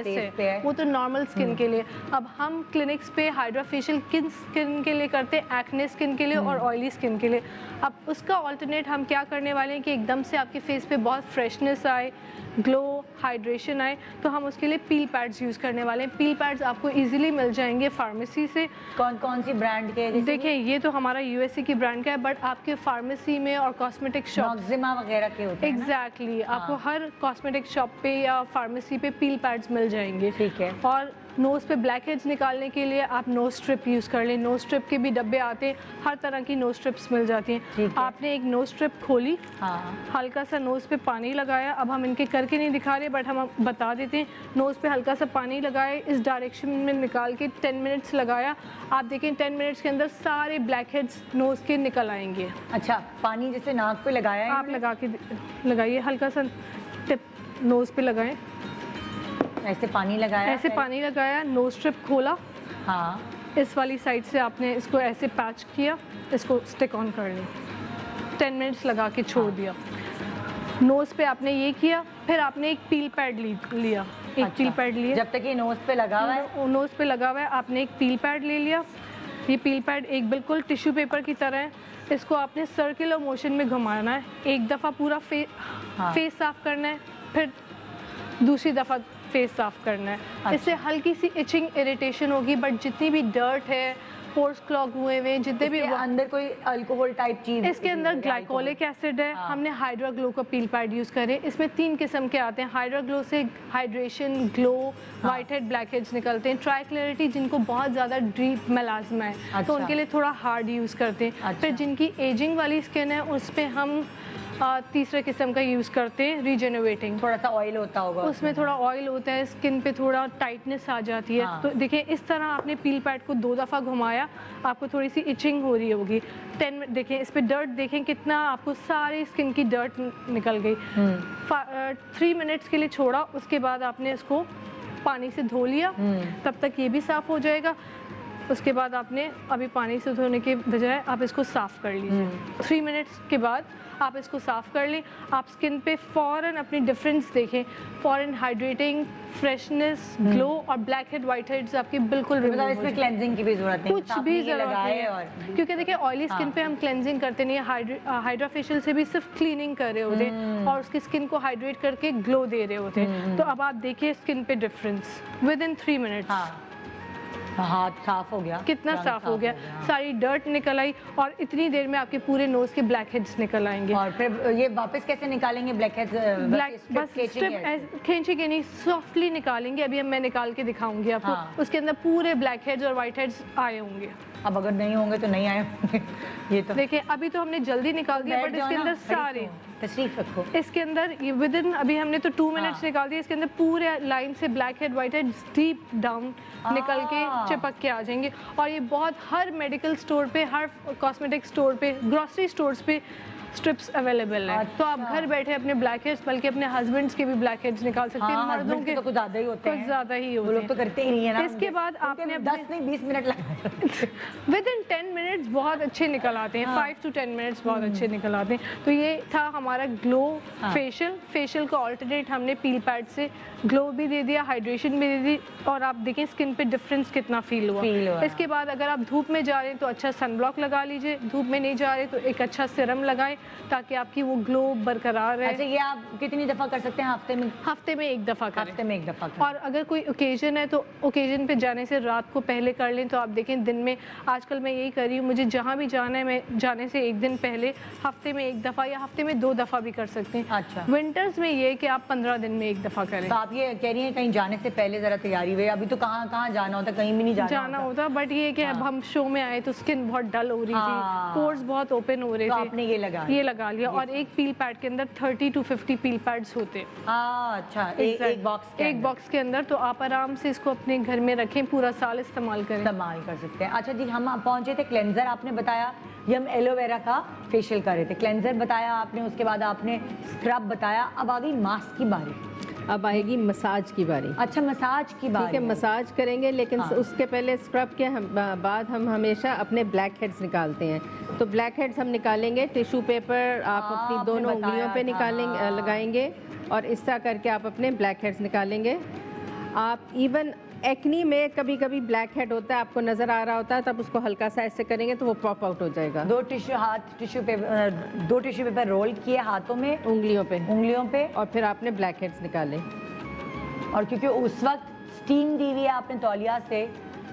फेस पे है, वो तो नॉर्मल स्किन के लिए। अब हम क्लिनिक्स पे हाइड्रा फेशियल किन स्किन के लिए करते हैं, एक्ने स्किन के लिए और ऑयली स्किन के लिए। अब उसका ऑल्टरनेट हम क्या करने वाले हैं कि एकदम से आपके फेस पे बहुत फ्रेशनेस आए, ग्लो, हाइड्रेशन आए, तो हम उसके लिए पील पैड्स यूज़ करने वाले हैं। पील पैड्स आपको इजीली मिल जाएंगे फार्मेसी से। कौन कौन सी ब्रांड के? देखिए ये तो हमारा यूएसए की ब्रांड का है, बट आपके फार्मेसी में और कॉस्मेटिक शॉप नॉक्सिमा वगैरह के होते हैं। एग्जैक्टली आपको हर कॉस्मेटिक शॉप पे या फार्मेसी पे पील पैड्स मिल जाएंगे। ठीक है। और नोज़ पे ब्लैक हेड्स निकालने के लिए आप नोज स्ट्रिप यूज़ कर लें। नोज स्ट्रिप के भी डब्बे आते हैं, हर तरह की नोज स्ट्रिप्स मिल जाती हैं। आपने एक नोज स्ट्रिप खोली, हल्का सा नोज़ पे पानी लगाया। अब हम इनके करके नहीं दिखा रहे, बट हम बता देते हैं। नोज़ पे हल्का सा पानी लगाए, इस डायरेक्शन में निकाल के 10 मिनट्स लगाया। आप देखें 10 मिनट्स के अंदर सारे ब्लैक हेड्स नोज़ के निकल आएंगे। अच्छा, पानी जैसे नाक पे लगाया है, आप लगा के लगाइए, हल्का सा टिप नोज़ पे लगाएं। ऐसे पानी लगाया, ऐसे पानी लगाया, नोज स्ट्रिप खोला, हाँ, इस वाली साइड से आपने इसको ऐसे पैच किया, इसको स्टिक ऑन कर लिया, 10 मिनट्स लगा के छोड़ दिया। नोज पे आपने ये किया, फिर आपने एक पील पैड लिया, एक पील पैड लिया। जब तक ये नोज पे लगा हुआ है, नोज पे लगा हुआ है, आपने एक पील पैड ले लिया। ये पील पैड एक बिल्कुल टिश्यू पेपर की तरह है। इसको आपने सर्कुलर मोशन में घुमाना है। एक दफ़ा पूरा फेस साफ करना है, फिर दूसरी दफ़ा फेस साफ करना है। अच्छा। इससे हल्की सी इचिंग इरिटेशन होगी, बट जितनी भी डर्ट है, पोर्स क्लॉग हुए हुए, जितने भी अंदर कोई अल्कोहल टाइप चीज, इसके अंदर ग्लाइकोलिक एसिड है। हमने हाइड्रा ग्लो का पील पैड यूज़ करे। इसमें 3 किस्म के आते हैं। हाइड्रा ग्लो से hydration, glow, white head, black heads निकलते हैं। ट्राई क्लैरिटी जिनको बहुत ज़्यादा डीप मेलाज्मा है, तो उनके लिए थोड़ा हार्ड यूज़ करते हैं। फिर जिनकी एजिंग वाली स्किन है, उस पर हम तीसरे किस्म का यूज़ करते हैं, रीजेनरेटिंग। थोड़ा सा ऑयल होता होगा उसमें, थोड़ा ऑयल होता है, स्किन पे थोड़ा टाइटनेस आ जाती है। तो देखिए इस तरह आपने पील पैड को 2 दफ़ा घुमाया, आपको थोड़ी सी इचिंग हो रही होगी। 10 देखें, इस पे डर्ट देखें कितना आपको सारी स्किन की डर्ट निकल गई। 3 मिनट्स के लिए छोड़ा, उसके बाद आपने इसको पानी से धो लिया, तब तक ये भी साफ़ हो जाएगा। उसके बाद आपने अभी पानी से धोने के बजाय आप इसको साफ़ कर लीजिए। 3 मिनट्स के बाद आप इसको साफ़ कर लें। आप स्किन पे फ़ौरन अपनी डिफरेंस देखें, फ़ौरन हाइड्रेटिंग, फ्रेशनेस, ग्लो और ब्लैक हेड, वाइट हेड्स आपकी बिल्कुल रिमूव हो इसमें क्लेंजिंग की भी ज़रूरत नहीं, कुछ भी ज़रूरत नहीं है। क्योंकि देखिए ऑयली स्किन पे हम क्लेंजिंग करते नहीं है, हाइड्रा फेशियल से भी सिर्फ क्लीनिंग कर रहे होते हैं और उसकी स्किन को हाइड्रेट करके ग्लो दे रहे होते हैं। तो अब आप देखिए स्किन पे डिफरेंस विद इन 3 मिनट्स। हाथ साफ हो गया, कितना साफ हो गया, सारी डर्ट निकल आई और इतनी देर में आपके पूरे नोज के ब्लैक हेड्स निकल आएंगे। और फिर ये वापस कैसे निकालेंगे ब्लैक हेड्स? बस स्ट्रिप खींचेंगे नहीं, सॉफ्टली निकालेंगे। अभी मैं निकाल के दिखाऊंगी आपको। उसके अंदर पूरे ब्लैक हेड्स और वाइट हेड्स आए होंगे। अब अगर नहीं होंगे तो नहीं आए होंगे। ये तो देखिए अभी तो हमने जल्दी निकाल दिया, बट इसके अंदर सारे तशरीफ रखो, इसके अंदर विद इन अभी हमने तो 2 मिनट्स निकाल दिए। इसके अंदर पूरे लाइन से black head, white head deep down निकल के चिपक के आ जाएंगे। और ये बहुत हर मेडिकल स्टोर पे, हर कॉस्मेटिक स्टोर पे, ग्रोसरी स्टोर्स पे स्ट्रिप्स अवेलेबल हैं। तो आप घर बैठे अपने ब्लैक हेड्स, बल्कि अपने हस्बैंड्स के भी ब्लैक हेड्स निकाल सकते हैं। मर्दों के तो कुछ ज़्यादा ही होते हैं, कुछ ज़्यादा ही होते हैं, वो लोग तो करते ही नहीं है ना। इसके बाद आपने 10 नहीं 20 मिनट लगे विद इन 10 मिनट्स बहुत अच्छे निकल आते हैं। 5 to 10 मिनट्स बहुत अच्छे निकल आते हैं। तो ये था हमारा ग्लो फेशियल को ऑल्टरनेट हमने पील पैड से ग्लो भी दे दिया, हाइड्रेशन भी दे दी, और आप देखें स्किन पे डिफरेंस कितना फील हुआ। इसके बाद अगर आप धूप में जा रहे हैं तो अच्छा सनब्लॉक लगा लीजिए, धूप में नहीं जा रहे तो एक अच्छा सीरम लगाएं ताकि आपकी वो ग्लो बरकरार रहे। अच्छा, ये आप कितनी दफ़ा कर सकते हैं हफ्ते में? हफ्ते में एक दफ़ा करें। हफ्ते में एक दफ़ा करें। और अगर कोई ओकेजन है तो ओकेजन पे जाने से रात को पहले कर लें। तो आप देखें दिन में आजकल मैं यही कर रही हूँ, मुझे जहाँ भी जाना है मैं जाने से एक दिन पहले हफ्ते में एक दफ़ा या हफ्ते में 2 दफ़ा भी कर सकते हैं। अच्छा, विंटर्स में ये कि आप 15 दिन में एक दफ़ा करें। तो आप ये कह रही हैं कहीं जाने से पहले ज़रा तैयारी हुई? अभी तो कहाँ जाना होता, कहीं भी नहीं जाना होता, बट ये कि अब हम शो में आए तो स्किन बहुत डल हो रही थी, पोर्स बहुत ओपन हो रहे थे, आपने ये लगा लिया। और एक पील पैड के अंदर 30 to 50 पील पैड्स होते हैं। अच्छा, एक बॉक्स के अंदर। तो आप आराम से इसको अपने घर में रखें, पूरा साल इस्तेमाल कर सकते हैं। अच्छा जी, हम पहुंचे थे क्लेंजर, आपने बताया ये हम एलोवेरा का फेशियल कर रहे थे, क्लेंजर बताया आपने, उसके बाद आपने स्क्रब बताया, अब आ गई मास्क की बारी, अब आएगी मसाज की बारी। अच्छा, मसाज की बारी। ठीक है, मसाज करेंगे, लेकिन उसके पहले स्क्रब के बाद हम हमेशा अपने ब्लैक हेड्स निकालते हैं। तो ब्लैक हेड्स हम निकालेंगे, टिश्यू पेपर आप अपनी दोनों उंगलियों पे निकालेंगे, लगाएंगे, और इस तरह करके आप अपने ब्लैक हेड्स निकालेंगे। आप इवन एक्नी में कभी कभी ब्लैक हेड होता है, आपको नजर आ रहा होता है, तब उसको हल्का सा ऐसे करेंगे तो वो पॉप आउट हो जाएगा। 2 टिश्यू पेपर रोल किए हाथों में, उंगलियों पे, और फिर आपने ब्लैक हेड्स निकाले। और क्योंकि उस वक्त स्टीम दी हुई है आपने तौलिया से,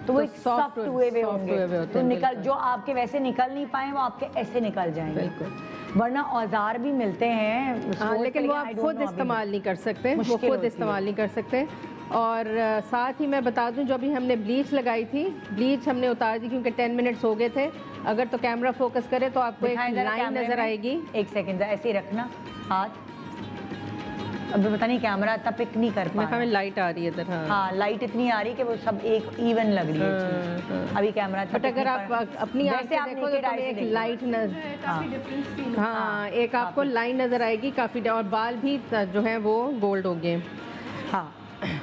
तो वो एक सॉफ्ट हुए होंगे, तो निकल जो आपके वैसे निकल नहीं पाए वो आपके ऐसे निकल जाएंगे। बिल्कुल। वरना औजार भी मिलते हैं, लेकिन वो आप खुद इस्तेमाल नहीं कर सकते, वो खुद इस्तेमाल नहीं कर सकते। और साथ ही मैं बता दूं, जो अभी हमने ब्लीच लगाई थी, ब्लीच हमने उतार दी क्योंकि 10 मिनट्स हो गए थे। अगर तो कैमरा फोकस करे तो आपको एक लाइन नजर आएगी। एक सेकंड ऐसे ही रखना हाथ, अब पता नहीं कैमरा इतना पिक नहीं कर पा रहा है। लाइट आ रही है इधर। हाँ, लाइट इतनी आ रही है कि वो सब एक इवन लग रही है। अभी कैमरा, बट अगर आप अपनी आँख से देखो तो एक लाइट एक आपको लाइन नजर आएगी काफी, और बाल भी जो है वो गोल्ड हो गए। हाँ,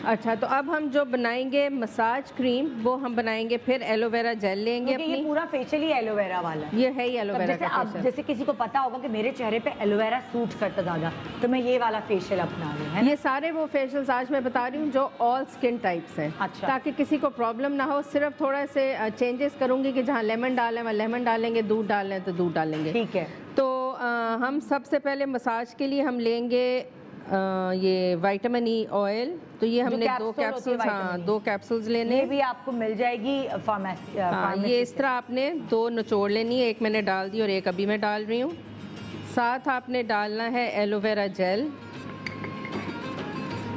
अच्छा, तो अब हम जो बनाएंगे मसाज क्रीम, वो हम बनाएंगे फिर एलोवेरा जेल लेंगे। ये पूरा फेशियल ही एलोवेरा वाला है। ये है ही एलोवेरा का फेशियल। जैसे किसी को पता होगा कि मेरे चेहरे पे एलोवेरा सूट करता ज़्यादा, तो मैं ये वाला फेशियल अपना रही हूँ। ये सारे वो फेशियल्स आज मैं बता रही हूँ जो ऑल स्किन टाइप्स हैं। अच्छा, ताकि किसी को प्रॉब्लम ना हो। सिर्फ थोड़ा से चेंजेस करूंगी कि जहाँ लेमन डालें वहाँ लेमन डालेंगे, दूध डालना है तो दूध डालेंगे। ठीक है। तो हम सबसे पहले मसाज के लिए हम लेंगे ये विटामिन ई ऑयल। तो ये हमने 2 कैप्सूल्स, 2 कैप्सूल्स लेने। ये भी आपको मिल जाएगी फार्मेसी। ये इस तरह आपने 2 निचोड़ लेनी है, एक मैंने डाल दी और एक अभी मैं डाल रही हूँ। साथ आपने डालना है एलोवेरा जेल।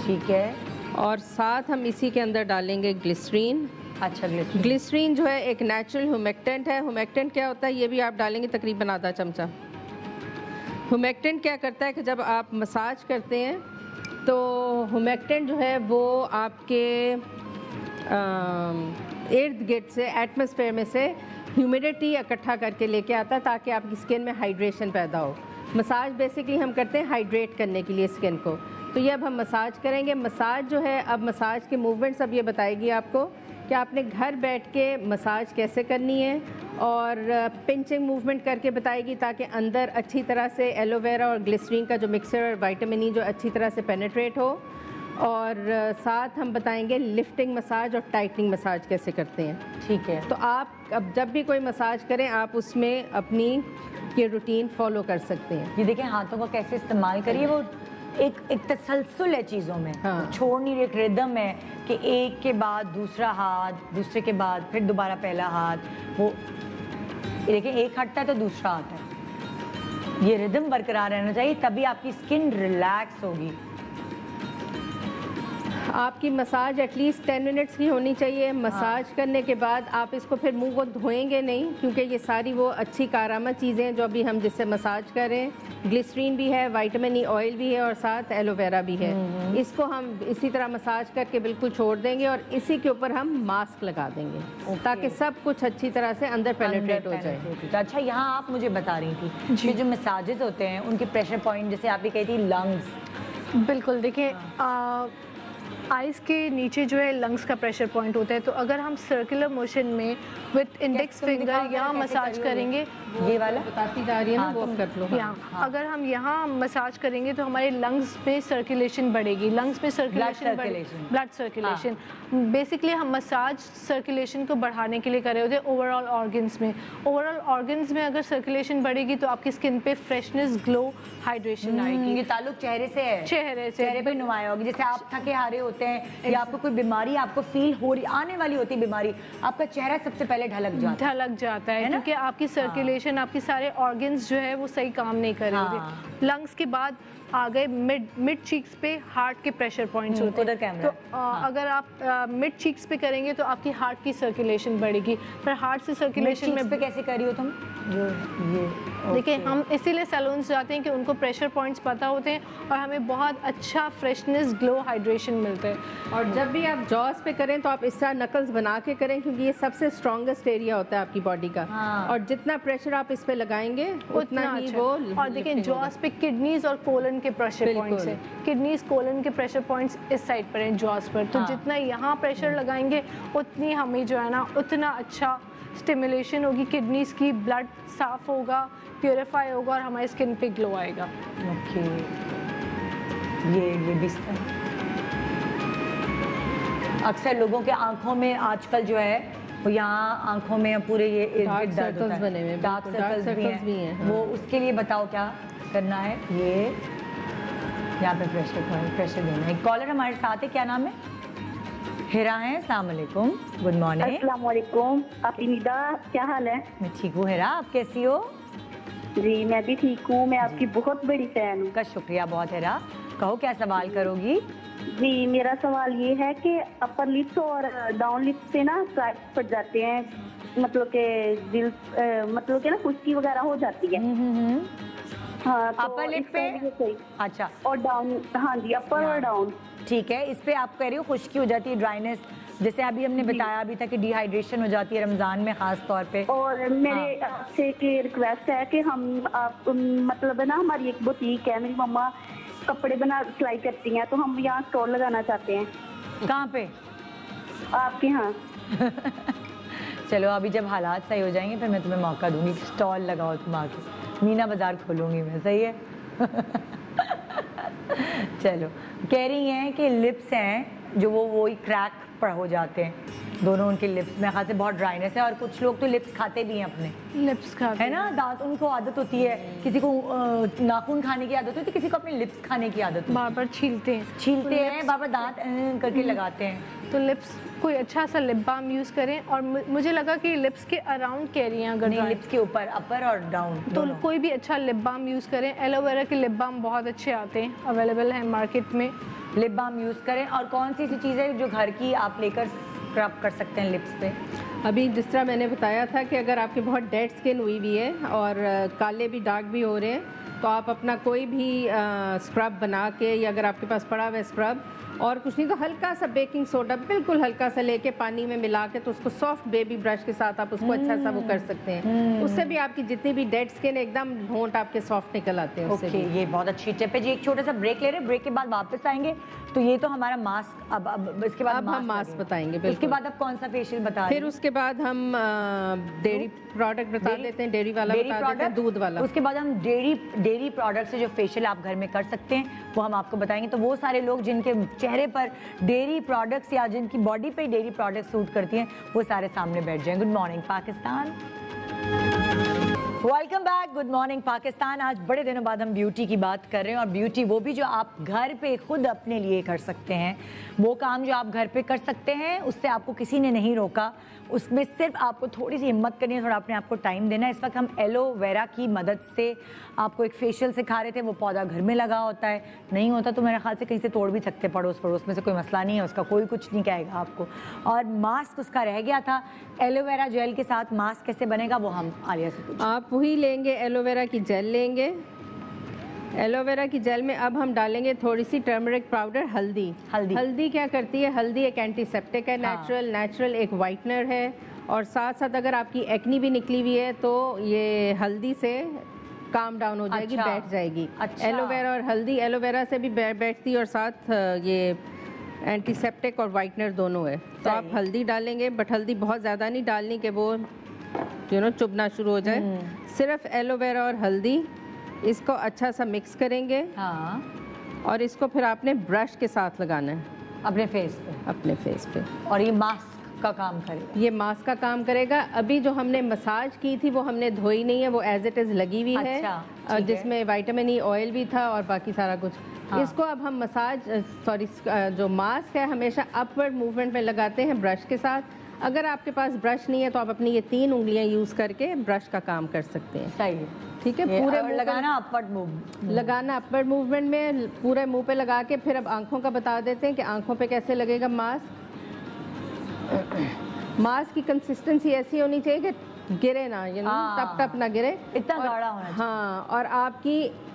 ठीक है। और साथ हम इसी के अंदर डालेंगे ग्लिसरीन। अच्छा, ग्लिसरीन जो है एक नेचुरल हुमेक्टेंट है। हुमेक्टेंट क्या होता है, ये भी आप डालेंगे तकरीबन आधा चमचा। हुमेक्टेंट क्या करता है कि जब आप मसाज करते हैं तो हुमेक्टेंट जो है वो आपके इर्द गिर्द से, एटमॉस्फेयर में से ह्यूमिडिटी इकट्ठा करके लेके आता है ताकि आपकी स्किन में हाइड्रेशन पैदा हो। मसाज बेसिकली हम करते हैं हाइड्रेट करने के लिए स्किन को। तो ये अब हम मसाज करेंगे। मसाज जो है, अब मसाज के मूवमेंट्स अब ये बताएगी आपको कि आपने घर बैठ के मसाज कैसे करनी है, और पिंचिंग मूवमेंट करके बताएगी ताकि अंदर अच्छी तरह से एलोवेरा और ग्लिसरीन का जो मिक्सचर और विटामिन ई जो अच्छी तरह से पेनिट्रेट हो। और साथ हम बताएंगे लिफ्टिंग मसाज और टाइटनिंग मसाज कैसे करते हैं। ठीक है। तो आप अब जब भी कोई मसाज करें आप उसमें अपनी ये रूटीन फॉलो कर सकते हैं। ये देखें हाथों को कैसे इस्तेमाल करिए, वो एक तसलसल है चीज़ों में। हाँ। छोड़ नहीं, एक रिदम है कि एक के बाद दूसरा हाथ, दूसरे के बाद फिर दोबारा पहला हाथ, वो देखिए एक हटता है तो दूसरा आता है। ये रिदम बरकरार रहना चाहिए, तभी आपकी स्किन रिलैक्स होगी। आपकी मसाज एटलीस्ट 10 मिनट्स की होनी चाहिए। मसाज करने के बाद आप इसको फिर मुंह को धोएंगे नहीं, क्योंकि ये सारी वो अच्छी कारामद चीज़ें हैं जो अभी हम जिससे मसाज कर रहे हैं। ग्लिसरीन भी है, विटामिन ई ऑयल भी है और साथ एलोवेरा भी है। इसको हम इसी तरह मसाज करके बिल्कुल छोड़ देंगे और इसी के ऊपर हम मास्क लगा देंगे ताकि सब कुछ अच्छी तरह से अंदर पेनिट्रेट हो जाए। अच्छा, यहाँ आप मुझे बता रही थी कि जो मसाजेस होते हैं उनके प्रेशर पॉइंट, जैसे आप भी कही थी लंग्स। बिल्कुल, देखिए आइज़ के नीचे जो है लंग्स का प्रेशर पॉइंट होता है, तो अगर हम सर्कुलर मोशन में विद इंडेक्स फिंगर यहाँ मसाज करेंगे, ये वाला बताती जा रही है ना, वो कर लो। यहाँ अगर हम यहाँ मसाज करेंगे तो हमारे लंग्स में सर्कुलेशन बढ़ेगी, लंग्स में सर्कुलेशन, ब्लड सर्कुलेशन। बेसिकली हम मसाज सर्कुलेशन को बढ़ाने के लिए कर रहे होते हैं ओवरऑल ऑर्गन्स में। ओवरऑल ऑर्गन्स में अगर सर्कुलेशन बढ़ेगी तो आपकी स्किन पे फ्रेशनेस, ग्लो, हाइड्रेशन आएगी। ये ताल्लुक चेहरे से है, चेहरे पे नुमाया होगी। जैसे आप थके हारे होते हैं या आपको कोई बीमारी आपको फील हो रही, आने वाली होती है बीमारी, आपका चेहरा सबसे पहले ढलक जाता है क्योंकि आपकी सर्कुलेशन, आपके सारे ऑर्गन्स जो है वो सही काम नहीं कर रहे होते। लंग्स के बाद आ गए मिड चीक्स पे हार्ट के प्रेशर पॉइंट्स होते हैं। तो अगर आप मिड चीक्स पे करेंगे तो आपकी हार्ट की सर्कुलेशन बढ़ेगी। फिर हार्ट से सर्कुलेशन में पे कैसे करी हो तुम? ये देखिए, हम इसीलिए सैलून्स जाते हैं कि उनको प्रेशर पॉइंट्स पता होते हैं और हमें बहुत अच्छा फ्रेशनेस, ग्लो, हाइड्रेशन मिलता है। और जब भी आप जॉस पे करें तो आप इस तरह नकल्स बना के करें, क्योंकि ये सबसे स्ट्रॉन्गेस्ट एरिया होता है आपकी बॉडी का। और जितना प्रेशर आप इस पे लगाएंगे उतना ही अच्छा। वो। और देखिए, जॉस पे किडनीज और कोलन के प्रेशर पॉइंट्स है। किडनीज, कोलन के प्रेशर पॉइंट्स इस साइड पर हैं जॉस पर। तो जितना यहाँ प्रेशर लगाएंगे उतनी हमें जो है ना, उतना अच्छा स्टिमुलेशन होगी किडनीज की, ब्लड साफ होगा, प्योरीफाई होगा और हमारी स्किन पे ग्लो आएगा। ओके, ये भी अक्सर लोगों के आंखों में आजकल जो है वो यहाँ आंखों में पूरे ये डार्क सर्कल्स बने हुए हैं, डार्क सर्कल्स भी हैं। वो उसके लिए बताओ क्या करना है? ये यहाँ पे प्रेशर देना है। कॉलर हमारे साथ है, क्या नाम है? हिरा है। अस्सलाम वालेकुम, गुड मॉर्निंग। अस्सलाम वालेकुम, आप निदा, क्या हाल है? मैं ठीक हूँ हिरा, आप कैसी हो? जी मैं भी ठीक हूँ, मैं आपकी बहुत बड़ी फैन हूँ। का शुक्रिया बहुत हिरा, कहो क्या सवाल करोगी? जी मेरा सवाल ये है कि अपर लिप्स और डाउन लिप्स पे ना क्रैक्स पड़ जाते हैं, मतलब के दिल मतलब के ना खुश्की वगैरह हो जाती है। हाँ, तो अपर लिप पे? अच्छा, और डाउन? हाँ जी, अपर और डाउन। ठीक है, इस पे आप कह रही हो खुश्की हो जाती है, ड्राइनेस, जैसे अभी हमने बताया अभी तक कि डिहाइड्रेशन हो जाती है रमजान में खास तौर पे। और मेरे आपसे एक रिक्वेस्ट है कि हम आप मतलब है ना, हमारी एक बुटीक है, मेरी मम्मा कपड़े बना सिलाई करती हैं, तो हम यहाँ स्टॉल लगाना चाहते हैं। कहाँ पे? आपके यहाँ। चलो अभी जब हालात सही हो जाएंगे फिर मैं तुम्हें मौका दूंगी कि स्टॉल लगाओ तुम आके, मीना बाजार खोलूंगी मैं, सही है? चलो, कह रही हैं कि लिप्स हैं जो वो ही क्रैक पर हो जाते हैं दोनों उनके लिप्स में, खासे बहुत ड्राइनेस है। और कुछ लोग तो लिप्स खाते भी हैं अपने, लिप्स खाते है ना, दांत, उनको आदत होती है, किसी को नाखून खाने की आदत होती है, किसी को अपने लिप्स खाने की आदत होती है, बार बार छीलते हैं, बार बार दांत करके लगाते हैं। तो लिप्स कोई अच्छा सा लिप बाम यूज़ करें। और मुझे लगा कि लिप्स के अराउंड कह रही हैं, अगर नहीं लिप्स के ऊपर, अपर और डाउन तो कोई भी अच्छा लिप बाम यूज़ करें। एलोवेरा के लिप बाम बहुत अच्छे आते हैं, अवेलेबल हैं मार्केट में। लिप बाम यूज़ करें। और कौन सी ऐसी चीज़ें जो घर की आप लेकर स्क्रब कर सकते हैं लिप्स पे? अभी जिस तरह मैंने बताया था कि अगर आपकी बहुत डेड स्किन हुई हुई है और काले भी दाग भी हो रहे हैं, तो आप अपना कोई भी स्क्रब बना के, या अगर आपके पास पड़ा हुआ है स्क्रब, और कुछ नहीं तो हल्का सा बेकिंग सोडा बिल्कुल हल्का सा लेके पानी में मिला के, तो उसको सॉफ्ट बेबी ब्रश के साथ आप उसको अच्छा सा वो कर सकते हैं। उससे भी आपकी जितनी भी डेड स्किन एकदम होंठ आपके सॉफ्ट निकल आते हैं। ओके, ये बहुत अच्छी टिप है जी। एक छोटा सा ब्रेक ले रहे हैं, ब्रेक के बाद वापस आएंगे। तो ये तो हमारा मास्क, अब इसके बाद हम मास्क बताएंगे। उसके बाद अब कौन सा फेशियल बता रहे हैं? फिर उसके बाद हम डेयरी प्रोडक्ट बता देते हैं, डेयरी वाला बता देते हैं, दूध वाला। उसके बाद हम डेयरी प्रोडक्ट से जो फेशियल आप घर में कर सकते हैं वो हम आपको बताएंगे। तो वो सारे लोग जिनके चेहरे पर डेयरी प्रोडक्ट्स या जिनकी बॉडी पे डेयरी प्रोडक्ट्स सूट करती हैं, वो सारे सामने बैठ जाएं। Good morning Pakistan. Welcome back, good morning Pakistan. आज बड़े दिनों बाद हम ब्यूटी की बात कर रहे हैं, और ब्यूटी वो भी जो आप घर पे खुद अपने लिए कर सकते हैं। वो काम जो आप घर पे कर सकते हैं, उससे आपको किसी ने नहीं रोका। उसमें सिर्फ आपको थोड़ी सी हिम्मत करनी है, थोड़ा अपने आप को टाइम देना है। इस वक्त हम एलोवेरा की मदद से आपको एक फेशियल सिखा रहे थे। वो पौधा घर में लगा होता है, नहीं होता तो मेरे ख्याल से कहीं से तोड़ भी सकते पड़ोस पड़ोस में से, कोई मसला नहीं है उसका, कोई कुछ नहीं कहेगा आपको। और मास्क उसका रह गया था, एलोवेरा जेल के साथ मास्क कैसे बनेगा वो हम आलिया से पूछें। आप वही लेंगे, एलोवेरा की जेल लेंगे। एलोवेरा की जेल में अब हम डालेंगे थोड़ी सी टर्मरिक पाउडर, हल्दी क्या करती है? हल्दी एक एंटीसेप्टिक है, नेचुरल एक वाइटनर है। और साथ साथ अगर आपकी एक्नी भी निकली हुई है तो ये हल्दी से काम डाउन हो जाएगी, बैठ जाएगी। एलोवेरा और हल्दी, एलोवेरा से भी बैठती है और साथ ये एंटीसेप्टिक और वाइटनर दोनों है। तो आप हल्दी डालेंगे, बट हल्दी बहुत ज़्यादा नहीं डालनी कि वो चुभना शुरू हो जाए। सिर्फ एलोवेरा और हल्दी, इसको अच्छा सा मिक्स करेंगे। और इसको फिर आपने ब्रश के साथ लगाना है अपने फेस पे। और ये मास्क का काम करेगा? ये मास्क का काम करेगा। अभी जो हमने मसाज की थी वो हमने धोई नहीं है, वो एज इट इज़ लगी हुई है, जिसमें विटामिन ई ऑयल भी था और बाकी सारा कुछ। इसको अब हम जो मास्क है हमेशा अपवर्ड मूवमेंट में लगाते हैं ब्रश के साथ। अगर आपके पास ब्रश नहीं है तो आप अपनी ये 3 उंगलियां यूज़ करके ब्रश का काम कर सकते हैं। सही, ठीक है। पूरे लगाना अपवर्ड मूवमेंट में, पूरे मुंह पे लगा के फिर अब आंखों का बता देते हैं कि आंखों पे कैसे लगेगा मास्क। मास्क की कंसिस्टेंसी ऐसी होनी चाहिए कि गिरे ना, टप टप ना गिरे, इतना गाढ़ा होना चाहिए। हाँ, और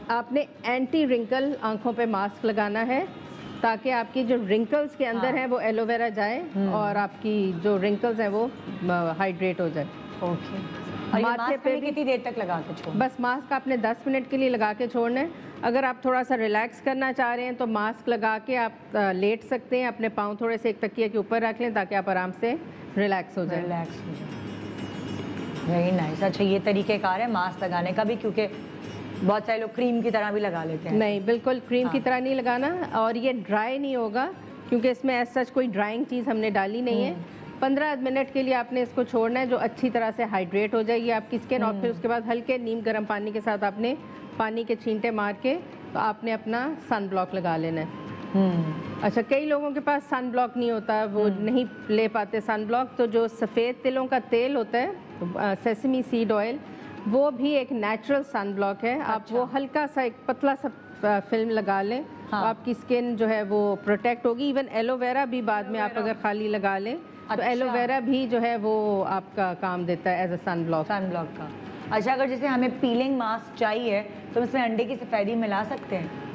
आपने एंटी रिंकल आंखों पे मास्क लगाना है, ताकि आपकी जो रिंकल्स के अंदर हैं वो एलोवेरा जाए और आपकी जो रिंकल्स हैं वो हाइड्रेट हो जाए। ओके। माथे पे कितनी देर तक लगा के छोड़ना? बस मास्क आपने 10 मिनट के लिए लगा के छोड़ना है। अगर आप थोड़ा सा रिलैक्स करना चाह रहे हैं तो मास्क लगा के आप लेट सकते हैं, अपने पाँव थोड़े से एक तकिया के ऊपर रख लें ताकि आप आराम से रिलैक्स हो जाए। Very nice. अच्छा, ये तरीक़ेकार है मास्क लगाने का भी, क्योंकि बहुत सारे लोग क्रीम की तरह भी लगा लेते हैं। नहीं, बिल्कुल क्रीम की तरह नहीं लगाना। और ये ड्राई नहीं होगा क्योंकि इसमें एज सच कोई ड्राइंग चीज़ हमने डाली नहीं है। 15 मिनट के लिए आपने इसको छोड़ना है, जो अच्छी तरह से हाइड्रेट हो जाएगी आपकी स्किन। और फिर उसके बाद हल्के नीम गर्म पानी के साथ आपने पानी के छींटे मार के तो आपने अपना सन ब्लॉक लगा लेना है। अच्छा, कई लोगों के पास सन ब्लॉक नहीं होता, वो नहीं ले पाते सन ब्लॉक। तो जो सफ़ेद तिलों का तेल होता है, सेसमी सीड ऑयल, वो भी एक नेचुरल सन ब्लॉक है। आप वो हल्का सा एक पतला सा फिल्म लगा लें, तो आपकी स्किन जो है वो प्रोटेक्ट होगी। इवन एलोवेरा भी बाद में आप अगर खाली लगा लें तो एलोवेरा भी जो है वो आपका काम देता है एज अ सन ब्लॉक का। अच्छा, अगर जैसे हमें पीलिंग मास्क चाहिए तो इसमें अंडे की सफेदी मिला सकते हैं?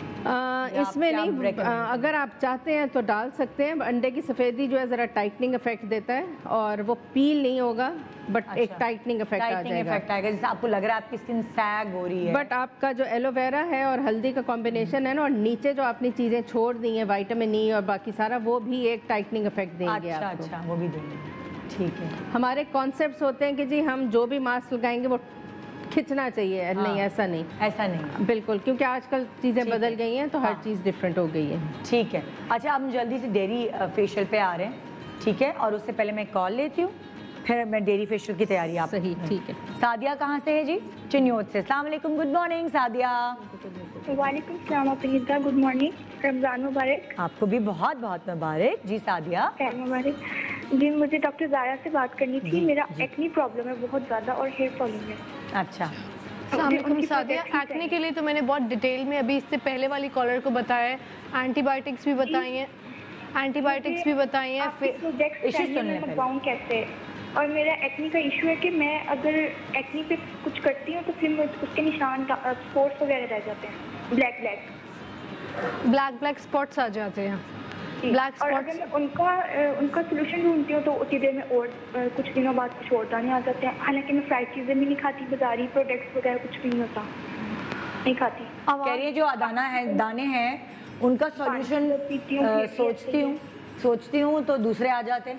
इसमें नहीं, अगर आप चाहते हैं तो डाल सकते हैं। अंडे की सफ़ेदी जो है ज़रा टाइटनिंग इफेक्ट देता है और वो पील नहीं होगा, बट एक टाइटनिंग इफेक्ट आ जाएगा। जैसे आपको लग रहा है आपकी स्किन सैग हो रही है। बट आपका जो एलोवेरा है और हल्दी का कॉम्बिनेशन है ना, और नीचे जो आपने चीज़ें छोड़ दी हैं, विटामिन ई और बाकी सारा, वो भी एक टाइटनिंग इफेक्ट देंगे आपको। अच्छा, वो भी देंगे। ठीक है। हमारे कॉन्सेप्ट्स होते हैं कि जी हम जो भी मास्क लगाएंगे वो खिंचना चाहिए। नहीं, ऐसा नहीं बिल्कुल, क्योंकि आजकल चीज़ें बदल गई हैं तो हर चीज़ डिफरेंट हो गई है। ठीक है। अच्छा, हम जल्दी से डेरी फेशियल पे आ रहे हैं, ठीक है? और उससे पहले मैं कॉल लेती हूँ, फिर मैं डेरी फेशियल की तैयारी आप। सही, ठीक है। सादिया कहाँ से है जी? चिन्योत से। अस्सलाम वालेकुम, गुड मॉर्निंग सादिया। वालेकुम सलाम अपरीदा, गुड मॉर्निंग, रमज़ान मुबारक। आपको भी बहुत बहुत मुबारक जी सादिया। मुबारक जी। मुझे डॉक्टर ज़ारा से बात करनी थी। मेरा एक्नी प्रॉब्लम है बहुत ज़्यादा और हेयर फॉलिंग है। अच्छा, सादिया, एक्ने के लिए तो मैंने बहुत डिटेल में अभी इससे पहले वाली कॉलर को बताया है, एंटीबायोटिक्स भी बताई हैं, मंगवाऊं कैसे? और मेरा एक्नी का इशू है कि मैं अगर एक्नी पे कुछ करती हूँ तो फिर उसके निशान स्पॉट्स वगैरह रह जाते हैं, ब्लैक स्पॉट्स आ जाते हैं। ब्लैक और अगर मैं उनका सोल्यूशन ढूंढती हूँ तो उतनी देर में और कुछ दिनों बाद कुछ और दाने आ जाते हैं। हालांकि मैं फ्राइड चीज़ें भी नहीं खाती, बाजारी प्रोडक्ट्स वगैरह कुछ भी नहीं होता, नहीं खाती। कह रही है जो दाने हैं उनका सॉल्यूशन सोचती हूँ तो दूसरे आ जाते हैं,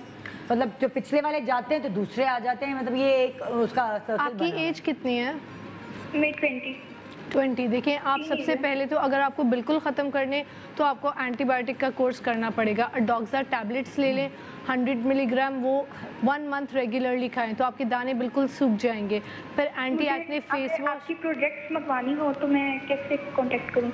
मतलब जो पिछले वाले जाते हैं तो दूसरे आ जाते हैं। मतलब ये एक उसका आपकी एज कितनी है? मैं 20। देखें आप सबसे पहले तो अगर आपको बिल्कुल ख़त्म करने तो आपको एंटीबायोटिक का कोर्स करना पड़ेगा। अडॉक्सा टैबलेट्स ले लें 100 मिलीग्राम, वो 1 मंथ रेगुलरली खाएं तो आपके दाने बिल्कुल सूख जाएंगे। फिर एंटी एक्ने फेस वॉश। आपकी प्रोडक्ट्स मंगवानी हो तो मैं कैसे कांटेक्ट करूं?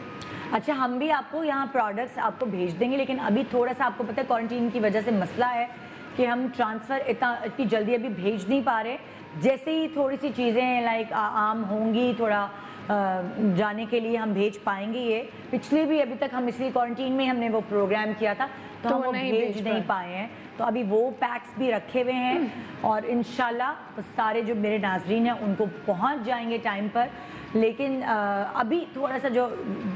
अच्छा, हम भी आपको यहाँ प्रोडक्ट्स आपको भेज देंगे, लेकिन अभी थोड़ा सा आपको पता है क्वारंटीन की वजह से मसला है कि हम ट्रांसफ़र इतनी जल्दी अभी भेज नहीं पा रहे। जैसे ही थोड़ी सी चीज़ें लाइक आम होंगी, थोड़ा जाने के लिए हम भेज पाएंगे। ये पिछले भी अभी तक हम इसलिए क्वारंटीन में हमने वो प्रोग्राम किया था तो हम वो भेज नहीं पाए हैं, तो अभी वो पैक्स भी रखे हुए हैं और इंशाल्लाह सारे जो मेरे नाजरीन हैं उनको पहुंच जाएंगे टाइम पर। लेकिन अभी थोड़ा सा जो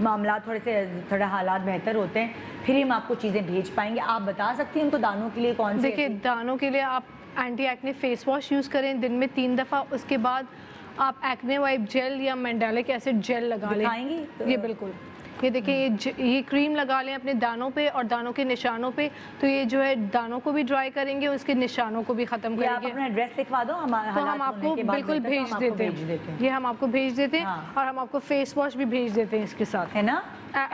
मामला थोड़ा हालात बेहतर होते हैं फिर हम आपको चीज़ें भेज पाएंगे। आप बता सकती हैं उनको दानों के लिए कौन से? देखिए दानों के लिए आप anti acne face wash use करें दिन में 3 दफ़ा। उसके बाद आप एक्ने वाइप जेल या मैंडेलिक एसिड जेल लगा लें। ये बिल्कुल, ये देखिए ये क्रीम लगा लें अपने दानों पे और दानों के निशानों पे, तो ये जो है दानों को भी ड्राई करेंगे, उसके निशानों को भी ख़त्म करेंगे। आप अपना एड्रेस लिखवा दो, हम आपको बिल्कुल भेज देते हैं। ये हम आपको भेज देते हैं और हम आपको फेस वॉश भी भेज देते हैं इसके साथ, है ना,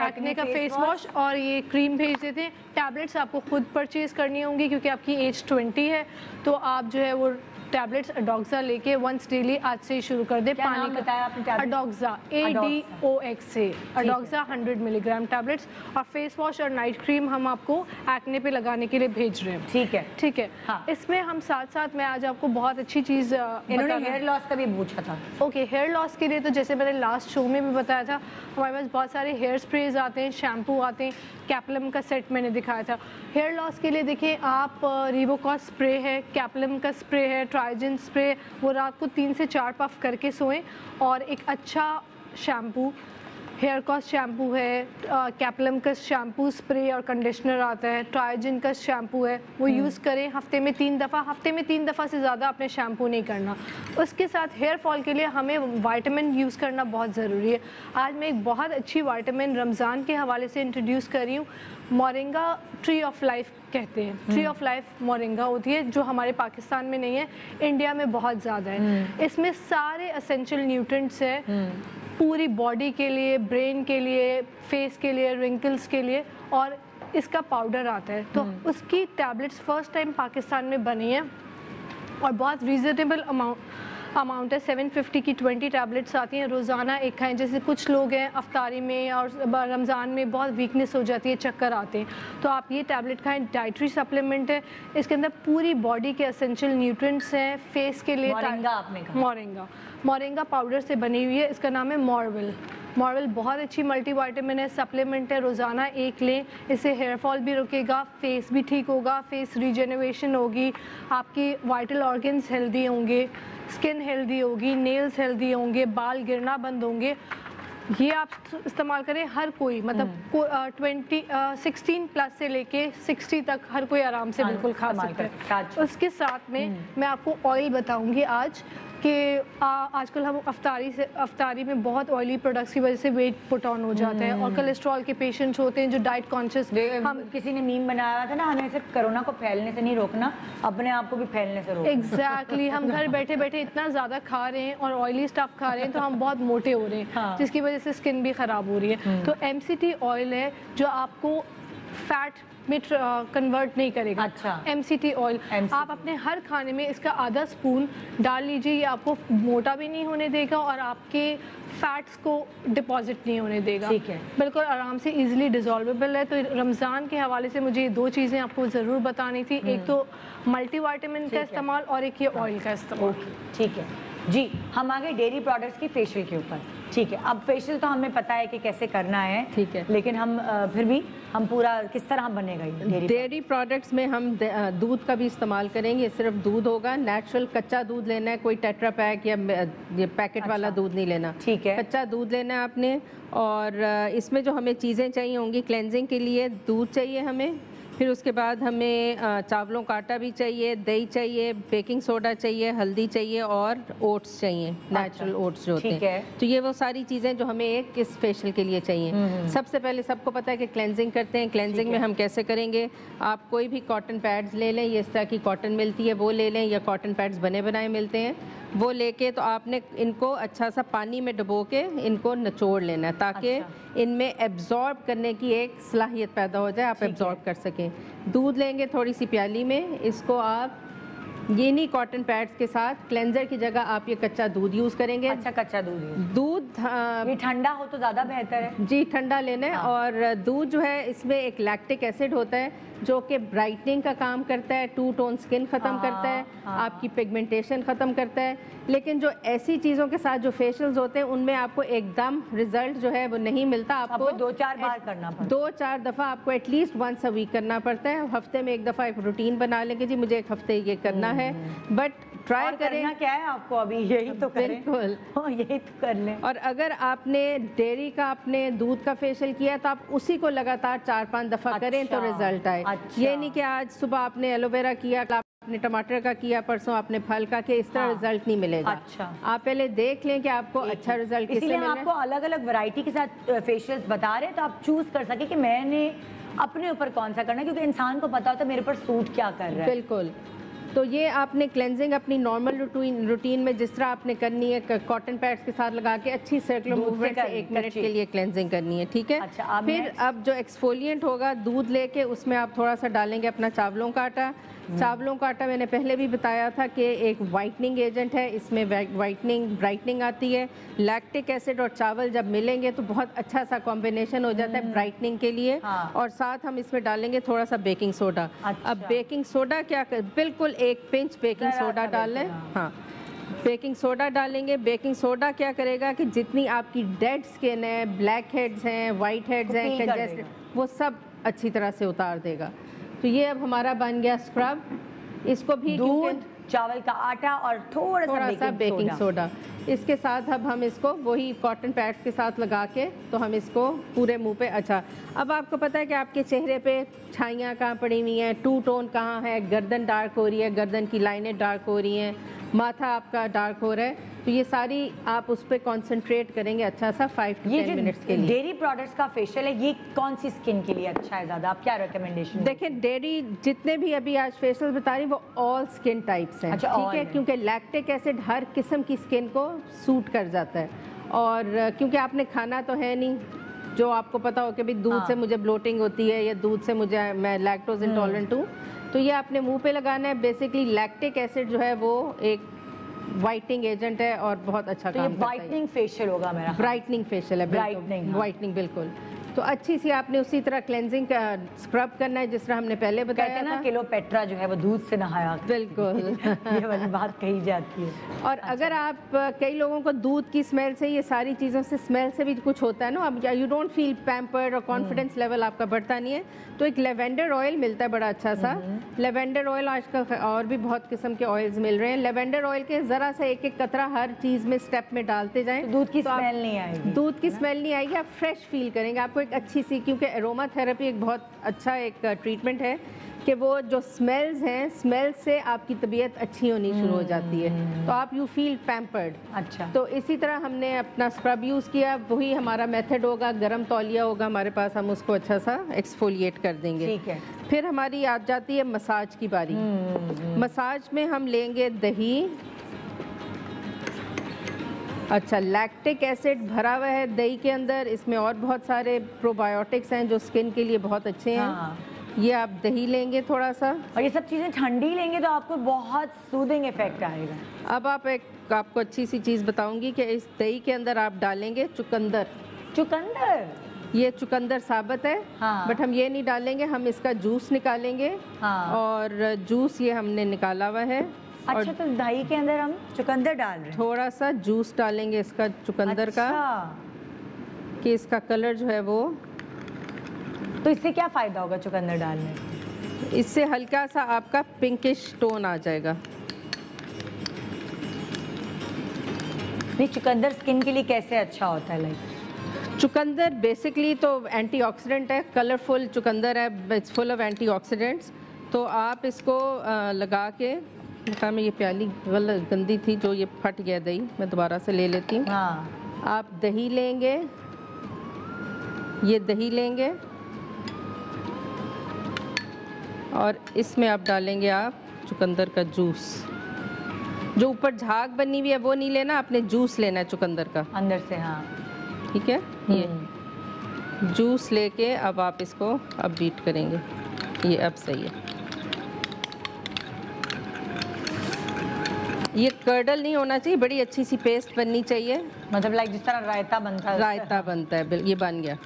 एक्ने का फेस वॉश और ये क्रीम भेज देते हैं। टैबलेट्स आपको खुद परचेज करनी होंगी क्योंकि आपकी एज 20 है, तो आप जो है वो टैबलेट्स अडॉक्सा लेके वंस डेली आज से ही शुरू कर दे। पानी बताया आपने? अडॉक्सा ADOXA, अडॉक्सा 100 मिलीग्राम टैबलेट्स और फेस वॉश और नाइट क्रीम हम आपको एक्ने पे लगाने के लिए भेज रहे हैं। ठीक है, ठीक है। हाँ। इसमें हम साथ साथ मैं आज आपको बहुत अच्छी चीज़, इन्होंने हेयर लॉस का भी पूछा था। ओके, हेयर लॉस के लिए तो जैसे मैंने लास्ट शो में भी बताया था, हमारे पास बहुत सारे हेयर स्प्रेज आते हैं, शैम्पू आते हैं, कैप्लम का सेट मैंने दिखाया था। हेयर लॉस के लिए देखिए आप रिवोकॉस स्प्रे है, कैप्लम का स्प्रे है, ट्राइजन स्प्रे, वो रात को 3 से 4 पफ करके सोएं। और एक अच्छा शैम्पू, हेयर कॉस शैम्पू है, कैप्लम का शैम्पू स्प्रे और कंडीशनर आता है, ट्राइजन का शैम्पू है, वो यूज़ करें हफ्ते में 3 दफ़ा। हफ्ते में 3 दफ़ा से ज़्यादा आपने शैम्पू नहीं करना। उसके साथ हेयर फॉल के लिए हमें वाइटामिन यूज़ करना बहुत ज़रूरी है। आज मैं एक बहुत अच्छी वाइटामिन रमज़ान के हवाले से इंट्रोड्यूस कर रही हूँ। मोरिंगा ट्री ऑफ लाइफ कहते हैं, ट्री ऑफ लाइफ मोरिंगा होती है जो हमारे पाकिस्तान में नहीं है, इंडिया में बहुत ज़्यादा है। इसमें सारे एसेंशियल न्यूट्रिएंट्स हैं पूरी बॉडी के लिए, ब्रेन के लिए, फेस के लिए, रिंकल्स के लिए, और इसका पाउडर आता है। तो उसकी टैबलेट्स फर्स्ट टाइम पाकिस्तान में बनी है और बहुत रीज़नेबल अमाउंट है। 750 की 20 टैबलेट्स आती हैं, रोज़ाना एक खाएं। जैसे कुछ लोग हैं अफ्तारी में और रमज़ान में बहुत वीकनेस हो जाती है, चक्कर आते हैं, तो आप ये टैबलेट खाएं। डाइटरी सप्लीमेंट है, इसके अंदर पूरी बॉडी के एसेंशियल न्यूट्रिएंट्स हैं। फेस के लिए मोरिंगा पाउडर से बनी हुई है, इसका नाम है मॉरविल। मॉरविल बहुत अच्छी मल्टीविटामिन है, सप्लीमेंट है, रोज़ाना एक लें। इससे हेयर फॉल भी रुकेगा, फेस भी ठीक होगा, फेस रीजेनरेशन होगी, आपकी वाइटल ऑर्गन्स हेल्दी होंगे, स्किन हेल्दी होगी, नेल्स हेल्दी होंगे, बाल गिरना बंद होंगे। ये आप इस्तेमाल करें, हर कोई मतलब 16 प्लस से लेके 60 तक हर कोई आराम से बिल्कुल खा सकता है। उसके साथ में मैं आपको ऑयल बताऊंगी आज कि आजकल हम अफ्तारी में बहुत ऑयली प्रोडक्ट्स की वजह से वेट पुट ऑन हो जाता है और कोलेस्ट्रॉल के पेशेंट्स होते हैं जो डाइट कॉन्शियस। हम किसी ने मीम बनाया था ना, हमें सिर्फ कोरोना को फैलने से नहीं रोकना, अपने आप को भी फैलने से रोकना। एग्जैक्टली हम घर बैठे बैठे इतना ज़्यादा खा रहे हैं और ऑयली स्टफ खा रहे हैं तो हम बहुत मोटे हो रहे हैं, जिसकी वजह से स्किन भी ख़राब हो रही है। तो MCT ऑयल है जो आपको फैट में कन्वर्ट नहीं करेगा। अच्छा। MCT ऑयल आप अपने हर खाने में इसका आधा स्पून डाल लीजिए, ये आपको मोटा भी नहीं होने देगा और आपके फैट्स को डिपॉजिट नहीं होने देगा। ठीक है, बिल्कुल आराम से इजीली डिजॉल्वेबल है। तो रमज़ान के हवाले से मुझे ये 2 चीज़ें आपको ज़रूर बतानी थी, एक तो मल्टीविटामिन का इस्तेमाल और एक ये ऑयल का इस्तेमाल। ठीक है जी, हम आ गए डेयरी प्रोडक्ट्स की फेशियल के ऊपर। ठीक है, अब फेशियल तो हमें पता है कि कैसे करना है, ठीक है, लेकिन हम फिर भी हम पूरा किस तरह हम बनेगा ये डेयरी प्रोडक्ट्स में हम दूध का भी इस्तेमाल करेंगे। सिर्फ दूध होगा, नेचुरल कच्चा दूध लेना है, कोई टेट्रा पैक या ये पैकेट वाला दूध नहीं लेना। ठीक है, कच्चा दूध लेना है आपने। और इसमें जो हमें चीज़ें चाहिए होंगी क्लेंजिंग के लिए, दूध चाहिए हमें, फिर उसके बाद हमें चावलों का आटा भी चाहिए, दही चाहिए, बेकिंग सोडा चाहिए, हल्दी चाहिए और ओट्स चाहिए, नेचुरल ओट्स जो होते हैं। तो ये वो सारी चीज़ें जो हमें एक इस फेशियल के लिए चाहिए। सबसे पहले सबको पता है कि क्लेंजिंग करते हैं। क्लेंजिंग में हम कैसे करेंगे, आप कोई भी कॉटन पैड्स ले लें, ये इस तरह की कॉटन मिलती है वो ले लें, या कॉटन पैड्स बने बनाए मिलते हैं, वो लेके तो आपने इनको अच्छा सा पानी में डुबो के इनको निचोड़ लेना है ताकि इनमें एब्जॉर्ब करने की एक सलाहियत पैदा हो जाए, आप एब्जॉर्ब कर सकें। दूध लेंगे थोड़ी सी प्याली में, इसको आप ये नहीं कॉटन पैड्स के साथ क्लेंजर की जगह आप ये कच्चा दूध यूज़ करेंगे। अच्छा, कच्चा दूध ये ठंडा हो तो ज़्यादा बेहतर है जी, ठंडा लेना है। और दूध जो है इसमें एक लैक्टिक एसिड होता है जो कि ब्राइटनिंग का काम करता है, टू टोन स्किन ख़त्म करता है, आपकी पिगमेंटेशन ख़त्म करता है। लेकिन जो ऐसी चीज़ों के साथ जो फेशियल्स होते हैं उनमें आपको एकदम रिजल्ट जो है वो नहीं मिलता। आपको 2-4 बार करना पड़ता है, 2-4 दफ़ा आपको एटलीस्ट वंस अ वीक करना पड़ता है। हफ्ते में एक दफ़ा एक रूटीन बना लेंगे जी मुझे एक हफ्ते ये करना है, बट ट्राई करें। क्या है आपको अभी यही तो करें। बिल्कुल यही तो कर लें। और अगर आपने डेयरी का आपने दूध का फेशियल किया तो आप उसी को लगातार 4-5 दफ़ा करें तो रिजल्ट आए। ये नहीं कि आज सुबह आपने एलोवेरा किया, आपने टमाटर का किया, परसों आपने फल का किया, इस तरह रिजल्ट नहीं मिलेगा। आप पहले देख लें कि आपको अच्छा रिजल्ट किससे मिल रहा है। आपको अलग अलग वैरायटी के साथ फेशियल्स बता रहे हैं तो आप चूज कर सके कि मैंने अपने ऊपर कौन सा करना है, क्योंकि इंसान को पता होता है मेरे ऊपर सूट क्या कर रहा है। बिल्कुल। तो ये आपने क्लेंजिंग अपनी नॉर्मल रूटीन में जिस तरह आपने करनी है, कॉटन पैड्स के साथ लगा के अच्छी सर्कुलर मूवमेंट से 1 मिनट के लिए क्लेंजिंग करनी है, ठीक है। अच्छा, फिर अब जो एक्सफोलिएंट होगा, दूध लेके उसमें आप थोड़ा सा डालेंगे अपना चावलों का आटा। चावलों का आटा मैंने पहले भी बताया था कि एक वाइटनिंग एजेंट है, इसमें वाइटनिंग ब्राइटनिंग आती है। लैक्टिक एसिड और चावल जब मिलेंगे तो बहुत अच्छा सा कॉम्बिनेशन हो जाता है ब्राइटनिंग के लिए। और साथ हम इसमें डालेंगे थोड़ा सा बेकिंग सोडा। अब बेकिंग सोडा क्या कर, बिल्कुल 1 पिंच बेकिंग सोडा डाल लें। हाँ, बेकिंग सोडा डालेंगे। बेकिंग सोडा क्या करेगा कि जितनी आपकी डेड स्किन है, ब्लैक हेड्स हैं, वाइट हेड्स हैं, कंजेस्टेड, वो सब अच्छी तरह से उतार देगा। तो ये अब हमारा बन गया स्क्रब। इसको भी दूध, चावल का आटा और थोड़ा सा बेकिंग सोडा, इसके साथ अब हम इसको वही कॉटन पैड्स के साथ लगा के तो हम इसको पूरे मुंह पे। अच्छा, अब आपको पता है कि आपके चेहरे पे छाइयाँ कहाँ पड़ी हुई हैं, टू टोन कहाँ है, गर्दन डार्क हो रही है, गर्दन की लाइनें डार्क हो रही हैं, माथा आपका डार्क हो रहा है, तो ये सारी आप उस पर कॉन्सेंट्रेट करेंगे अच्छा सा 5 to 10 मिनट्स के लिए। डेयरी प्रोडक्ट्स का फेशियल है, ये कौन सी स्किन के लिए अच्छा है ज़्यादा, आप क्या रिकमेंडेशन? देखें, डेयरी जितने भी अभी आज फेशियल बता रही वो ऑल स्किन टाइप्स हैं, ठीक है, क्योंकि लैक्टिक एसिड हर किस्म की स्किन को सूट कर जाता है। और क्योंकि आपने खाना तो है नहीं जो आपको पता हो कि भाई दूध से मुझे ब्लोटिंग होती है या दूध से मुझे मैं लैक्टोज इंटॉलरेंट हूँ, तो ये आपने मुंह पे लगाना है। बेसिकली लैक्टिक एसिड जो है वो एक वाइटनिंग एजेंट है और बहुत अच्छा काम करता है। वाइटनिंग फेशियल होगा मेरा, ब्राइटनिंग फेशियल है, वाइटनिंग बिल्कुल। तो अच्छी सी आपने उसी तरह क्लेंजिंग का स्क्रब करना है जिस तरह हमने पहले बताया था। क्लियोपेट्रा जो है वो दूध से नहाया, बिल्कुल ये वाली बात कही जाती है। और अगर आप कई लोगों को दूध की स्मेल से, ये सारी चीज़ों से स्मेल से भी कुछ होता है ना, अब यू डोंट फील पैम्पर्ड और कॉन्फिडेंस लेवल आपका बढ़ता नहीं है, तो एक लेवेंडर ऑयल मिलता है बड़ा अच्छा सा। लेवेंडर ऑयल आजकल और भी बहुत किस्म के ऑयल्स मिल रहे हैं। लेवेंडर ऑयल के ज़रा सा एक कतरा हर चीज़ में स्टेप में डालते जाएं, तो दूध की स्मेल नहीं आएगी। दूध की स्मेल नहीं आएगी, आप फ्रेश फील करेंगे। आपको एक अच्छी सी, क्योंकि एरोमा थेरेपी एक बहुत अच्छा एक ट्रीटमेंट है कि वो जो स्मेल्स हैं, स्मेल से आपकी तबीयत अच्छी होनी शुरू हो जाती है, तो आप यू फील पैम्पर्ड। अच्छा, तो इसी तरह हमने अपना स्क्रब यूज़ किया, वही हमारा मेथड होगा। गरम तौलिया होगा हमारे पास, हम उसको अच्छा सा एक्सफोलिएट कर देंगे। ठीक है। फिर हमारी आ जाती है मसाज की बारी। मसाज में हम लेंगे दही। अच्छा, लैक्टिक एसिड भरा हुआ है दही के अंदर, इसमें और बहुत सारे प्रोबायोटिक्स हैं जो स्किन के लिए बहुत अच्छे हैं। ये आप दही लेंगे थोड़ा सा, और ये सब चीज़ें ठंडी लेंगे तो आपको बहुत सूदिंग इफेक्ट आएगा। अब आपको अच्छी सी चीज़ बताऊंगी कि इस दही के अंदर आप डालेंगे चुकंदर। चुकंदर, ये चुकंदर साबित है, बट हम ये नहीं डालेंगे, हम इसका जूस निकालेंगे। और जूस ये हमने निकाला हुआ है। अच्छा, तो दही के अंदर हम चुकंदर डाल रहे हैं, थोड़ा सा जूस डालेंगे इसका चुकंदर का, कि इसका कलर जो है वो। तो इससे क्या फ़ायदा होगा चुकंदर डालने से? इससे हल्का सा आपका पिंकिश टोन आ जाएगा। नहीं, चुकंदर स्किन के लिए कैसे अच्छा होता है? लाइक चुकंदर बेसिकली तो एंटीऑक्सीडेंट है, कलरफुल चुकंदर है, इट्स फुल ऑफ एंटीऑक्सीडेंट्स। तो आप इसको लगा के, मैं ये प्याली गंदी थी जो ये फट गया दही, मैं दोबारा से ले लेती हूँ। आप दही लेंगे, ये दही लेंगे और इसमें आप डालेंगे आप चुकंदर का जूस। जो ऊपर झाग बनी हुई है वो नहीं लेना, आपने जूस लेना है चुकंदर का अंदर से। हाँ ठीक है, ये जूस लेके अब आप इसको अब बीट करेंगे, ये अब सही है। ये कर्डल नहीं होना चाहिए, बड़ी अच्छी सी पेस्ट बननी चाहिए, मतलब लाइक जिस तरह रायता बनता है। रायता बनता है, ये बन गया,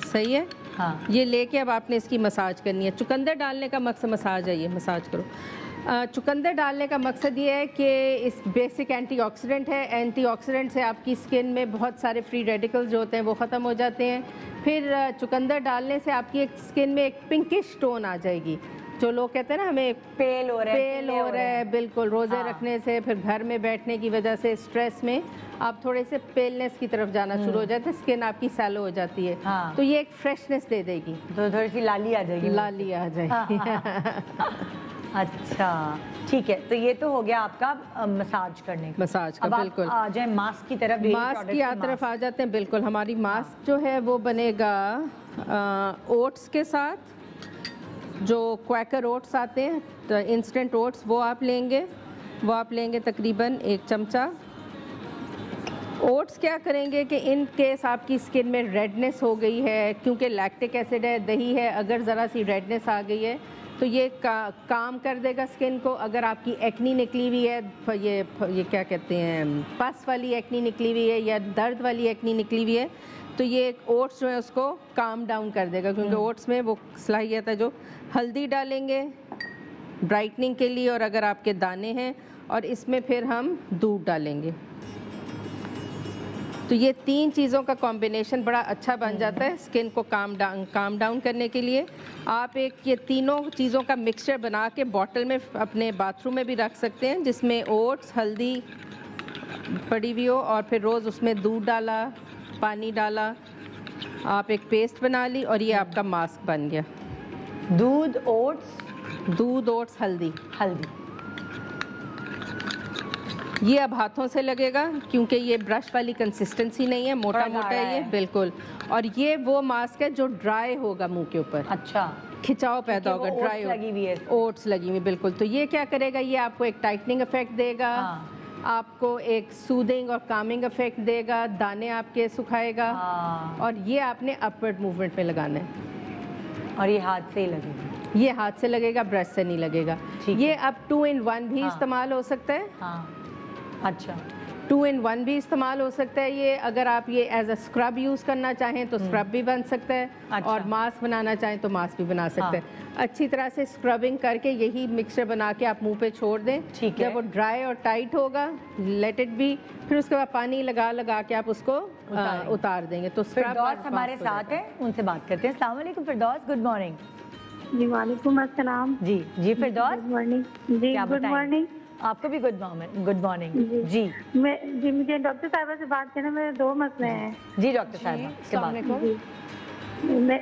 सही है। हाँ। ये लेके अब आपने इसकी मसाज करनी है। चुकंदर डालने का मकसद मसाज है, ये मसाज करो। चुकंदर डालने का मकसद ये है कि इस बेसिक एंटीऑक्सीडेंट है, एंटीऑक्सीडेंट से आपकी स्किन में बहुत सारे फ्री रेडिकल्स जो होते हैं वो ख़त्म हो जाते हैं। फिर चुकंदर डालने से आपकी एक स्किन में एक पिंकिश टोन आ जाएगी। जो लोग कहते हैं ना हमें पेल हो रहा है, बिल्कुल रोज़े हाँ। रखने से, फिर घर में बैठने की वजह से, स्ट्रेस में आप थोड़े से पेलनेस की तरफ जाना शुरू हो जाते हैं, स्किन आपकी सैलो हो जाती है। हाँ। तो ये एक फ्रेशनेस दे देगी, तो थोड़ी सी लाली आ जाएगी। लाली आ जाएगी। अच्छा ठीक है, तो ये तो हो गया आपका मसाज करने का। मसाज का, अब बिल्कुल। आप आ जाए मास्क की तरफ। मास्क की तरफ आ जाते हैं, बिल्कुल। हमारी मास्क जो है वो बनेगा ओट्स के साथ, जो क्वैकर ओट्स आते हैं, तो इंस्टेंट ओट्स, वो आप लेंगे तकरीबन 1 चमचा। ओट्स क्या करेंगे कि इन केस आपकी स्किन में रेडनेस हो गई है, क्योंकि लैक्टिक एसिड है, दही है, अगर ज़रा सी रेडनेस आ गई है तो ये काम कर देगा स्किन को। अगर आपकी एक्नी निकली हुई है, ये क्या कहते हैं, पस वाली एक्नी निकली हुई है या दर्द वाली एक्नी निकली हुई है, तो ये ओट्स जो है उसको काम डाउन कर देगा, क्योंकि ओट्स में वो सलाहियत है। जो हल्दी डालेंगे ब्राइटनिंग के लिए, और अगर आपके दाने हैं, और इसमें फिर हम दूध डालेंगे। तो ये 3 चीज़ों का कॉम्बिनेशन बड़ा अच्छा बन जाता है स्किन को काम डाउन करने के लिए। आप ये तीनों चीज़ों का मिक्सचर बना के बॉटल में अपने बाथरूम में भी रख सकते हैं, जिसमें ओट्स, हल्दी पड़ी हुई हो, और फिर रोज़ उसमें दूध डाला, पानी डाला, आप एक पेस्ट बना ली, और ये आपका मास्क बन गया। दूध, ओट्स, हल्दी। ये अब हाथों से लगेगा, क्योंकि ये ब्रश वाली कंसिस्टेंसी नहीं है, मोटा है ये, बिल्कुल। और ये वो मास्क है जो ड्राई होगा मुंह के ऊपर। अच्छा, खिंचाव पैदा होगा, ड्राई ओट्स लगी हुई, बिल्कुल। तो ये क्या करेगा, ये आपको एक टाइटनिंग इफेक्ट देगा। हाँ। आपको एक सूदिंग और कामिंग इफेक्ट देगा, दाने आपके सुखाएगा। हाँ। और ये आपने अपवर्ड मूवमेंट में लगाना है, और ये हाथ से ही लगेगा। ये हाथ से लगेगा, ब्रश से नहीं लगेगा। ये अब 2 in 1 भी इस्तेमाल हो सकता है। हाँ। अच्छा, 2 in 1 भी इस्तेमाल हो सकता है ये। अगर आप ये एज अ स्क्रब यूज़ करना चाहें तो स्क्रब भी बन सकता है। अच्छा। और मास्क बनाना चाहें तो मास्क भी बना सकते हैं। अच्छी तरह से स्क्रबिंग करके यही मिक्सचर बना के आप मुंह पे छोड़ दें। ठीक है। जब वो ड्राई और टाइट होगा, लेट इट बी, फिर उसके बाद पानी लगा के आप उसको उतार देंगे। तो फिरदौस हमारे साथ है, उनसे बात करते हैं। अस्सलाम वालेकुम फिरदौस, गुड मॉर्निंग। जी वालेकुम अस्सलाम। जी फिरदौस, गुड मॉर्निंग। जी गुड मॉर्निंग। आपको भी गुड मॉर्निंग। जी मुझे डॉक्टर साहिबा से बात करना, मेरे 2 मसले हैं। जी डॉक्टर साहिबा,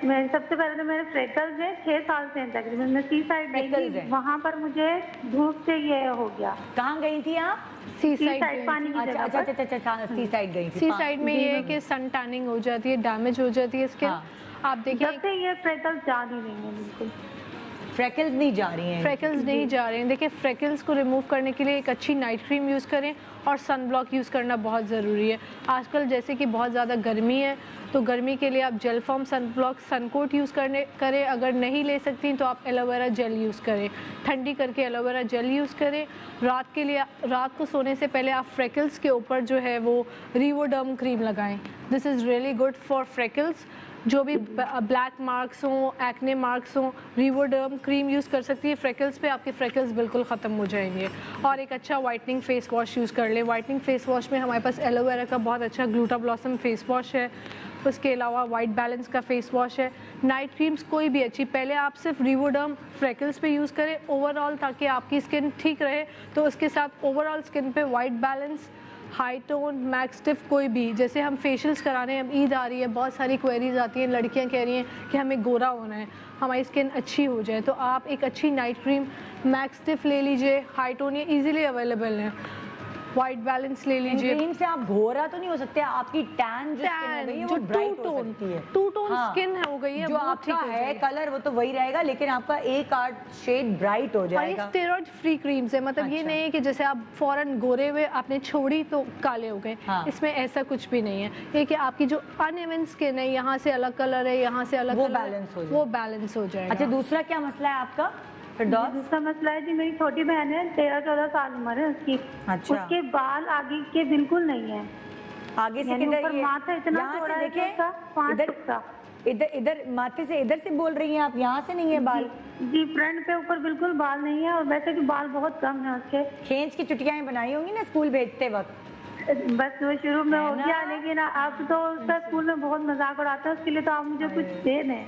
मैं सबसे पहले तो मेरे फ्रेकल्स हैं, 6 साल से हैं तकरीबन। मैं सी साइड गई, वहाँ पर मुझे धूप से ये हो गया। कहाँ गई थी आप? सी साइड पानी की जगह। अच्छा, सी साइड गई थी। सी साइड में ये है कि सन टैनिंग हो जाती है, डैमेज हो जाती है स्किन। आप देखिए, जब से ये फ्रेकल्स जा नहीं रही है, बिल्कुल फ्रेकल्स नहीं जा रही हैं। फ्रेकल्स नहीं जा रहे हैं। देखिए, फ्रेकल्स को रिमूव करने के लिए एक अच्छी नाइट क्रीम यूज़ करें, और सन ब्लॉक यूज़ करना बहुत ज़रूरी है। आजकल जैसे कि बहुत ज़्यादा गर्मी है, तो गर्मी के लिए आप जेल फॉर्म सन ब्लॉक, सनकोट यूज़ करें। अगर नहीं ले सकती तो आप एलोवेरा जेल यूज़ करें, ठंडी करके एलोवेरा जेल यूज़ करें। रात को सोने से पहले आप फ्रेकल्स के ऊपर जो है वो रिवोडर्म क्रीम लगाएं। This is really good for freckles. जो भी ब्लैक मार्क्स हों, एक्ने मार्क्स हों, रिवोडर्म क्रीम यूज़ कर सकती है फ्रेकल्स पे, आपके फ्रेकल्स बिल्कुल ख़त्म हो जाएंगे। और एक अच्छा वाइटनिंग फेस वॉश यूज़ कर लें। वाइटनिंग फेस वॉश में हमारे पास एलोवेरा का बहुत अच्छा ग्लूटा ब्लॉसम फेस वॉश है, उसके अलावा वाइट बैलेंस का फेस वॉश है। नाइट क्रीम्स कोई भी अच्छी, पहले आप सिर्फ रिवोडर्म फ्रेकल्स पे यूज़ करें ओवरऑल, ताकि आपकी स्किन ठीक रहे। तो उसके साथ ओवरऑल स्किन पे white balance, high tone, max tiff, कोई भी, जैसे हम फेशियल्स कराने हैं, अब ईद आ रही है, बहुत सारी क्वेरीज आती हैं, लड़कियां कह रही हैं कि हमें गोरा होना है, हमारी स्किन अच्छी हो जाए, तो आप एक अच्छी नाइट क्रीम मैक्स टिफ ले लीजिए। हाई टोन ये ईजिली अवेलेबल है, वाइट बैलेंस ले लीजिए। क्रीम से आप गोरा तो नहीं हो सकते, आपकी टैन जो टू टोन स्किन हो गई है, जो आपका है कलर वो तो वही रहेगा, लेकिन आपका एक आध शेड ब्राइट हो जाएगा। और ये स्टेरॉइड फ्री क्रीम्स है, मतलब ये नहीं है कि जैसे आप फौरन गोरे हुए आपने छोड़ी तो काले हो गए। इसमें ऐसा कुछ भी नहीं है। ये कि आपकी जो अनइवन स्किन है, यहाँ से अलग कलर है, यहाँ से अलग कलर, वो बैलेंस हो जाएगा। अच्छा, दूसरा क्या मसला है आपका? दूसरा मसला है जी, मेरी छोटी बहन है, 13-14 साल उम्र है उसकी। अच्छा। उसके बाल आगे के बिल्कुल नहीं है। आगे से किधर? माथा इतना चौड़ा है कि उसका 5 फुट का। इधर माथे से इधर से बोल रही हैं आप? यहाँ से नहीं है बाल? जी, फ्रंट पे ऊपर बिल्कुल बाल नहीं है, और वैसे भी बाल बहुत कम है उसके। खींच की चुटियाएं बनाई होंगी ना स्कूल भेजते वक्त? बस वो शुरू में हो गया, लेकिन अब तो उसका स्कूल में बहुत मजाक उड़ाता है, उसके लिए तो आप मुझे कुछ दे दें।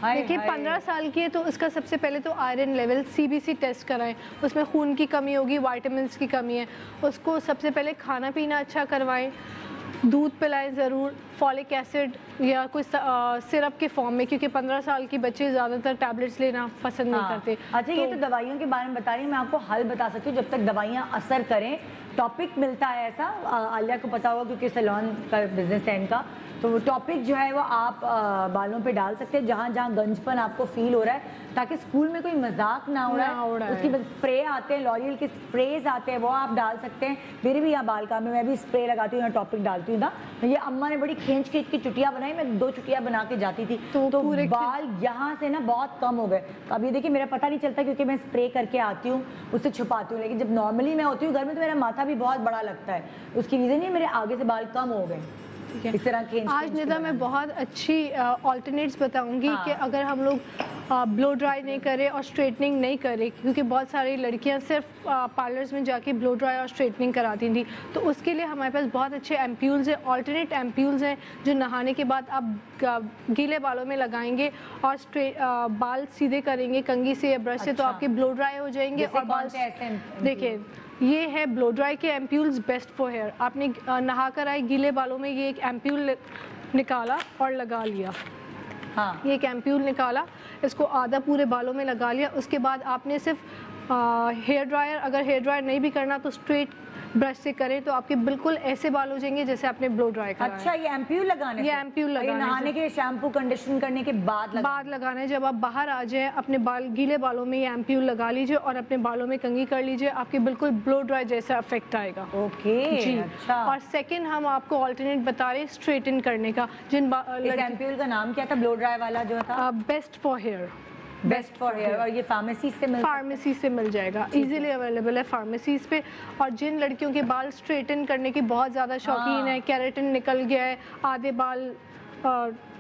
देखिए 15 साल की है तो उसका सबसे पहले तो आयरन लेवल CBC टेस्ट कराएं, उसमें खून की कमी होगी, विटामिन्स की कमी है, उसको सबसे पहले खाना पीना अच्छा करवाएं, दूध पिलाएं ज़रूर, फॉलिक एसिड या कोई सिरप के फॉर्म में, क्योंकि 15 साल की बच्चे ज़्यादातर टैबलेट्स लेना पसंद नहीं करते। अच्छा, ये तो दवाइयों के बारे में बता रही हूँ, मैं आपको हल बता सकती हूँ जब तक दवाइयाँ असर करें। टॉपिक मिलता है ऐसा, आलिया को पता होगा क्योंकि सैलून का बिजनेस है इनका, तो वो टॉपिक जो है वो आप बालों पे डाल सकते हैं जहाँ जहाँ गंजपन आपको फील हो रहा है, ताकि स्कूल में कोई मजाक ना उड़ा है। उसकी स्प्रे आते हैं, लॉरियल के स्प्रेज आते हैं, वो आप डाल सकते हैं। मेरे भी यहाँ बाल का मैं भी स्प्रे लगाती हूँ, यहाँ टॉपिक डालती हूँ ना। ये अम्मा ने बड़ी खींच खींच की चुटिया बनाई, मैं 2 चुटिया बना के जाती थी तो बाल यहाँ से ना बहुत कम हो गए। अब ये देखिए मेरा पता नहीं चलता क्योंकि मैं स्प्रे करके आती हूँ, उससे छुपाती हूँ, लेकिन जब नॉर्मली मैं होती हूँ घर में तो मेरा माथा भी बहुत बड़ा लगता है। उसकी रीजन ये मेरे आगे से बाल कम हो गए। इस तरह आज निदा मैं बहुत अच्छी ऑल्टरनेट्स बताऊंगी कि अगर हम लोग ब्लो ड्राई नहीं करें और स्ट्रेटनिंग नहीं करें, क्योंकि बहुत सारी लड़कियां सिर्फ पार्लर्स में जाके ब्लो ड्राई और स्ट्रेटनिंग कराती थी, तो उसके लिए हमारे पास बहुत अच्छे एम्प्यूल्स हैं, ऑल्टरनेट एम्प्यूल्स हैं जो नहाने के बाद आप गीले बालों में लगाएंगे और बाल सीधे करेंगे कंघी से या ब्रश से, तो आपके ब्लो ड्राई हो जाएंगे। और बाल देखिए ये है ब्लो ड्राई के एम्प्यूल्स बेस्ट फॉर हेयर। आपने नहा कर आए गीले बालों में ये एक एम्प्यूल निकाला और लगा लिया। ये एक एम्प्यूल निकाला, इसको आधा पूरे बालों में लगा लिया। उसके बाद आपने सिर्फ हेयर ड्रायर, अगर हेयर ड्रायर नहीं भी करना तो स्ट्रेट ब्रश से करें तो आपके बिल्कुल ऐसे बाल हो जाएंगे जैसे आपने ब्लो ड्राई करा। अच्छा, ये एम्प्यूल लगाने? ये एम्प्यूल लगाने, नहाने के शैम्पू कंडीशन करने के बाद लगाना है। जब आप बाहर आ जाए अपने बाल गीले बालों में ये एम्प्यूल लगा लीजिए और अपने बालों में कंघी कर लीजिए, आपके बिल्कुल ब्लो ड्राई जैसा इफेक्ट आएगा। ओके जी। अच्छा। और सेकंड हम आपको ऑल्टरनेट बता रहे स्ट्रेटन करने का। जिन एम्प्यूल का नाम क्या था ब्लो ड्राई वाला जो था? Best for hair. Best for hair. और ये फार्मेसी से मिल जाएगा, इजीली अवेलेबल है फार्मेसीज पे। और जिन लड़कियों के बाल स्ट्रेटन करने की बहुत ज़्यादा शौकीन है, केराटिन निकल गया है, आधे बाल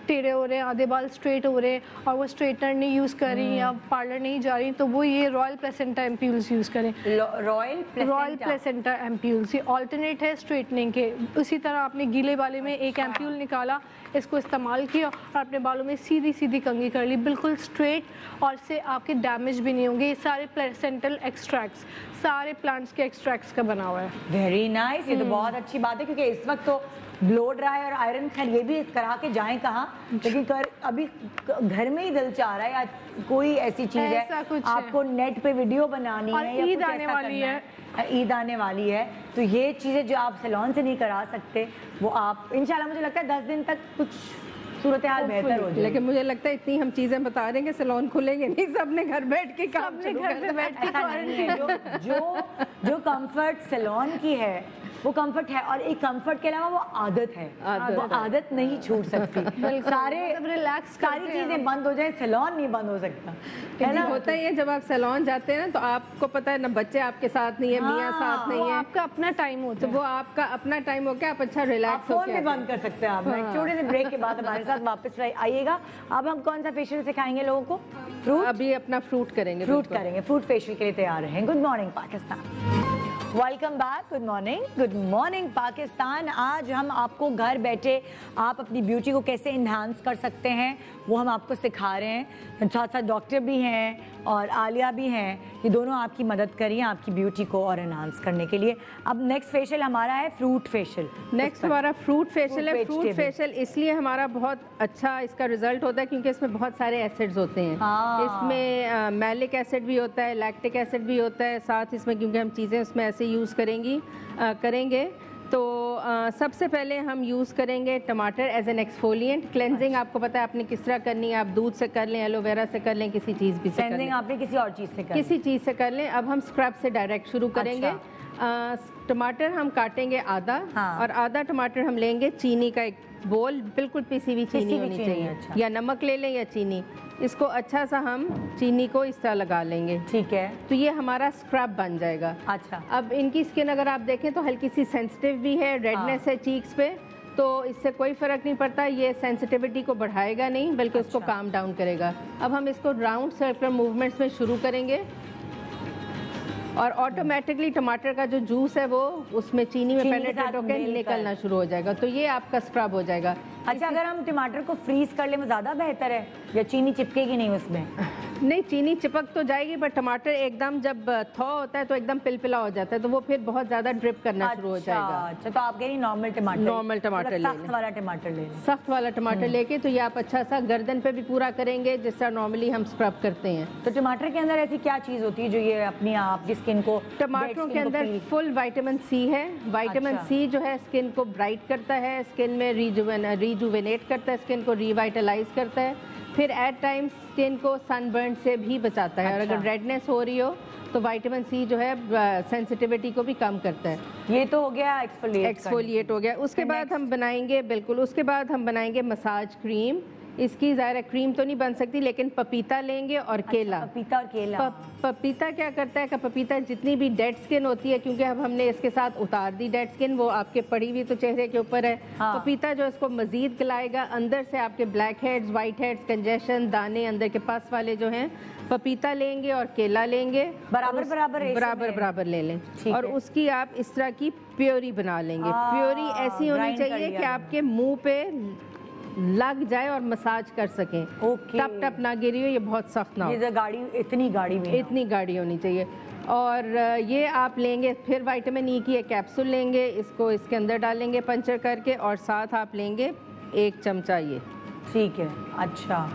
टेढ़े हो रहे हैं, आधे बाल स्ट्रेट हो रहे हैं और वो स्ट्रेटनर नहीं यूज़ कर रही या पार्लर नहीं जा रही, तो वो ये रॉयल प्लेसेंटा एम्प्यूल्स यूज़ करें। रॉयल प्लेसेंटा एम्प्यूल्स ये ऑल्टरनेट है स्ट्रेटनिंग के। उसी तरह आपने गीले बाले में एक एम्प्यूल निकाला, इसको इस्तेमाल किया और अपने बालों में सीधी सीधी कंघी कर ली, बिल्कुल स्ट्रेट, और इससे आपके डैमेज भी नहीं होंगे। ये सारे प्लेसेंटल एक्सट्रैक्ट्स, सारे प्लांट्स के एक्सट्रैक्ट्स का बना हुआ है। Very nice. ये तो बहुत अच्छी बात है क्योंकि इस वक्त तो ब्लो ड्राई और आयरन, खैर ये भी करा के जाएं कहाँ, लेकिन अभी घर में ही दिल चाह रहा है या कोई ऐसी चीज है आपको नेट पे वीडियो बनानी है या ईद आने वाली है, ईद आने वाली है, तो ये चीजें जो आप सैलून से नहीं करा सकते वो आप इंशाल्लाह, मुझे लगता है 10 दिन तक कुछ सूरत हाल बेहतर हो जाए। लेकिन मुझे लगता है इतनी हम चीजें बता रहे हैं कि सैलून खुलेंगे नहीं, सबने घर बैठ के काम शुरू कर जो कंफर्ट सैलून की है वो कंफर्ट है, और एक कंफर्ट के अलावा वो आदत है, वो आदत नहीं छूट सकती। सारी चीजें बंद हो जाए, सैलून नहीं बंद हो सकता है ना। होता ही है जब आप सैलून जाते हैं ना तो आपको पता है ना बच्चे आपके साथ नहीं है, मियाँ साथ नहीं है, आपका अपना टाइम होता है, वो आपका अपना टाइम हो गया, आप अच्छा रिलैक्स फोन भी बंद कर सकते हैं आप। एक छोटे से ब्रेक के बाद हमारे साथ वापस आइएगा। अब हम कौन सा फेशियल सिखाएंगे लोगों को? फ्रूट। अभी अपना फ्रूट करेंगे, फ्रूट फेशियल के लिए तैयार हैं। Good morning Pakistan, welcome back. Good morning Pakistan. आज हम आपको घर बैठे आप अपनी ब्यूटी को कैसे इन्हांस कर सकते हैं वो हम आपको सिखा रहे हैं। साथ साथ डॉक्टर भी हैं और आलिया भी हैं ये दोनों आपकी मदद करिए आपकी ब्यूटी को और एनहांस करने के लिए। अब नेक्स्ट फेशियल हमारा है फ्रूट फेशियल। नेक्स्ट हमारा फ्रूट फेशियल है। फ्रूट फेशियल इसलिए हमारा बहुत अच्छा इसका रिजल्ट होता है क्योंकि इसमें बहुत सारे एसिड्स होते हैं। इसमें मैलिक एसिड भी होता है, लैक्टिक एसिड भी होता है साथ इसमें, क्योंकि हम चीज़ें उसमें ऐसे यूज़ करेंगे। तो सबसे पहले हम यूज़ करेंगे टमाटर एज एन एक्सफोलिएंट। क्लेंजिंग आपको पता है आपने किस तरह करनी है, आप दूध से कर लें, एलोवेरा से कर लें, किसी चीज़ भी से कर लें, आपने किसी और चीज़ से कर किसी चीज़ से कर लें। अब हम स्क्रब से डायरेक्ट शुरू करेंगे। टमाटर हम काटेंगे आधा, और आधा टमाटर हम लेंगे चीनी का एक बोल, बिल्कुल पिसी हुई चीनी होनी चाहिए। या नमक ले लें या चीनी। इसको अच्छा सा हम चीनी को इस तरह लगा लेंगे, ठीक है। तो ये हमारा स्क्रब बन जाएगा। अच्छा, अब इनकी स्किन अगर आप देखें तो हल्की सी सेंसिटिव भी है, रेडनेस है चीक्स पे, तो इससे कोई फ़र्क नहीं पड़ता। ये सेंसिटिविटी को बढ़ाएगा नहीं बल्कि उसको काम डाउन करेगा। अब हम इसको राउंड सर्कुलर मूवमेंट्स में शुरू करेंगे और ऑटोमेटिकली टमाटर का जो जूस है वो उसमें चीनी में पेनिट्रेट होकर निकलना शुरू हो जाएगा। तो ये आपका स्क्रब हो जाएगा। अच्छा, अगर हम टमाटर को फ्रीज कर ले वो ज़्यादा बेहतर है या चीनी चिपकेगी नहीं उसमें? नहीं, चीनी चिपक तो जाएगी, बट टमाटर एकदम जब थॉ होता है तो एकदम पिलपिला हो जाता है, तो वो फिर बहुत ज़्यादा ड्रिप करना शुरू हो जाएगा। अच्छा, तो आप कह रही नॉर्मल टमाटर ले लें, सख्त वाला टमाटर ले लें। सख्त वाला टमाटर लेके तो ये आप अच्छा सा गर्दन पे भी पूरा करेंगे जिस तरह नॉर्मली हम स्क्रब करते हैं। तो टमाटर के अंदर ऐसी क्या चीज़ होती है जो ये अपनी आपकी स्किन को? टमाटरों के अंदर फुल विटामिन सी है। विटामिन सी जो है स्किन को ब्राइट करता है, स्किन में रिजुवेनेट करता है, स्किन को रिवाइटलाइज करता है, फिर एट टाइम्स स्किन को सनबर्न से भी बचाता है। और अगर रेडनेस हो रही हो तो विटामिन सी जो है सेंसिटिविटी को भी कम करता है। ये तो हो गया एक्सफोलिएट हो गया। उसके बाद हम बनाएंगे मसाज क्रीम। इसकी ज़ाहिर क्रीम तो नहीं बन सकती, लेकिन पपीता लेंगे और केला। पपीता और केला। पपीता क्या करता है कि पपीता जितनी भी डेड स्किन होती है, क्योंकि अब हमने इसके साथ उतार दी डेड स्किन, वो आपके पड़ी हुई तो चेहरे के ऊपर है। पपीता जो इसको मजीद गलाएगा, अंदर से आपके black heads, white heads, congestion, दाने अंदर के पास वाले जो हैं, पपीता लेंगे और केला लेंगे, बराबर ले लें। और उसकी आप इस तरह की प्योरी बना लेंगे। प्योरी ऐसी होनी चाहिए कि आपके मुंह पे लग जाए और मसाज कर सकें। टप टप ना गिरी हो, ये बहुत सख्त ना हो। इतनी गाढ़ी होनी चाहिए। और ये आप लेंगे, फिर विटामिन ई की एक कैप्सूल लेंगे, इसको इसके अंदर डालेंगे पंचर करके, और साथ आप लेंगे 1 चमचा ये। ठीक है, अच्छा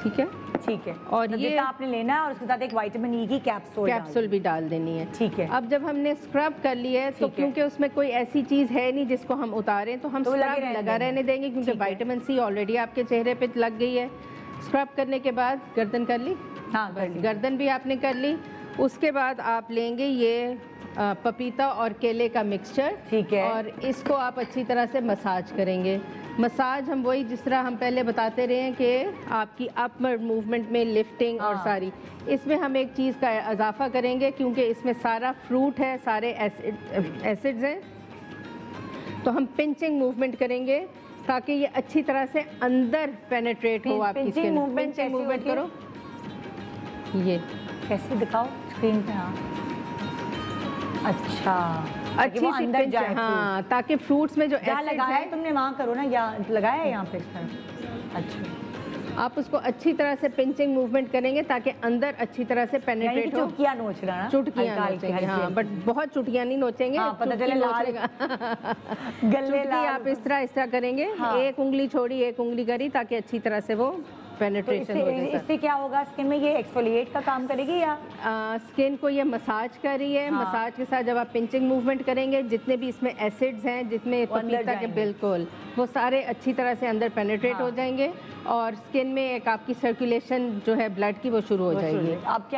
ठीक है। और तो ये आपने लेना है और उसके साथ एक विटामिन ई की कैप्सूल भी डाल देनी है। ठीक है। अब जब हमने स्क्रब कर लिया है तो क्योंकि उसमें कोई ऐसी चीज है नहीं जिसको हम उतारें, तो हम स्क्रब लगा रहने देंगे, क्योंकि विटामिन सी ऑलरेडी आपके चेहरे पे लग गई है। स्क्रब करने के बाद गर्दन कर ली, गर्दन भी आपने कर ली। उसके बाद आप लेंगे ये पपीता और केले का मिक्सचर, ठीक है, और इसको आप अच्छी तरह से मसाज करेंगे। मसाज हम वही जिस तरह हम पहले बताते रहे हैं कि आपकी अपवर्ड मूवमेंट में लिफ्टिंग और सारी, इसमें हम एक चीज़ का इजाफा करेंगे, क्योंकि इसमें सारा फ्रूट है, सारे एसिड्स हैं, तो हम पिंचिंग मूवमेंट करेंगे ताकि ये अच्छी तरह से अंदर पेनिट्रेट हो आपकी स्किन। पिंचिंग मूवमेंट करो, ये कैसे दिखाओ स्क्रीन पे। हाँ, अच्छा, अच्छी सी अंदर जाए। हाँ, ताकि फ्रूट्स में जो लगाया है तुमने वहाँ करो ना, या लगाया है यहाँ पे। अच्छा, आप उसको अच्छी तरह से पिंचिंग मूवमेंट करेंगे ताकि अंदर अच्छी तरह से पेनिट्रेट हो। चुटकियाँ नोचना ना, चुटकियाँ नोचेंगे, हाँ, बट बहुत चुटकियाँ नहीं नोचेंगे, पता चले लालेगा। गले आप इस तरह करेंगे, एक उंगली छोड़ी एक उंगली करी, ताकि अच्छी तरह से वो पेनिट्रेशन हो जाए। इससे क्या होगा स्किन में? ये एक्सफोलिएट का काम करेगी या स्किन को ये मसाज कर रही है। मसाज के साथ जब आप पिंचिंग मूवमेंट करेंगे, जितने भी इसमें एसिड्स हैं, जिसमें पपीता के, बिल्कुल वो सारे अच्छी तरह से अंदर पेनिट्रेट हो जाएंगे, और स्किन में एक आपकी सर्कुलेशन जो है ब्लड की वो शुरू हो जाएगी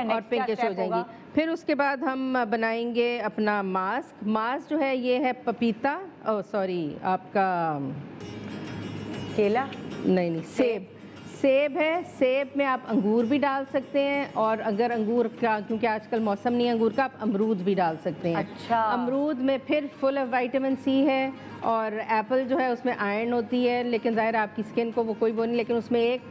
और पिंकिश हो जाएगी। फिर उसके बाद हम बनाएंगे अपना मास्क। मास्क जो है ये है पपीता, आपका केला नहीं, सेब है। सेब में आप अंगूर भी डाल सकते हैं, और अगर अंगूर का, क्योंकि आजकल मौसम नहीं है अंगूर का, आप अमरूद भी डाल सकते हैं। अच्छा। अमरूद में फिर फुल ऑफ विटामिन सी है, और एप्पल जो है उसमें आयरन होती है, लेकिन ज़ाहिर आपकी स्किन को वो कोई वो नहीं, लेकिन उसमें एक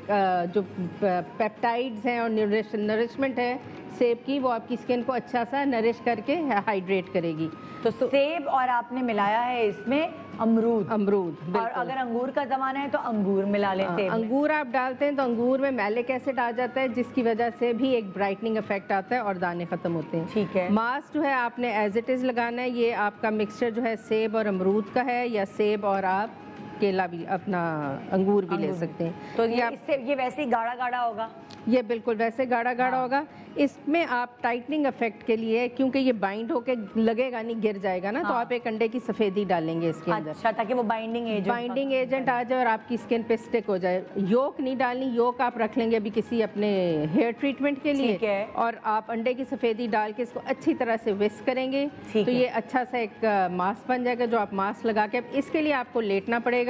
जो पेप्टाइड्स हैं और नरिशमेंट है सेब की, वो आपकी स्किन को अच्छा सा नरिश करके हाइड्रेट करेगी। तो सेब और आपने मिलाया है इसमें अमरूद। अमरूद, और अगर अंगूर का ज़माना है तो अंगूर मिला लें सेब में। अंगूर आप डालते हैं तो अंगूर में मैलिक एसिड आ जाता है, जिसकी वजह से भी एक ब्राइटनिंग इफेक्ट आता है और दाने खत्म होते हैं। ठीक है। मास्क जो है आपने एज इट इज़ लगाना है। ये आपका मिक्सचर जो है सेब और अमरूद का है, या सेब और आप केला भी, अपना अंगूर भी ले सकते हैं। तो ये वैसे ही गाढ़ा गाढ़ा होगा? ये बिल्कुल वैसे गाढ़ा गाढ़ा होगा। इसमें आप टाइटनिंग इफेक्ट के लिए, क्योंकि ये बाइंड होके लगेगा नहीं, गिर जाएगा ना, तो आप एक अंडे की सफेदी डालेंगे इसके अंदर। अच्छा, ताकि वो बाइंडिंग एजेंट आ जाए और आपकी स्किन पे स्टिक हो जाए। योक नहीं डालनी, योक आप रख लेंगे अभी किसी अपने हेयर ट्रीटमेंट के लिए। ठीक है। और आप अंडे की सफेदी डाल के इसको अच्छी तरह से विस्क करेंगे, तो ये अच्छा सा एक मास्क बन जाएगा, जो आप मास्क लगा के, इसके लिए आपको लेटना पड़ेगा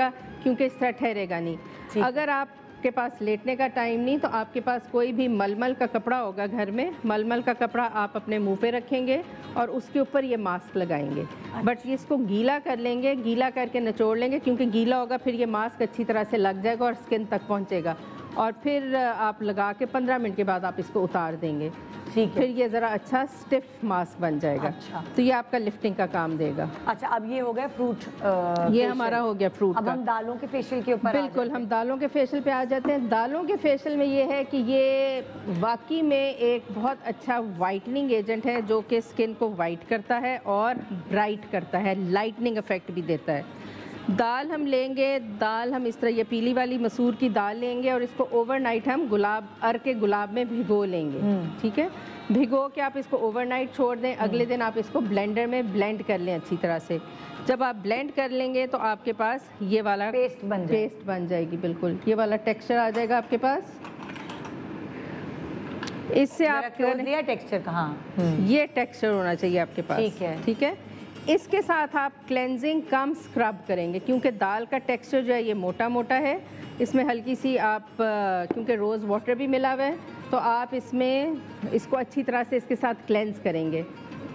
क्योंकि इस तरह ठहरेगा नहीं। अगर आपके पास लेटने का टाइम नहीं, तो आपके पास कोई भी मलमल का कपड़ा होगा घर में, मलमल का कपड़ा आप अपने मुंह पे रखेंगे और उसके ऊपर ये मास्क लगाएंगे। बट इसको गीला कर लेंगे, गीला करके निचोड़ लेंगे, क्योंकि गीला होगा फिर ये मास्क अच्छी तरह से लग जाएगा और स्किन तक पहुंचेगा। और फिर आप लगा के 15 मिनट के बाद आप इसको उतार देंगे। ठीक है। फिर ये ज़रा अच्छा स्टिफ मास्क बन जाएगा। अच्छा। तो ये आपका लिफ्टिंग का काम देगा। अच्छा, अब ये हो गया फ्रूट, ये हमारा हो गया फ्रूट अब का। हम दालों के फेशियल के ऊपर बिल्कुल, हम दालों के फेशियल पे आ जाते हैं। दालों के फेशियल में ये है कि ये वाकई में एक बहुत अच्छा वाइटनिंग एजेंट है, जो कि स्किन को वाइट करता है और ब्राइट करता है, लाइटनिंग इफेक्ट भी देता है। दाल हम लेंगे, दाल हम इस तरह, ये पीली वाली मसूर की दाल लेंगे और इसको ओवरनाइट हम गुलाब में भिगो लेंगे। ठीक है, भिगो के आप इसको ओवरनाइट छोड़ दें। अगले दिन आप इसको ब्लेंडर में ब्लेंड कर लें अच्छी तरह से। जब आप ब्लेंड कर लेंगे तो आपके पास ये वाला पेस्ट बन जाएगी। बिल्कुल ये वाला टेक्सचर आ जाएगा आपके पास। इससे आप टेक्सचर कहाँ, ये टेक्सचर होना चाहिए आपके पास। ठीक है, ठीक है। इसके साथ आप क्लेंजिंग कम स्क्रब करेंगे, क्योंकि दाल का टेक्सचर जो है ये मोटा मोटा है। इसमें हल्की सी आप, क्योंकि रोज़ वाटर भी मिला हुआ है, तो आप इसमें इसको अच्छी तरह से इसके साथ क्लेंज करेंगे,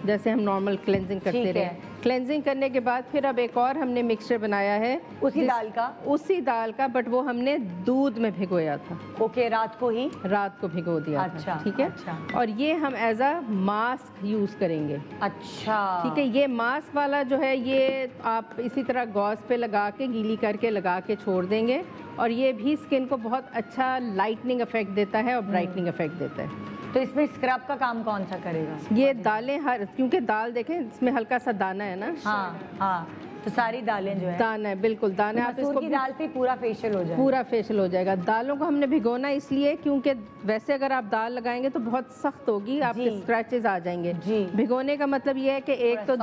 जैसे हम नॉर्मल क्लेंजिंग करते रहे। क्लेंजिंग करने के बाद फिर अब एक और हमने मिक्सचर बनाया है उसी दाल का, बट वो हमने दूध में भिगोया था। ओके, रात को भिगो दिया था। ठीक है। और ये हम एज अ मास्क यूज करेंगे। अच्छा, ठीक है। ये मास्क वाला जो है, ये आप इसी तरह गॉज पे लगा के, गीली करके लगा के छोड़ देंगे, और ये भी स्किन को बहुत अच्छा लाइटनिंग इफेक्ट देता है और ब्राइटनिंग इफेक्ट देता है। तो इसमें स्क्रब का काम कौन सा करेगा? ये दालें क्योंकि दाल देखें इसमें हल्का सा दाना है ना। हाँ, तो सारी दालें जो है, दाना है, बिल्कुल दाना। आप इसको दाल से पूरा फेशियल हो जाएगा। दालों को हमने भिगोना इसलिए क्योंकि वैसे अगर आप दाल लगाएंगे तो बहुत सख्त होगी, आपके स्क्रैचेस आ जाएंगे। भिगोने का मतलब ये है कि एक तो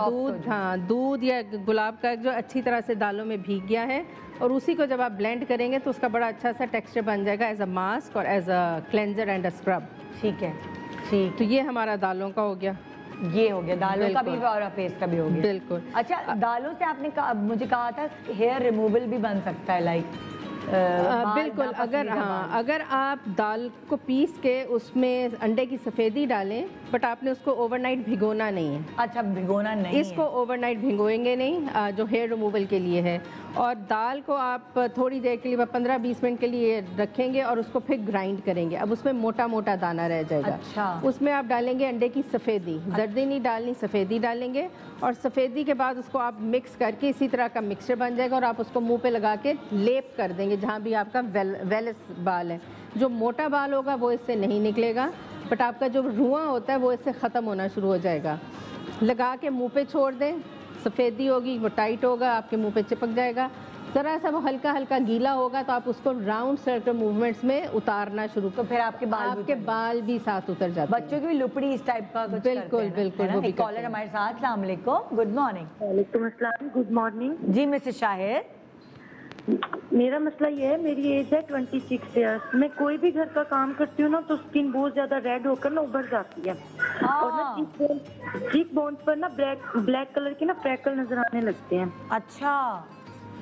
दूध या गुलाब का जो अच्छी तरह से दालों में भीग गया है, और उसी को जब आप ब्लेंड करेंगे तो उसका बड़ा अच्छा सा टेक्सचर बन जाएगा एज अ मास्क और as a cleanser and a scrub. ठीक है, ठीक। तो ये हमारा दालों का हो गया। ये हो गया दालों का भी और फेस का भी हो गया। बिल्कुल। अच्छा, दालों से आपने मुझे कहा था हेयर रिमूवल भी बन सकता है, लाइक बिल्कुल। अगर आप दाल को पीस के उसमें अंडे की सफ़ेदी डालें, बट आपने उसको ओवरनाइट भिगोना नहीं है। अच्छा, भिगोना नहीं, इसको ओवरनाइट भिगोएंगे नहीं, जो हेयर रिमूवल के लिए है। और दाल को आप थोड़ी देर के लिए, 15-20 मिनट के लिए रखेंगे और उसको फिर ग्राइंड करेंगे। अब उसमें मोटा मोटा दाना रह जाएगा। अच्छा। उसमें आप डालेंगे अंडे की सफ़ेदी, जर्दी नहीं डालनी, सफ़ेदी डालेंगे, और सफ़ेदी के बाद उसको आप मिक्स करके इसी तरह का मिक्सचर बन जाएगा, और आप उसको मुंह पे लगा के लेप कर देंगे जहाँ भी आपका वेलस बाल है। जो मोटा बाल होगा वो इससे नहीं निकलेगा, बट आपका जो रुआं होता है वो इससे ख़त्म होना शुरू हो जाएगा। लगा के मुंह पे छोड़ दें, सफ़ेदी होगी, वो टाइट होगा, आपके मुंह पे चिपक जाएगा। ज़रा सा वो हल्का हल्का गीला होगा तो आप उसको राउंड सर्कल मूवमेंट्स में उतारना शुरू, तो फिर आपके बाल भी साथ उतर जाते हैं। बच्चों की भी लुपड़ी इस टाइप का कुछ बिल्कुल बिल्कुल। कॉलर हमारे साथ। अस्सलाम वालेकुम, गुड मॉर्निंग। वालेकुम अस्सलाम, गुड मॉर्निंग जी। मिसेस शाहिद, मेरा मसला ये है, मेरी एज है 26 ईयर्स। मैं कोई भी घर का काम करती हूँ ना तो स्किन बहुत ज्यादा रेड होकर ना उभर जाती है, और ना चीक बोन्स पर ना ब्लैक कलर के ना फ्रैकल नजर आने लगते हैं। अच्छा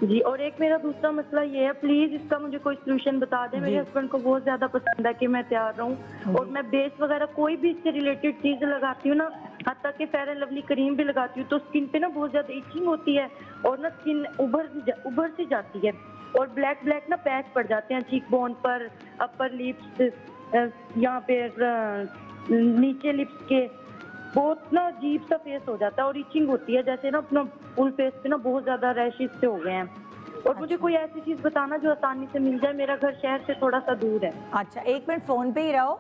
जी। और एक मेरा दूसरा मसला ये है, प्लीज इसका मुझे कोई सोल्यूशन बता दें। मेरे हस्बैंड को बहुत ज्यादा पसंद है कि मैं तैयार रहूं, और मैं बेस वगैरह कोई भी इससे रिलेटेड चीज लगाती हूँ ना, हत्ता कि फेयर एंड लवली क्रीम भी लगाती हूँ, तो स्किन पे ना बहुत ज्यादा इचिंग होती है, और ना स्किन उभर सी जाती है, और ब्लैक ना पैच पड़ जाते हैं चीक बोन पर, अपर लिप्स, यहाँ पे नीचे लिप्स के बहुत ना अजीब सा फेस हो जाता है और इचिंग होती है, जैसे ना अपना फुल फेस पे ना बहुत ज्यादा रैशेस से हो गए हैं। और मुझे कोई ऐसी चीज बताना जो आसानी से मिल जाए, मेरा घर शहर से थोड़ा सा दूर है। अच्छा, एक मिनट फोन पे ही रहो।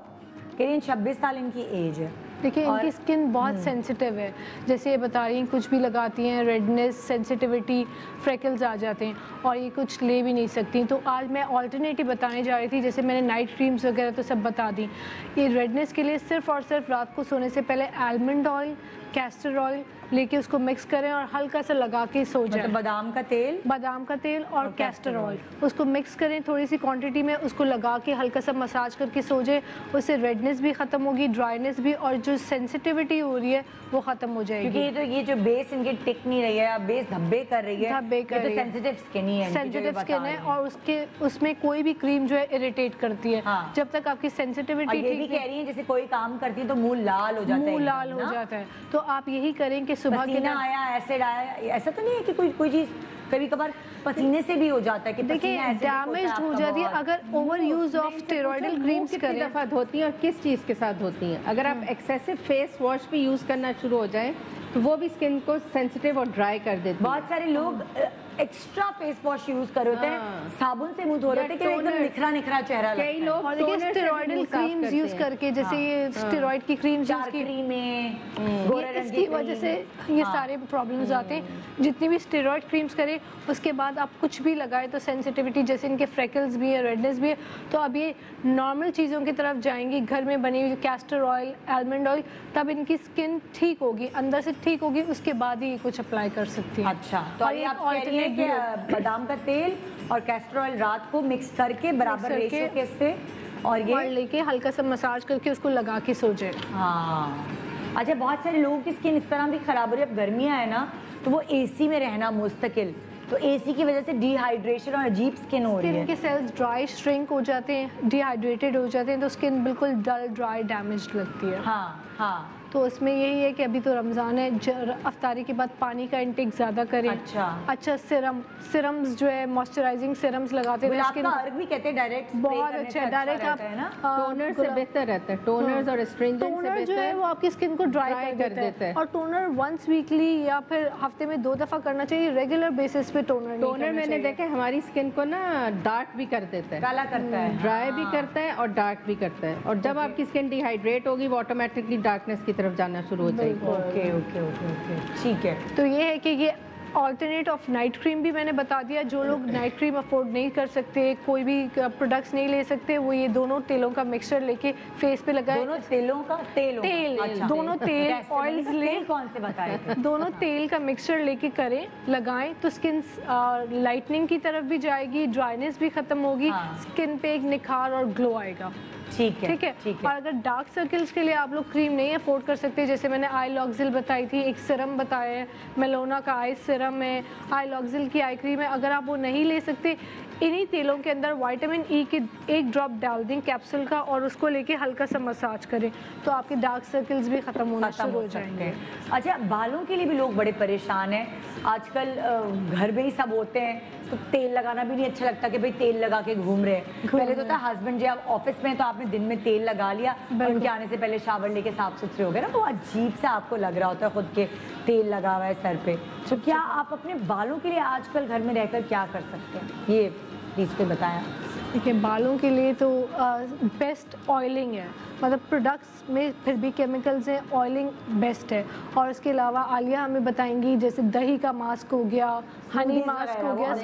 करीन 26 साल इनकी एज है। देखिए इनकी स्किन बहुत सेंसिटिव है, जैसे ये बता रही हैं कुछ भी लगाती हैं रेडनेस, सेंसिटिविटी, फ्रेकल्स आ जाते हैं और ये कुछ ले भी नहीं सकती। तो आज मैं ऑल्टरनेटिव बताने जा रही थी, जैसे मैंने नाइट क्रीम्स वगैरह तो सब बता दी। ये रेडनेस के लिए सिर्फ और सिर्फ रात को सोने से पहले आलमंड ऑयल, कैस्टर ऑयल लेके उसको मिक्स करें और हल्का सा लगा के सो जाए। मतलब बादाम का तेल और कैस्टर ऑयल उसको मिक्स करें थोड़ी सी क्वांटिटी में, उसको लगा के हल्का सा मसाज करके सो जाए। उससे रेडनेस भी खत्म होगी, ड्राइनेस भी, और जो सेंसिटिविटी हो रही है वो खत्म हो जाएगी। क्योंकि ये जो बेस इनकी टिक नहीं रही है, बेस धब्बे कर रही है, तो सेंसिटिव स्किन ही है, सेंसिटिव स्किन है और उसमें कोई भी क्रीम जो है इरिटेट करती है। हाँ। जब तक आपकी सेंसिटिविटी ये भी कह रही है जैसे कोई काम करती है तो मुंह लाल हो जाता है, तो आप यही करें कि सुबह के पसीना आया, एसिड आया, ऐसा तो नहीं है कि कोई चीज कभी कभार पसीने से भी हो जाता है कि देखिए डैमेज हो जाती है अगर over use of steroidal creams कितनी दफा होती हैं और किस चीज के साथ होती हैं। अगर आप एक्सेसिव फेस वॉश भी यूज करना शुरू हो जाए तो वो भी स्किन को सेंसिटिव और ड्राई कर देती है। बहुत सारे लोग एक्स्ट्रा फेस वॉश यूज कर होते हैं, साबुन से मुंह धो रहे थे कि एकदम निखरा निखरा चेहरा लगता है। कई लोग देखिए स्टेरॉइडल क्रीम्स यूज करके, जैसे ये स्टेरॉइड की क्रीम्स यूज की, इसकी वजह से ये सारे प्रॉब्लम्स आते हैं। जितनी भी स्टेरॉइड क्रीम्स करें उसके बाद आप कुछ भी लगाए तो सेंसिटिविटी, जैसे इनके फ्रेकल्स भी है, रेडनेस भी है, तो अब ये नॉर्मल चीज़ों की तरफ जाएंगी, घर में बनी हुई कैस्टर ऑयल, आलमंड ऑयल, तब इनकी स्किन ठीक होगी, अंदर से ठीक होगी, उसके बाद ही ये कुछ अप्लाई कर सकती है। अच्छा, तो ये आप कह रही हैं कि बादाम का तेल और कैस्टर ऑयल रात को मिक्स करके बराबर रेशियो के से और ये लेके हल्का सा मसाज करके उसको लगा के सो जाए। हाँ, अच्छा, बहुत सारे लोगों की स्किन इस तरह भी खराब हो रही है। अब गर्मियाँ है ना, तो वो एसी में रहना मुस्तकिल, तो एसी की वजह से डिहाइड्रेशन और अजीब स्किन हो रही है। स्किन के सेल्स ड्राई श्रिंक हो जाते हैं, डिहाइड्रेटेड हो जाते हैं, तो स्किन बिल्कुल डल, ड्राई, डैमेज्ड लगती है। हाँ, तो उसमें यही है कि अभी तो रमज़ान है, अफ्तारी के बाद पानी का इंटेक ज़्यादा करें। अच्छा सिरम्स जो है मॉइस्चराइजिंग सिरम्स लगाते हैं, स्किन अर्क भी कहते हैं डायरेक्ट, बहुत अच्छा है। डायरेक्ट आप टोनर से बेहतर रहता है, टोनर्स और स्ट्रिंजेंट से टोनर जो है वो आपकी स्किन को ड्राई कर देता है। और टोनर वंस वीकली या फिर हफ्ते में 2 दफ़ा करना चाहिए, रेगुलर बेसिस पे टोनर मैंने देखा हमारी स्किन को ना डार्क भी कर देता है, काला करता है, ड्राई भी करता है और डार्क भी करता है। और जब आपकी स्किन डिहाइड्रेट होगी वो ऑटोमेटिकली डार्कनेस की तरफ जाना शुरू हो जाएगी। ओके, ठीक है। तो ये है कि ये ऑल्टरनेट ऑफ नाइट क्रीम भी मैंने बता दिया। जो लोग नाइट क्रीम अफोर्ड नहीं कर सकते, कोई भी प्रोडक्ट्स नहीं ले सकते, वो ये दोनों तेलों का मिक्सचर लेके फेस पे लगाए। दोनों तेलों का तेल दोनों तेल ऑयल्स ले, कौन से बताए थे? दोनों तेल का मिक्सचर लेके करें, लगाएं तो स्किन लाइटनिंग की तरफ भी जाएगी, ड्राइनेस भी खत्म होगी, स्किन पे एक निखार और ग्लो आएगा। ठीक है। और अगर डार्क सर्कल्स के लिए आप लोग क्रीम नहीं अफोर्ड कर सकते, जैसे मैंने आई लॉक्सिल बताई थी, एक सिरम बताया है, मेलोना का आई सिरम है, आई लॉक्सिल की आई क्रीम है, अगर आप वो नहीं ले सकते, इन्हीं तेलों के अंदर विटामिन ई के 1 ड्रॉप डाल दें कैप्सूल का और उसको लेके हल्का सा मसाज करें तो आपके डार्क सर्कल्स भी खत्म होना शुरू हो जाएंगे। अच्छा, बालों के लिए भी लोग बड़े परेशान हैं आजकल, घर में ही सब होते हैं तो तेल लगाना भी नहीं अच्छा लगता कि भाई तेल लगा के घूम रहे हैं। पहले तो था हस्बैंड जी आप ऑफिस में तो आपने दिन में तेल लगा लिया, उनके आने से पहले शावर लेके साफ सुथरे हो गए ना, वो अजीब सा आपको लग रहा होता है खुद के तेल लगा हुआ है सर पे। तो क्या आप अपने बालों के लिए आजकल घर में रहकर क्या कर सकते हैं, ये प्लीज को बताया। देखिए बालों के लिए तो बेस्ट ऑयलिंग है, मतलब प्रोडक्ट्स में फिर भी केमिकल्स हैं, ऑयलिंग बेस्ट है। और इसके अलावा आलिया हमें बताएंगी, जैसे दही का मास्क हो गया, हनी मास्क हो गया,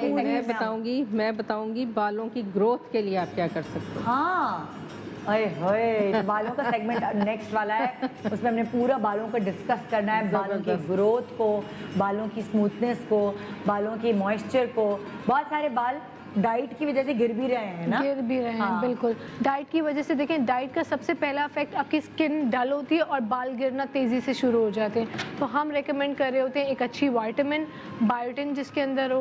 मैं बताऊंगी बालों की ग्रोथ के लिए आप क्या कर सकते हो। हाँ, अरे बालों का सेगमेंट नेक्स्ट वाला है, उसमें हमने पूरा बालों को डिस्कस करना है, बालों की ग्रोथ को, बालों की स्मूथनेस को, बालों की मॉइस्चर को। बहुत सारे बाल डाइट की वजह से गिर भी रहे हैं ना, गिर भी रहे हैं। बिल्कुल, डाइट की वजह से देखें, डाइट का सबसे पहला इफेक्ट आपकी स्किन डल होती है और बाल गिरना तेजी से शुरू हो जाते हैं। तो हम रेकमेंड कर रहे होते हैं एक अच्छी विटामिन, बायोटिन जिसके अंदर हो,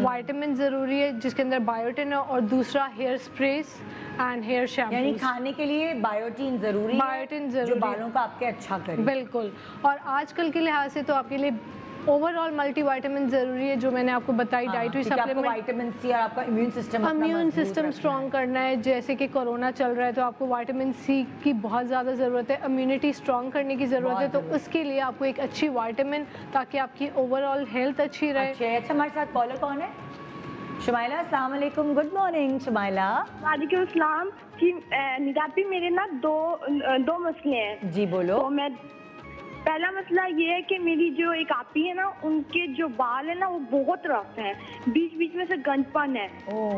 विटामिन जरूरी है जिसके अंदर बायोटिन हो, और दूसरा hair sprays and hair shampoo, यानी खाने के लिए बायोटिन जरूरी है जो बालों का आपके अच्छा करे। बिल्कुल, और आजकल के लिहाज से तो आपके लिए ओवरऑल मल्टीविटामिन जरूरी है, जो मैंने आपको बताई डाइटरी सप्लीमेंट। विटामिन सी और आपका इम्यून सिस्टम स्ट्रॉन्ग करना है। जैसे कि कोरोना चल रहा है तो आपको विटामिन सी की बहुत ज़्यादा ज़रूरत है, इम्यूनिटी स्ट्रॉन्ग करने की ज़रूरत है, तो उसके लिए आपको एक अच्छी विटामिन, ताकि आपकी ओवरऑल हेल्थ अच्छी रहे। अच्छा, हमारे साथ कॉलर कौन है? शुमाइला, अस्सलाम वालेकुम, गुड मॉर्निंग शुमाइला। वालेकुम अस्सलाम जी। निजाती, मेरे ना दो मसले हैं। जी बोलो। तो मैं पहला मसला ये है कि मेरी जो एक आपी है ना, उनके जो बाल है ना वो बहुत रफ हैं, बीच बीच में से गंजपन है।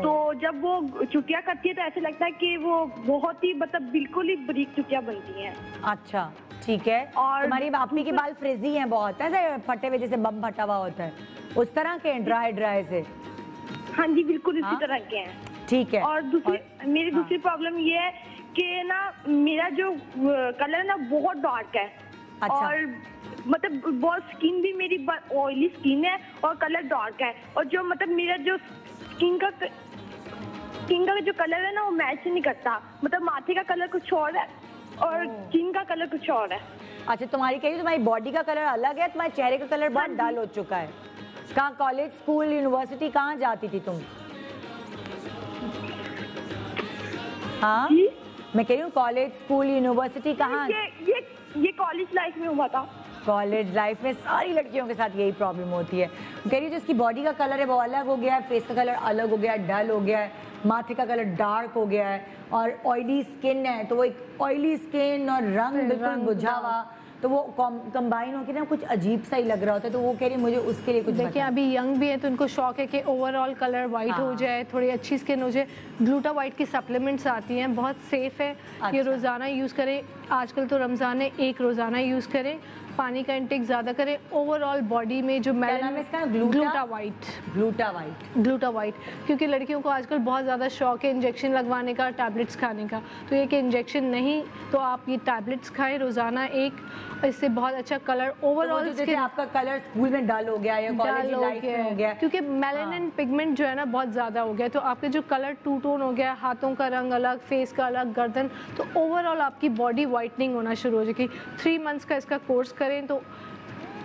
तो जब वो चुटिया करती है तो ऐसे लगता है कि वो बहुत ही मतलब बिल्कुल ही बारीक चुटिया बनती हैं। अच्छा ठीक है। और तुम्हारी आपी के बाल फ्रिजी हैं बहुत, ऐसे फटे हुए जैसे बम फटा हुआ होता है, उस तरह के ड्राई से? हाँ जी, बिल्कुल इसी तरह के हैं। ठीक है। और मेरी दूसरी प्रॉब्लम ये है कि ना मेरा जो कलर है ना बहुत डार्क है। अच्छा। और मतलब बहुत स्किन भी मेरी ऑयली स्किन है और कलर डार्क है, और जो मतलब मेरा जो स्किन का जो कलर है ना वो मैच नहीं करता। मतलब माथे का कलर कुछ और है और स्किन का कलर कुछ और है। अच्छा, तुम्हारी कही तुम्हारी बॉडी का कलर अलग है, तुम्हारे चेहरे का कलर बहुत डाल हो चुका है। कहाँ कॉलेज, स्कूल, यूनिवर्सिटी कहाँ जाती थी तुम? हाँ मैं कह रही हूँ कॉलेज, स्कूल, यूनिवर्सिटी कहाँ? ये कॉलेज लाइफ में हुआ था। कॉलेज लाइफ में सारी लड़कियों के साथ यही प्रॉब्लम होती है। कह रही है जिसकी बॉडी का कलर है वो अलग हो गया है, फेस का कलर अलग हो गया है, डल हो गया है, माथे का कलर डार्क हो गया है, और ऑयली स्किन है तो वो एक ऑयली स्किन और रंग बिल्कुल बुझा हुआ, तो वो कंबाइन होकर ना कुछ अजीब सा ही लग रहा होता है। तो वो कह रही मुझे उसके लिए कुछ देखिए, अभी यंग भी है तो उनको शौक है कि ओवरऑल कलर वाइट हो जाए, थोड़ी अच्छी स्किन हो जाए। ग्लूटा वाइट की सप्लीमेंट्स आती हैं, बहुत सेफ है। ये रोज़ाना यूज़ करें, आजकल तो रमज़ान है, एक रोज़ाना यूज़ करें, पानी का इंटेक ज़्यादा करें। ओवरऑल बॉडी में जो ग्लूटा वाइट, क्योंकि लड़कियों को आजकल बहुत ज़्यादा शौक है इंजेक्शन लगवाने का, टैबलेट्स खाने का, तो ये कि इंजेक्शन नहीं तो आप ये टैबलेट्स खाएं रोज़ाना एक, इससे बहुत अच्छा कलर ओवरऑल। जैसे आपका कलर स्कूल में डल हो गया या कॉलेज लाइफ में हो गया, क्योंकि मेलानिन पिगमेंट जो है ना बहुत ज़्यादा हो गया, तो आपके जो कलर टू टोन हो गया, हाथों का रंग अलग, फेस का अलग, गर्दन, तो ओवरऑल आपकी बॉडी वाइटनिंग होना शुरू हो जाएगी। 3 मंथ्स का इसका कोर्स करें तो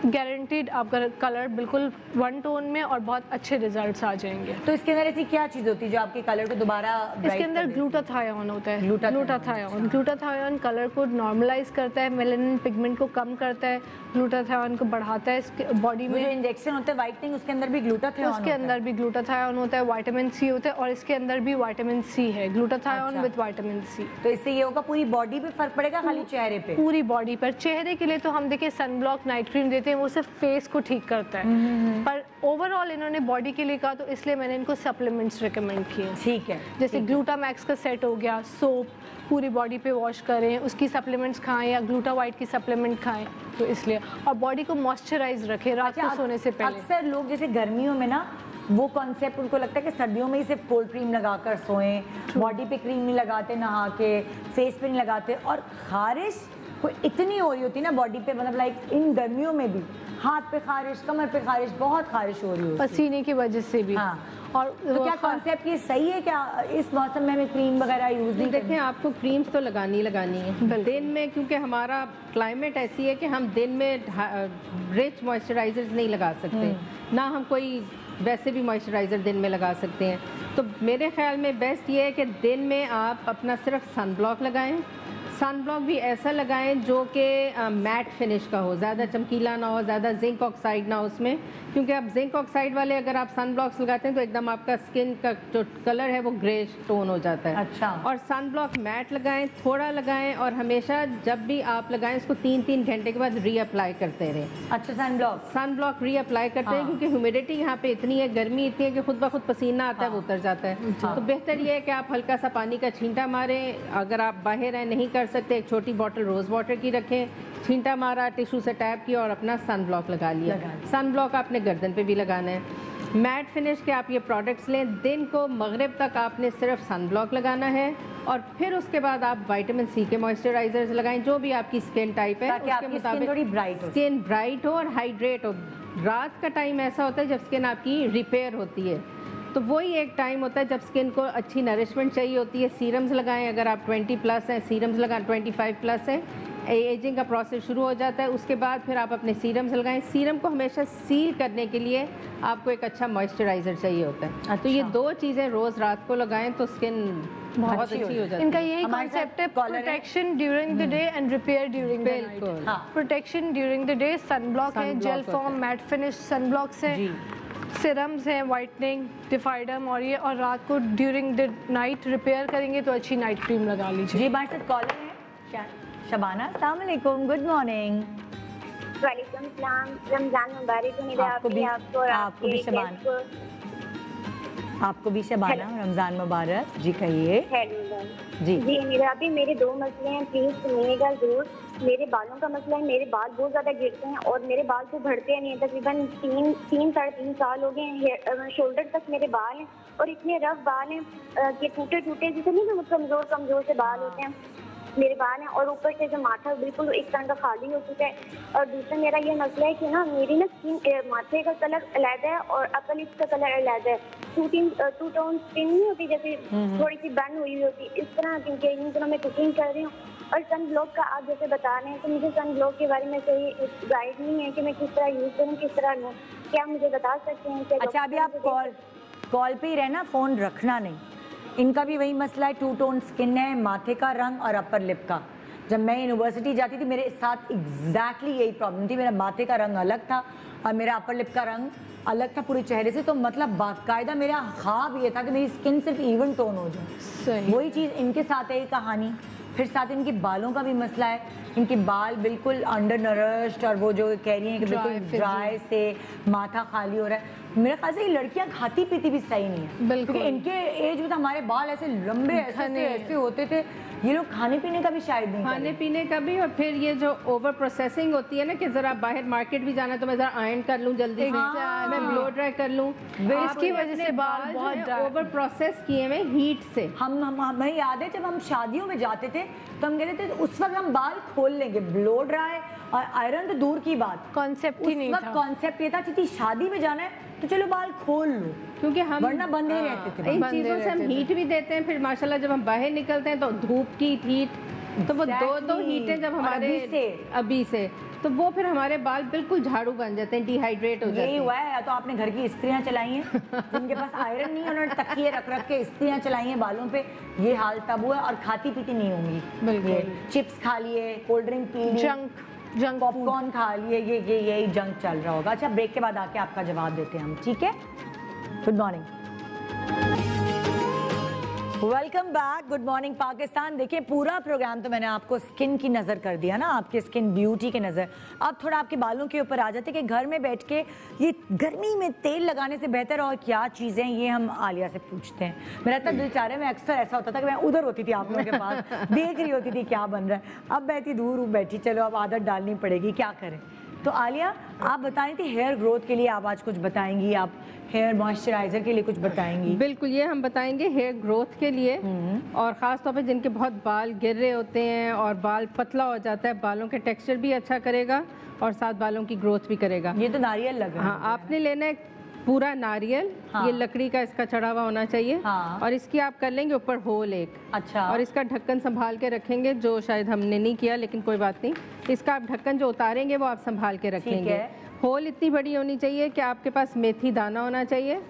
गारंटीड आपका कलर बिल्कुल वन टोन में और बहुत अच्छे रिजल्ट्स आ जाएंगे। तो इसके अंदर ऐसी क्या चीज़ होती है जो आपके कलर को दोबारा? इसके अंदर ग्लूटाथायोन होता है। ग्लूटाथायोन कलर को नॉर्मलाइज करता है, मेलानिन पिगमेंट को कम करता है, ग्लूटाथायोन को बढ़ाता है बॉडी में। जो इंजेक्शन होता है वाइटनिंग, उसके अंदर भी ग्लूटाथायोन होता है, विटामिन सी होता है, और इसके अंदर भी विटामिन सी है, ग्लूटाथायोन विद विटामिन सी। तो इससे ये होगा पूरी बॉडी पे फर्क पड़ेगा, खाली चेहरे पे? पूरी बॉडी पर। चेहरे के लिए तो हम देखिए सनब्लॉक, नाइट क्रीम देते हैं, वो सिर्फ फेस को ठीक करता है, पर ओवरऑल इन्होंने बॉडी के लिए कहा तो इसलिए मैंने इनको सप्लीमेंट्स रिकमेंड किए। ठीक है। जैसे ग्लूटामैक्स का सेट हो गया, सोप पूरी बॉडी पे वॉश करें, उसकी सप्लीमेंट्स खाएं, या ग्लूटा वाइट की सप्लीमेंट खाएं, तो इसलिए। और बॉडी को मॉइस्चराइज रखें रात को सोने से पहले। अक्सर लोग जैसे गर्मियों में ना वो कॉन्सेप्ट उनको लगता है कि सर्दियों में ही सिर्फ कोल्ड क्रीम लगाकर सोएं, बॉडी पे क्रीम नहीं लगाते, नहा के फेस पे नहीं लगाते, और खारिश कोई इतनी हो रही होती ना बॉडी पे, मतलब लाइक इन गर्मियों में भी हाथ पे खारिश, कमर पे खारिश, बहुत खारिश हो रही होती है पसीने की वजह से भी। हाँ। और तो क्या कॉन्सेप्ट ये सही है क्या इस मौसम में हमें क्रीम वगैरह यूज नहीं? देखें, आपको क्रीम्स तो लगानी है दिन में, क्योंकि हमारा क्लाइमेट ऐसी है कि हम दिन में रिच मॉइस्चराइजर्स नहीं लगा सकते, ना हम कोई वैसे भी मॉइस्चराइज़र दिन में लगा सकते हैं। तो मेरे ख्याल में बेस्ट ये है कि दिन में आप अपना सिर्फ सनब्लॉक लगाएं। सनब्लॉक भी ऐसा लगाएं जो कि मैट फिनिश का हो, ज़्यादा चमकीला ना हो, ज़्यादा जिंक ऑक्साइड ना हो उसमें, क्योंकि आप जिंक ऑक्साइड वाले अगर आप सनब्लॉक्स लगाते हैं तो एकदम आपका स्किन का जो कलर है वो ग्रेश टोन हो जाता है। अच्छा। और सनब्लॉक मैट लगाएं, थोड़ा लगाएं, और हमेशा जब भी आप लगाएं उसको 3-3 घंटे के बाद रीअप्लाई करते रहें। अच्छा, सनब्लॉक रीअप्लाई करते हैं, क्योंकि ह्यूमिडिटी यहाँ पे इतनी है, गर्मी इतनी है कि खुद ब खुद पसीना आता है, वो उतर जाता है। तो बेहतर ये है कि आप हल्का सा पानी का छींटा मारें। अगर आप बाहर हैं, नहीं कर सकते, एक छोटी बॉटल रोज़ वाटर की रखें, छींटा मारा, टिश्यू से टैप किया और अपना सन ब्लॉक लगा लिया। सन ब्लॉक आपने गर्दन पे भी लगाना है। मैट फिनिश के आप ये प्रोडक्ट्स लें, दिन को मगरिब तक आपने सिर्फ सन ब्लॉक लगाना है, और फिर उसके बाद आप विटामिन सी के मॉइस्चराइजर्स लगाएं, जो भी आपकी स्किन टाइप है उसके मुताबिक स्किन ब्राइट हो और हाइड्रेट हो। रात का टाइम ऐसा होता है जब स्किन आपकी रिपेयर होती है, तो वही एक टाइम होता है जब स्किन को अच्छी नरिशमेंट चाहिए होती है। सीरम्स लगाएं, अगर आप 20+ हैं सीरम्स लगाएं, 25+ हैं, एजिंग का प्रोसेस शुरू हो जाता है। उसके बाद फिर आप अपने सीरम्स लगाएं। सीरम को हमेशा सील करने के लिए आपको एक अच्छा मॉइस्चराइज़र चाहिए होता है। अच्छा। तो ये 2 चीज़ें रोज़ रात को लगाएं तो स्किन बहुत अच्छी हो जाती है। इनका यही कॉन्सेप्ट है, protection during the day and repair during the night. Protection during the day, sunblock है, जेल फॉर्म, मैट फिनिश सनब्लॉक्स है, सिरम्स हैं, वाइटनिंग, डिफाइडम, और रात को ड्यूरिंग द नाइट रिपेयर करेंगे तो अच्छी नाइट क्रीम लगा लीजिए। जी, हमारे साथ कॉलर है क्या? शबाना, अस्सलाम वालेकुम, गुड मॉर्निंग। वालेकुम सलाम, रमजान मुबारक हो। आपको भी शबाना, आपको भी शबाना, रमजान मुबारक। जी कहिए। जी मेरा भी मेरे 2 मसले हैं, प्लीज सुनिएगा जरूर। मेरे बालों का मसला है, मेरे बाल बहुत ज़्यादा गिरते हैं और मेरे बाल तो बढ़ते नहीं। तकरीबन 3-3.5 साल हो गए हैं, शोल्डर तक मेरे बाल हैं और इतने रफ बाल हैं कि टूटे टूटे जैसे नहीं, कमज़ोर कमज़ोर से बाल होते हैं मेरे बाल हैं। और ऊपर से जो माथा बिल्कुल एक तरह का खाली हो चुका है। और दूसरा मेरा ये मसला है कि ना मेरी ना स्किन, माथे का कलर अलग है और अपर लिप्स का कलर अलग है। 2 टोन स्किन नहीं होती, जैसे थोड़ी सी बर्न हुई होती इस तरह, क्योंकि इन दिनों मैं कुकिंग कर रही हूँ। और सन ब्लॉक का आप जैसे बता रहे हैं तो मुझे सन ब्लॉक के बारे में सही गाइड नहीं है कि मैं किस तरह यूज़ करूँ, किस तरह लूँ, क्या मुझे बता सकते हैं? अच्छा, अभी आप कॉल पे ही रहना, फ़ोन रखना नहीं। इनका भी वही मसला है, 2 टोन स्किन है, माथे का रंग और अपर लिप का। जब मैं यूनिवर्सिटी जाती थी मेरे साथ एग्जैक्टली यही प्रॉब्लम थी। मेरा माथे का रंग अलग था और मेरा अपर लिप का रंग अलग था पूरे चेहरे से। तो मतलब बाकायदा मेरा ख्वाब ये था कि मेरी स्किन सिर्फ इवन टोन हो जाए। वही चीज़ इनके साथ है, कहानी। फिर साथ इनके बालों का भी मसला है, इनके बाल बिल्कुल अंडर नरिश्ड और वो जो कह रही हैं कि बिल्कुल ड्राई से माथा खाली हो रहा है। मेरे ख्याल से ये लड़कियां खाती पीती भी सही नहीं है, क्योंकि इनके एज में तो हमारे बाल ऐसे लंबे ऐसे होते थे। ये लोग खाने पीने का भी शायद नहीं, खाने पीने का भी। और फिर ये जो ओवर प्रोसेसिंग होती है ना कि जरा बाहर मार्केट भी जाना है तो मैं जरा आयरन कर लूँ जल्दी से, मैं ब्लो ड्राई कर लूँ, इसकी वजह से बाल बहुत ओवर प्रोसेस किए हुए हीट से। हमें याद है जब हम शादियों में जाते थे तो हम कहते थे उस वक्त हम बाल खोल लेंगे। ब्लो ड्राई और आयरन तो दूर की बात, कॉन्सेप्ट ही नहीं था। कॉन्सेप्ट ये था कि शादी में जाना है तो चलो बाल खोल लो, क्योंकि हम वरना बंधे रहते थे। इन चीज़ों से हम हीट भी देते हैं। फिर माशाल्लाह जब हम बाहर निकलते हैं तो धूप की हीट, तो वो दो हीटें जब हमारे अभी से तो वो फिर हमारे बाल बिल्कुल झाड़ू बन जाते हैं, डिहाइड्रेट हो जाते हैं। यही हुआ है। तो आपने घर की स्त्रियां चलाई हैं जिनके पास आयरन नहीं है, उन्होंने तकिए रख रख के स्त्रियां चलाई हैं बालों पे, ये हाल तब हुआ। और खाती पीती नहीं होंगी, बिल्कुल चिप्स खा लिए, कोल्ड ड्रिंक पी ली, जंक पॉपकॉर्न खा लिए, ये यही जंक चल रहा होगा। अच्छा, ब्रेक के बाद आके आपका जवाब देते हैं हम, ठीक है? Good morning, welcome back, good morning Pakistan. देखिए, पूरा प्रोग्राम तो मैंने आपको स्किन की नज़र कर दिया ना, आपके स्किन ब्यूटी की नज़र। अब थोड़ा आपके बालों के ऊपर आ जाते कि घर में बैठ के ये गर्मी में तेल लगाने से बेहतर और क्या चीज़ें, ये हम आलिया से पूछते हैं। मेरा इतना दिल चाह रहा है, मैं अक्सर ऐसा होता था कि मैं उधर होती थी आप लोगों के पास, देख रही होती थी क्या बन रहा है। अब बैठी दूर हूँ बैठी, चलो अब आदत डालनी पड़ेगी, क्या करें। तो आलिया, आप बताएं थी हेयर ग्रोथ के लिए आप आज कुछ बताएंगी, आप हेयर मॉइस्चराइजर के लिए कुछ बताएंगी? बिल्कुल, ये हम बताएंगे हेयर ग्रोथ के लिए, और ख़ास तौर पे जिनके बहुत बाल गिर रहे होते हैं और बाल पतला हो जाता है, बालों के टेक्सचर भी अच्छा करेगा और साथ बालों की ग्रोथ भी करेगा। ये तो नारियल लगा। हाँ, आपने लेना है पूरा नारियल। हाँ। ये लकड़ी का इसका चढ़ा हुआ होना चाहिए। हाँ। और इसकी आप कर लेंगे ऊपर होल एक। अच्छा। और इसका ढक्कन संभाल के रखेंगे, जो शायद हमने नहीं किया, लेकिन कोई बात नहीं। इसका आप ढक्कन जो उतारेंगे वो आप संभाल के रखेंगे। होल इतनी बड़ी होनी चाहिए कि आपके पास मेथी दाना होना चाहिए।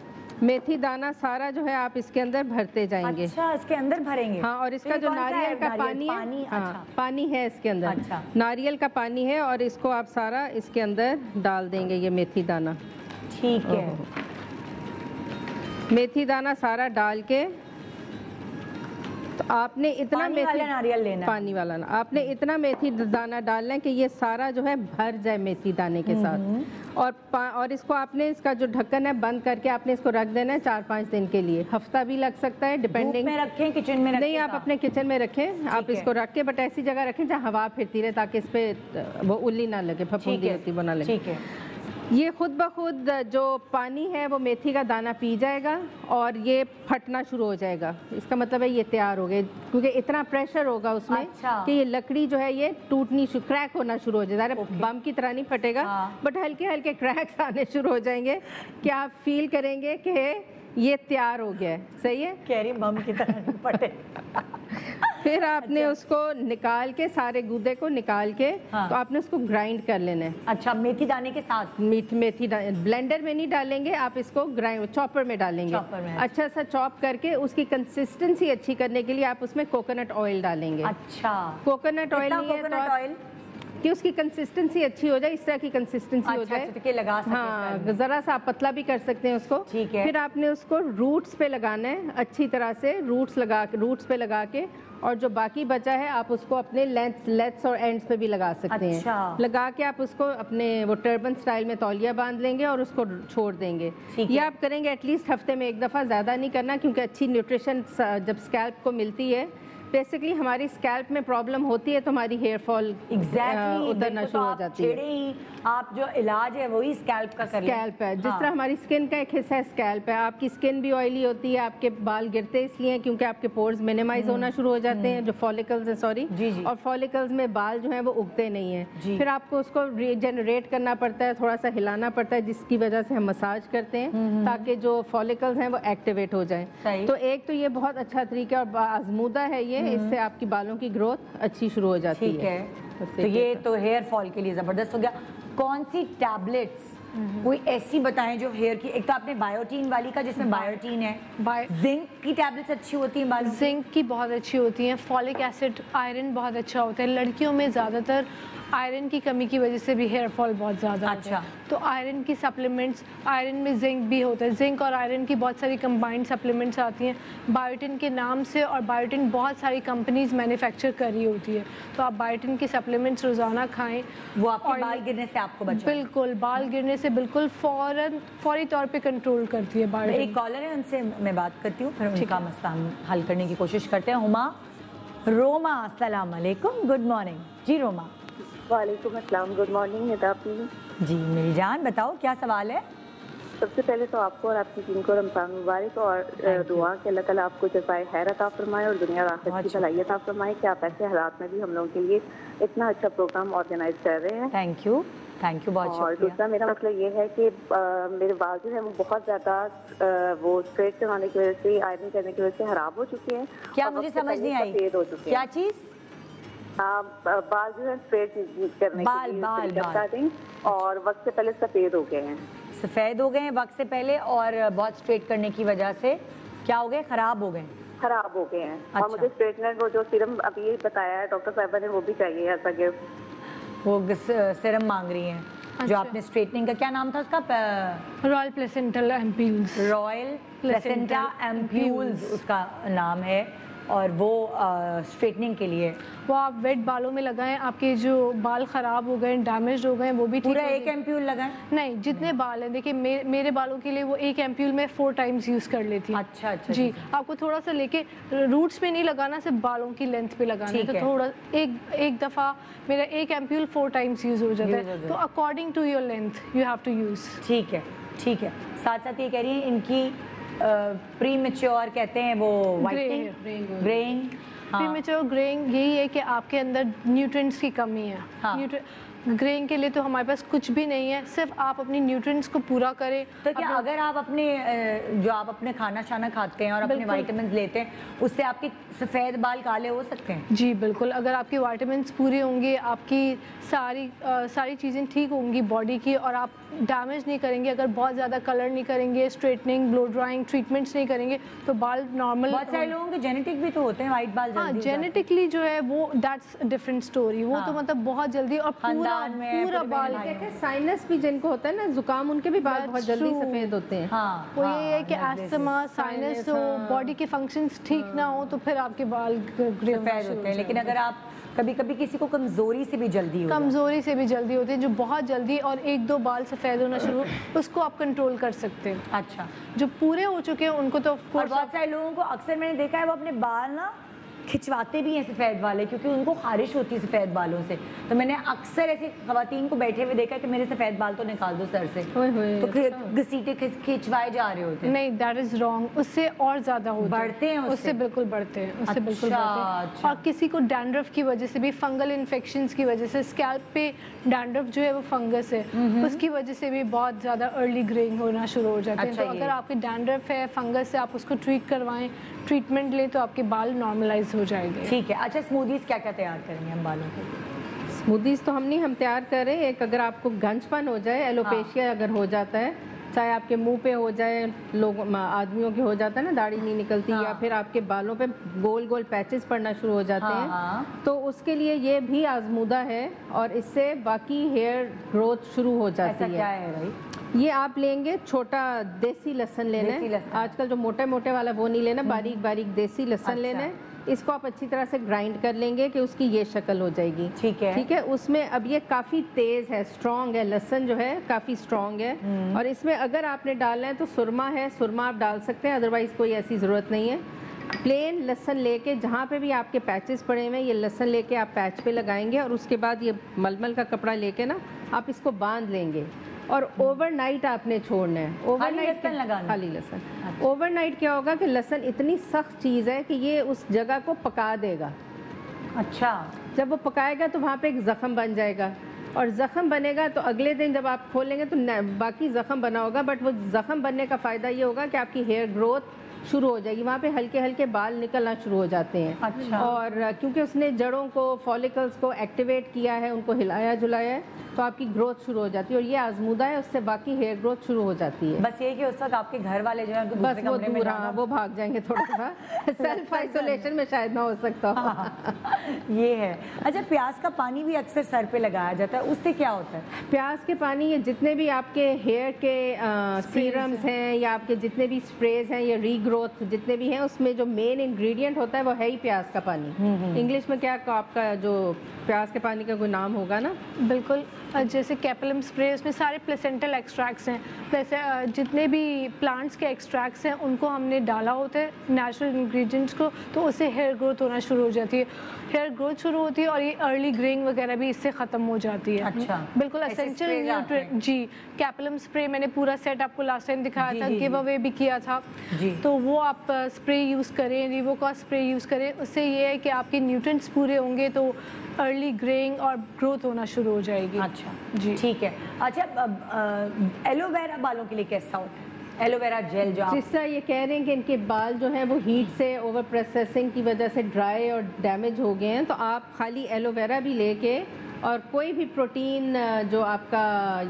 मेथी दाना सारा जो है आप इसके अंदर भरते जाएंगे। अच्छा, इसके अंदर भरेंगे? हाँ, और इसका जो नारियल का पानी है, हाँ, पानी है इसके अंदर। अच्छा। नारियल का पानी है और इसको आप सारा इसके अंदर डाल देंगे, ये मेथी दाना। ठीक है। मेथी दाना सारा डाल के तो आपने इतना मेथी नारियल लेना, पानी वाला ना, आपने इतना मेथी दाना डालना है कि ये सारा जो है भर जाए मेथी दाने के साथ। और इसको आपने, इसका जो ढक्कन है बंद करके आपने इसको रख देना है 4-5 दिन के लिए। हफ्ता भी लग सकता है, डिपेंडिंग। में रखें, किचन में रखें? नहीं, आप अपने किचन में रखें। आप इसको रख के बट ऐसी जगह रखें जहाँ हवा फिरती रहे, ताकि इस पे वो उल्ली ना लगे, फफूंदी होती वो ना लगे। ठीक है। ये खुद ब खुद जो पानी है वो मेथी का दाना पी जाएगा और ये फटना शुरू हो जाएगा। इसका मतलब है ये तैयार हो गए, क्योंकि इतना प्रेशर होगा उसमें। अच्छा। कि ये लकड़ी जो है ये टूटनी, क्रैक होना शुरू हो जाएगा। बम की तरह नहीं फटेगा, बट हल्के हल्के क्रैक्स आने शुरू हो जाएंगे कि आप फील करेंगे कि ये तैयार हो गया है। सही है, कह रही बम की तरह नहीं फटे। फिर आपने उसको निकाल के, सारे गूदे को निकाल के, तो आपने उसको ग्राइंड कर लेना है। अच्छा, मेथी दाने के साथ? मेथी ब्लेंडर में नहीं डालेंगे, आप इसको ग्राइंड चॉपर में डालेंगे। अच्छा सा चॉप करके उसकी कंसिस्टेंसी अच्छी करने के लिए आप उसमें कोकोनट ऑयल डालेंगे। अच्छा, कोकोनट ऑयल नहीं है तो ऑयल कि उसकी कंसिस्टेंसी अच्छी हो जाए, इस तरह की कंसिस्टेंसी हो जाए। अच्छा, लगा सकते हैं। हाँ, जरा सा आप पतला भी कर सकते हैं उसको। ठीक है। फिर आपने उसको रूट्स पे लगाना है अच्छी तरह से, रूट्स पे लगा के, और जो बाकी बचा है आप उसको अपने लेट्स और एंड्स पे भी लगा सकते हैं। लगा के आप उसको अपने वो टर्बन स्टाइल में तौलिया बांध लेंगे और उसको छोड़ देंगे। ये आप करेंगे एटलीस्ट हफ्ते में एक दफ़ा, ज़्यादा नहीं करना, क्योंकि अच्छी न्यूट्रिशन जब स्कैल्प को मिलती है, बेसिकली हमारी स्कैल्प में प्रॉब्लम होती है तो हमारी हेयर फॉल उतरना शुरू हो जाती है। आप जो इलाज है वही स्कैल्प का कर स्कैल्प है। जिस तरह हमारी स्किन का एक हिस्सा है स्कैल्प है, आपकी स्किन भी ऑयली होती है, आपके बाल गिरते इसलिए क्योंकि आपके पोर्स मिनिमाइज होना शुरू हो जाते हैं, जो फॉलिकल्स हैं, सॉरी, और फॉलिकल्स में बाल जो हैं वो उगते नहीं हैं। फिर आपको उसको रीजनरेट करना पड़ता है, थोड़ा सा हिलाना पड़ता है, जिसकी वजह से हम मसाज करते हैं ताकि जो फॉलिकल्स हैं वो एक्टिवेट हो जाए। तो एक तो ये बहुत अच्छा तरीका और आजमूदा है ये, इससे आपकी बालों की ग्रोथ अच्छी शुरू हो जाती है। तो ये तो हेयर फॉल के लिए जबरदस्त हो गया। कौन सी टैबलेट्स कोई ऐसी बताएं जो हेयर की, एक तो आपने बायोटीन वाली का जिसमें बायोटीन है, जिंक की टैबलेट्स अच्छी होती हैं? जिंक की बहुत अच्छी होती हैं, फॉलिक एसिड, आयरन बहुत अच्छा होता है। लड़कियों में ज़्यादातर आयरन की कमी की वजह से भी हेयर फॉल बहुत ज़्यादा होता है, तो आयरन की सप्लीमेंट्स, आयरन में जिंक भी होता है, जिंक और आयरन की बहुत सारी कंबाइंड सप्लीमेंट्स आती हैं बायोटिन के नाम से, और बायोटिन बहुत सारी कंपनीज मैन्युफैक्चर कर रही होती है, तो आप बायोटिन की सप्लीमेंट्स रोज़ाना खाएं, वो आपके बाल गिरने से आपको बचाए। बिल्कुल, बाल गिरने से बिल्कुल फौरी तौर पे कंट्रोल करती है बायोटिन। एक कॉलर है, उनसे मैं बात करती हूँ, फिर उनका मसला हल करने की कोशिश करते हैं। हुमा, रोमा, अस्सलाम वालेकुम, गुड मॉर्निंग जी। रोमा, वालेकुम अस्सलाम, गुड मॉर्निंग निदा जी। मेरी जान बताओ क्या सवाल है? सबसे पहले तो आपको और आपकी टीम को रमज़ान मुबारक और दुआ कि अल्लाह ताला आपको जज़ाए खैर अता फरमाए और दुनिया और आखिरत की भलाई अता फरमाए कि आप ऐसे हालात में भी हम लोगों के लिए इतना अच्छा प्रोग्राम ऑर्गेनाइज कर रहे हैं। थैंक यू, बहुत शुक्रिया। और दूसरा मेरा मतलब ये है कि मेरे बाल जो है वो बहुत ज़्यादा वो स्ट्रेट करवाने की वजह से, आयरन करने की वजह से खराब हो चुके हैं। क्या मुझे समझ नहीं आई, क्या चीज़? बाल जो है स्ट्रेट करने के लिए और वक्त से पहले सफ़ेद हो गए हैं। सफ़ेद हो गए हैं वक्त से पहले, और बहुत स्ट्रेट करने की वजह से क्या हो गए? खराब हो गए हैं। अच्छा। और मुझे स्ट्रेटनर वो जो सीरम अभी ये बताया है डॉक्टर साहिबा ने, वो भी चाहिए ऐसा गिफ्ट। वो सीरम मांग रही हैं। अच्छा। जो आपने स्ट्रेटनिंग का क्या नाम था उसका? Royal placental ampoules. Royal placenta ampoules उसका नाम है, और वो स्ट्रेटनिंग के लिए वो आप वेट बालों में लगाएं, आपके जो बाल ख़राब हो गए, डैमेज हो गए, वो भी पूरा एक एम्प्यूल लगाएं? नहीं, जितने बाल हैं, देखिए मेरे बालों के लिए वो एक एम्प्यूल में 4 टाइम्स यूज़ कर लेती है। अच्छा जी। आपको थोड़ा सा लेके रूट्स पे नहीं लगाना, सिर्फ बालों की लेंथ पे लगाना है, तो थोड़ा एक दफ़ा मेरा एक एम्प्यूल 4 टाइम्स यूज़ हो जाता है, तो according to your length you have to use. ठीक है। साथ साथ ये कह रही है इनकी प्री मैच्योर कहते हैं वो ग्रेइंग। प्री मैच्योर ग्रेइंग यही है कि आपके अंदर न्यूट्रिएंट्स की कमी है। ग्रेइंग के लिए तो हमारे पास कुछ भी नहीं है, सिर्फ आप अपनी न्यूट्रिएंट्स को पूरा करें। तो क्या अगर आप अपने खाना शाना खाते हैं और अपने विटामिन लेते हैं, उससे आपके सफ़ेद बाल काले हो सकते हैं? जी बिल्कुल, अगर आपके विटामिन पूरे होंगे, आपकी सारी चीज़ें ठीक होंगी बॉडी की, और आप डैमेज नहीं करेंगे, अगर बहुत ज़्यादा कलर नहीं करेंगे, स्ट्रेटनिंग, ब्लो ड्राइंग ट्रीटमेंट्स नहीं करेंगे, तो बाल नॉर्मल। बहुत सारे लोगों के जेनेटिक भी तो होते हैं वाइट बाल। हाँ, जेनेटिकली जो है वो दैट्स डिफरेंट स्टोरी, वो तो मतलब बहुत जल्दी और पूरा बाल। साइनस भी जिनको होता है ना, जुकाम, उनके भी बाल बहुत जल्दी सफ़ेद होते हैं। वो ये है कि अस्थमा, साइनस हो, बॉडी के फंक्शंस ठीक ना हो, तो फिर आपके बाल सफ़ेद होते हैं। लेकिन अगर आप कभी किसी को कमज़ोरी से भी जल्दी होते हैं, जो बहुत जल्दी और 1-2 बाल सफ़ेद होना शुरू, उसको आप कंट्रोल कर सकते हैं। अच्छा। जो पूरे हो चुके हैं उनको तो बहुत सारे लोगों को अक्सर मैंने देखा है वो अपने बाल ना खिंचवाते भी हैं सफ़ेद वाले, क्योंकि उनको खारिश होती है सफ़ेद बालों से। तो मैंने अक्सर ऐसी ख़वातीन को बैठे हुए देखा कि मेरे सफ़ेद बाल तो निकाल दो सर से, तो घसीटे खिंचवाए जा रहे होते हैं। नहीं, दैट इज़ रॉन्ग। उससे और ज़्यादा बढ़ते हैं, उससे बिल्कुल बढ़ते हैं, उससे बिल्कुल बढ़ते हैं। और किसी को डैंड्रफ की वजह से भी, फंगल इन्फेक्शंस की वजह से, स्कैल्प पे डैंड्रफ जो है वो फंगस है, उसकी वजह से भी बहुत ज़्यादा अर्ली ग्रेइंग होना शुरू हो जाते हैं। तो अगर आपके डैंड्रफ है, फंगस है, आप उसको ट्रीट करवाएं, ट्रीटमेंट लें, तो आपके बाल नॉर्मलाइज हो हो जाएंगे। ठीक है। अच्छा, स्मूदीज क्या क्या तैयार करेंगे हम बालों के लिए? स्मूदीज तो हम तैयार कर रहे हैं। एक, अगर आपको गंजपन हो जाए, एलोपेशिया अगर हो जाता है, चाहे आपके मुंह पे हो जाए, लोग आदमियों के हो जाता है ना, दाढ़ी नहीं निकलती, या फिर आपके बालों पे गोल गोल पैचेस पड़ना शुरू हो जाते हैं, तो उसके लिए ये भी आजमूदा है और इससे बाकी हेयर ग्रोथ शुरू हो जाती है। ऐसा क्या है भाई? ये आप लेंगे, छोटा देसी लहसुन लेना है। आजकल जो मोटे मोटे वाला वो नहीं लेना, बारीक बारीक देसी लहसुन लेना है। इसको आप अच्छी तरह से ग्राइंड कर लेंगे कि उसकी ये शक्ल हो जाएगी। ठीक है, ठीक है। उसमें अब ये काफ़ी तेज़ है, स्ट्रॉन्ग है, लहसुन जो है काफ़ी स्ट्रॉन्ग है। और इसमें अगर आपने डालना है तो सुरमा है, सुरमा आप डाल सकते हैं, अदरवाइज़ कोई ऐसी ज़रूरत नहीं है। प्लेन लहसुन लेके, जहाँ पे भी आपके पैचेस पड़े हुए हैं, ये लहसुन लेके आप पैच पे लगाएंगे और उसके बाद ये मलमल का कपड़ा लेके ना आप इसको बांध लेंगे और ओवरनाइट आपने छोड़ना है। ओवरनाइट लगाना, खाली लहसुन। ओवरनाइट क्या होगा कि लहसुन इतनी सख्त चीज़ है कि ये उस जगह को पका देगा। अच्छा, जब वो पकाएगा तो वहाँ पे एक ज़ख़म बन जाएगा और ज़ख़म बनेगा तो अगले दिन जब आप खोलेंगे तो बाकी ज़ख़म बना होगा, बट वो ज़ख़म बनने का फ़ायदा ये होगा कि आपकी हेयर ग्रोथ शुरू हो जाएगी। वहाँ पे हल्के हल्के बाल निकलना शुरू हो जाते हैं। अच्छा। और क्योंकि उसने जड़ों को, फॉलिकल्स को एक्टिवेट किया है, उनको हिलाया जुलाया है, तो आपकी ग्रोथ शुरू हो जाती है। और ये आजमूदा है, उससे बाकी हेयर ग्रोथ शुरू हो जाती है। बस ये कि उस वक्त आपके घर वाले जो है बस वो दूर, हाँ, वो भाग जाएंगे थोड़ा सा। सेल्फ आइसोलेशन में शायद ना हो सकता हो। ये है। अच्छा, प्याज का पानी भी अक्सर सर पे लगाया जाता है, उससे क्या होता है? प्याज के पानी, ये जितने भी आपके हेयर के सीरम्स हैं या आपके जितने भी स्प्रेज हैं या रीग्रोथ जितने भी हैं, उसमें जो मेन इंग्रेडिएंट होता है वो है ही प्याज का पानी। इंग्लिश में क्या आपका जो प्याज के पानी का कोई नाम होगा ना? बिल्कुल, जैसे कैपलम स्प्रे, उसमें सारे प्लेसेंटल एक्सट्रैक्ट्स हैं, प्लस जितने भी प्लांट्स के एक्सट्रैक्ट्स हैं उनको हमने डाला होता है, नेचुरल इंग्रेडिएंट्स को, तो उससे हेयर ग्रोथ होना शुरू हो जाती है। हेयर ग्रोथ शुरू होती है और ये अर्ली ग्रेइंग वगैरह भी इससे ख़त्म हो जाती है। अच्छा, बिल्कुल एसेंशियल न्यूट्रिएंट। जी, कैपलम स्प्रे मैंने पूरा सेट आपको लास्ट टाइम दिखाया था, गिव अवे भी किया था जी। तो वो आप स्प्रे यूज़ करें, रिवोका स्प्रे यूज़ करें, उससे ये है कि आपके न्यूट्रिएंट्स पूरे होंगे तो अर्ली ग्रेइंग और ग्रोथ होना शुरू हो जाएगी। अच्छा जी, ठीक है। अच्छा, एलोवेरा बालों के लिए कैसा होता है? एलोवेरा जेल जो जिस तरह ये कह रहे हैं कि इनके बाल जो हैं वो हीट से, ओवर प्रोसेसिंग की वजह से ड्राई और डैमेज हो गए हैं, तो आप खाली एलोवेरा भी लेके और कोई भी प्रोटीन जो आपका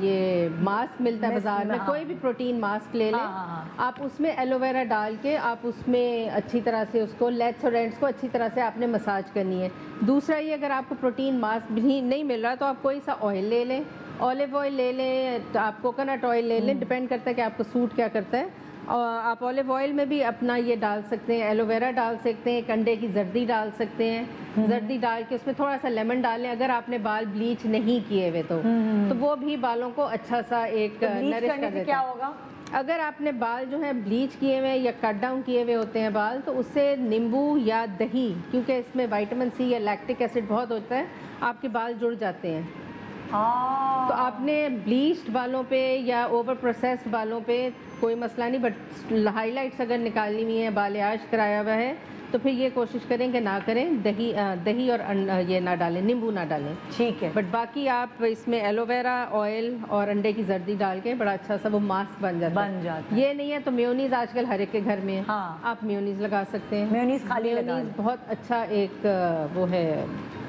ये मास्क मिलता है बाजार में, कोई भी प्रोटीन मास्क ले लें, आप उसमें एलोवेरा डाल के आप उसमें अच्छी तरह से उसको लेट्स और एंड्स को अच्छी तरह से आपने मसाज करनी है। दूसरा ये, अगर आपको प्रोटीन मास्क भी नहीं मिल रहा तो आप कोई सा ऑयल ले लें, ऑलिव ऑयल ले लें, आप कोकोनट ऑयल ले लें, डिपेंड करता है कि आपको सूट क्या करता है। और आप ऑलिव ऑयल में भी अपना ये डाल सकते हैं, एलोवेरा डाल सकते हैं, कंडे की जर्दी डाल सकते हैं, जर्दी डाल के उसमें थोड़ा सा लेमन डालें अगर आपने बाल ब्लीच नहीं किए हुए तो वो भी बालों को अच्छा सा एक नरिश कर देता है। क्या होगा अगर आपने बाल जो है ब्लीच किए हुए या कट डाउन किए हुए होते हैं बाल, तो उससे नींबू या दही, क्योंकि इसमें विटामिन सी या लैक्टिक एसिड बहुत होता है, आपके बाल जुड़ जाते हैं। तो आपने ब्लीच्ड बालों पे या ओवर प्रोसेस्ड बालों पे कोई मसला नहीं, बट हाईलाइट्स अगर निकालनी हुई है, बालियाज कराया हुआ है, तो फिर ये कोशिश करें कि ना करें, दही और ये ना डालें, नींबू ना डालें। ठीक है, बट बाकी आप इसमें एलोवेरा ऑयल और अंडे की जर्दी डाल के बड़ा अच्छा सा वो मास्क बन जाता है। ये नहीं है तो मेयोनीज आजकल हर एक के घर में है। हाँ, आप मेयोनीज लगा सकते हैं। मेयोनीज खाली मेयोनीज बहुत अच्छा एक वो है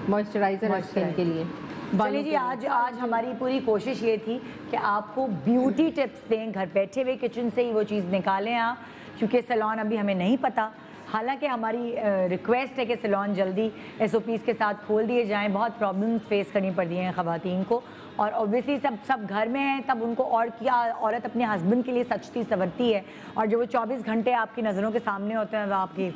मॉइस्चराइजर है स्किन के लिए। चलिए जी, आज हमारी पूरी कोशिश ये थी कि आपको ब्यूटी टिप्स दें, घर बैठे हुए किचन से ही वो चीज़ निकालें आप, क्योंकि सैलून अभी हमें नहीं पता। हालांकि हमारी रिक्वेस्ट है कि सैलून जल्दी SOPs के साथ खोल दिए जाएं। बहुत प्रॉब्लम्स फेस करनी पड़ती हैं ख़वातीन को, और ऑब्वियसली सब घर में हैं, तब उनको और क्या, औरत अपने हस्बैंड के लिए सचती सवरती है, और जो वो 24 घंटे आपकी नज़रों के सामने होते हैं, आपकी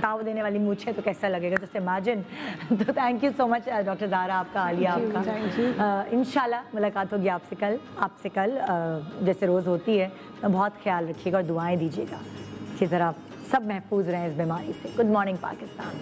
ताव देने वाली मूछें, तो कैसा लगेगा, जस्ट इमेजिन। तो thank you so much doctor Zara, आपका, आलिया आपका। इंशाल्लाह मुलाकात होगी आपसे कल जैसे रोज़ होती है। तो बहुत ख्याल रखिएगा और दुआएँ दीजिएगा कि ज़रा सब महफूज रहें इस बीमारी से। Good morning Pakistan.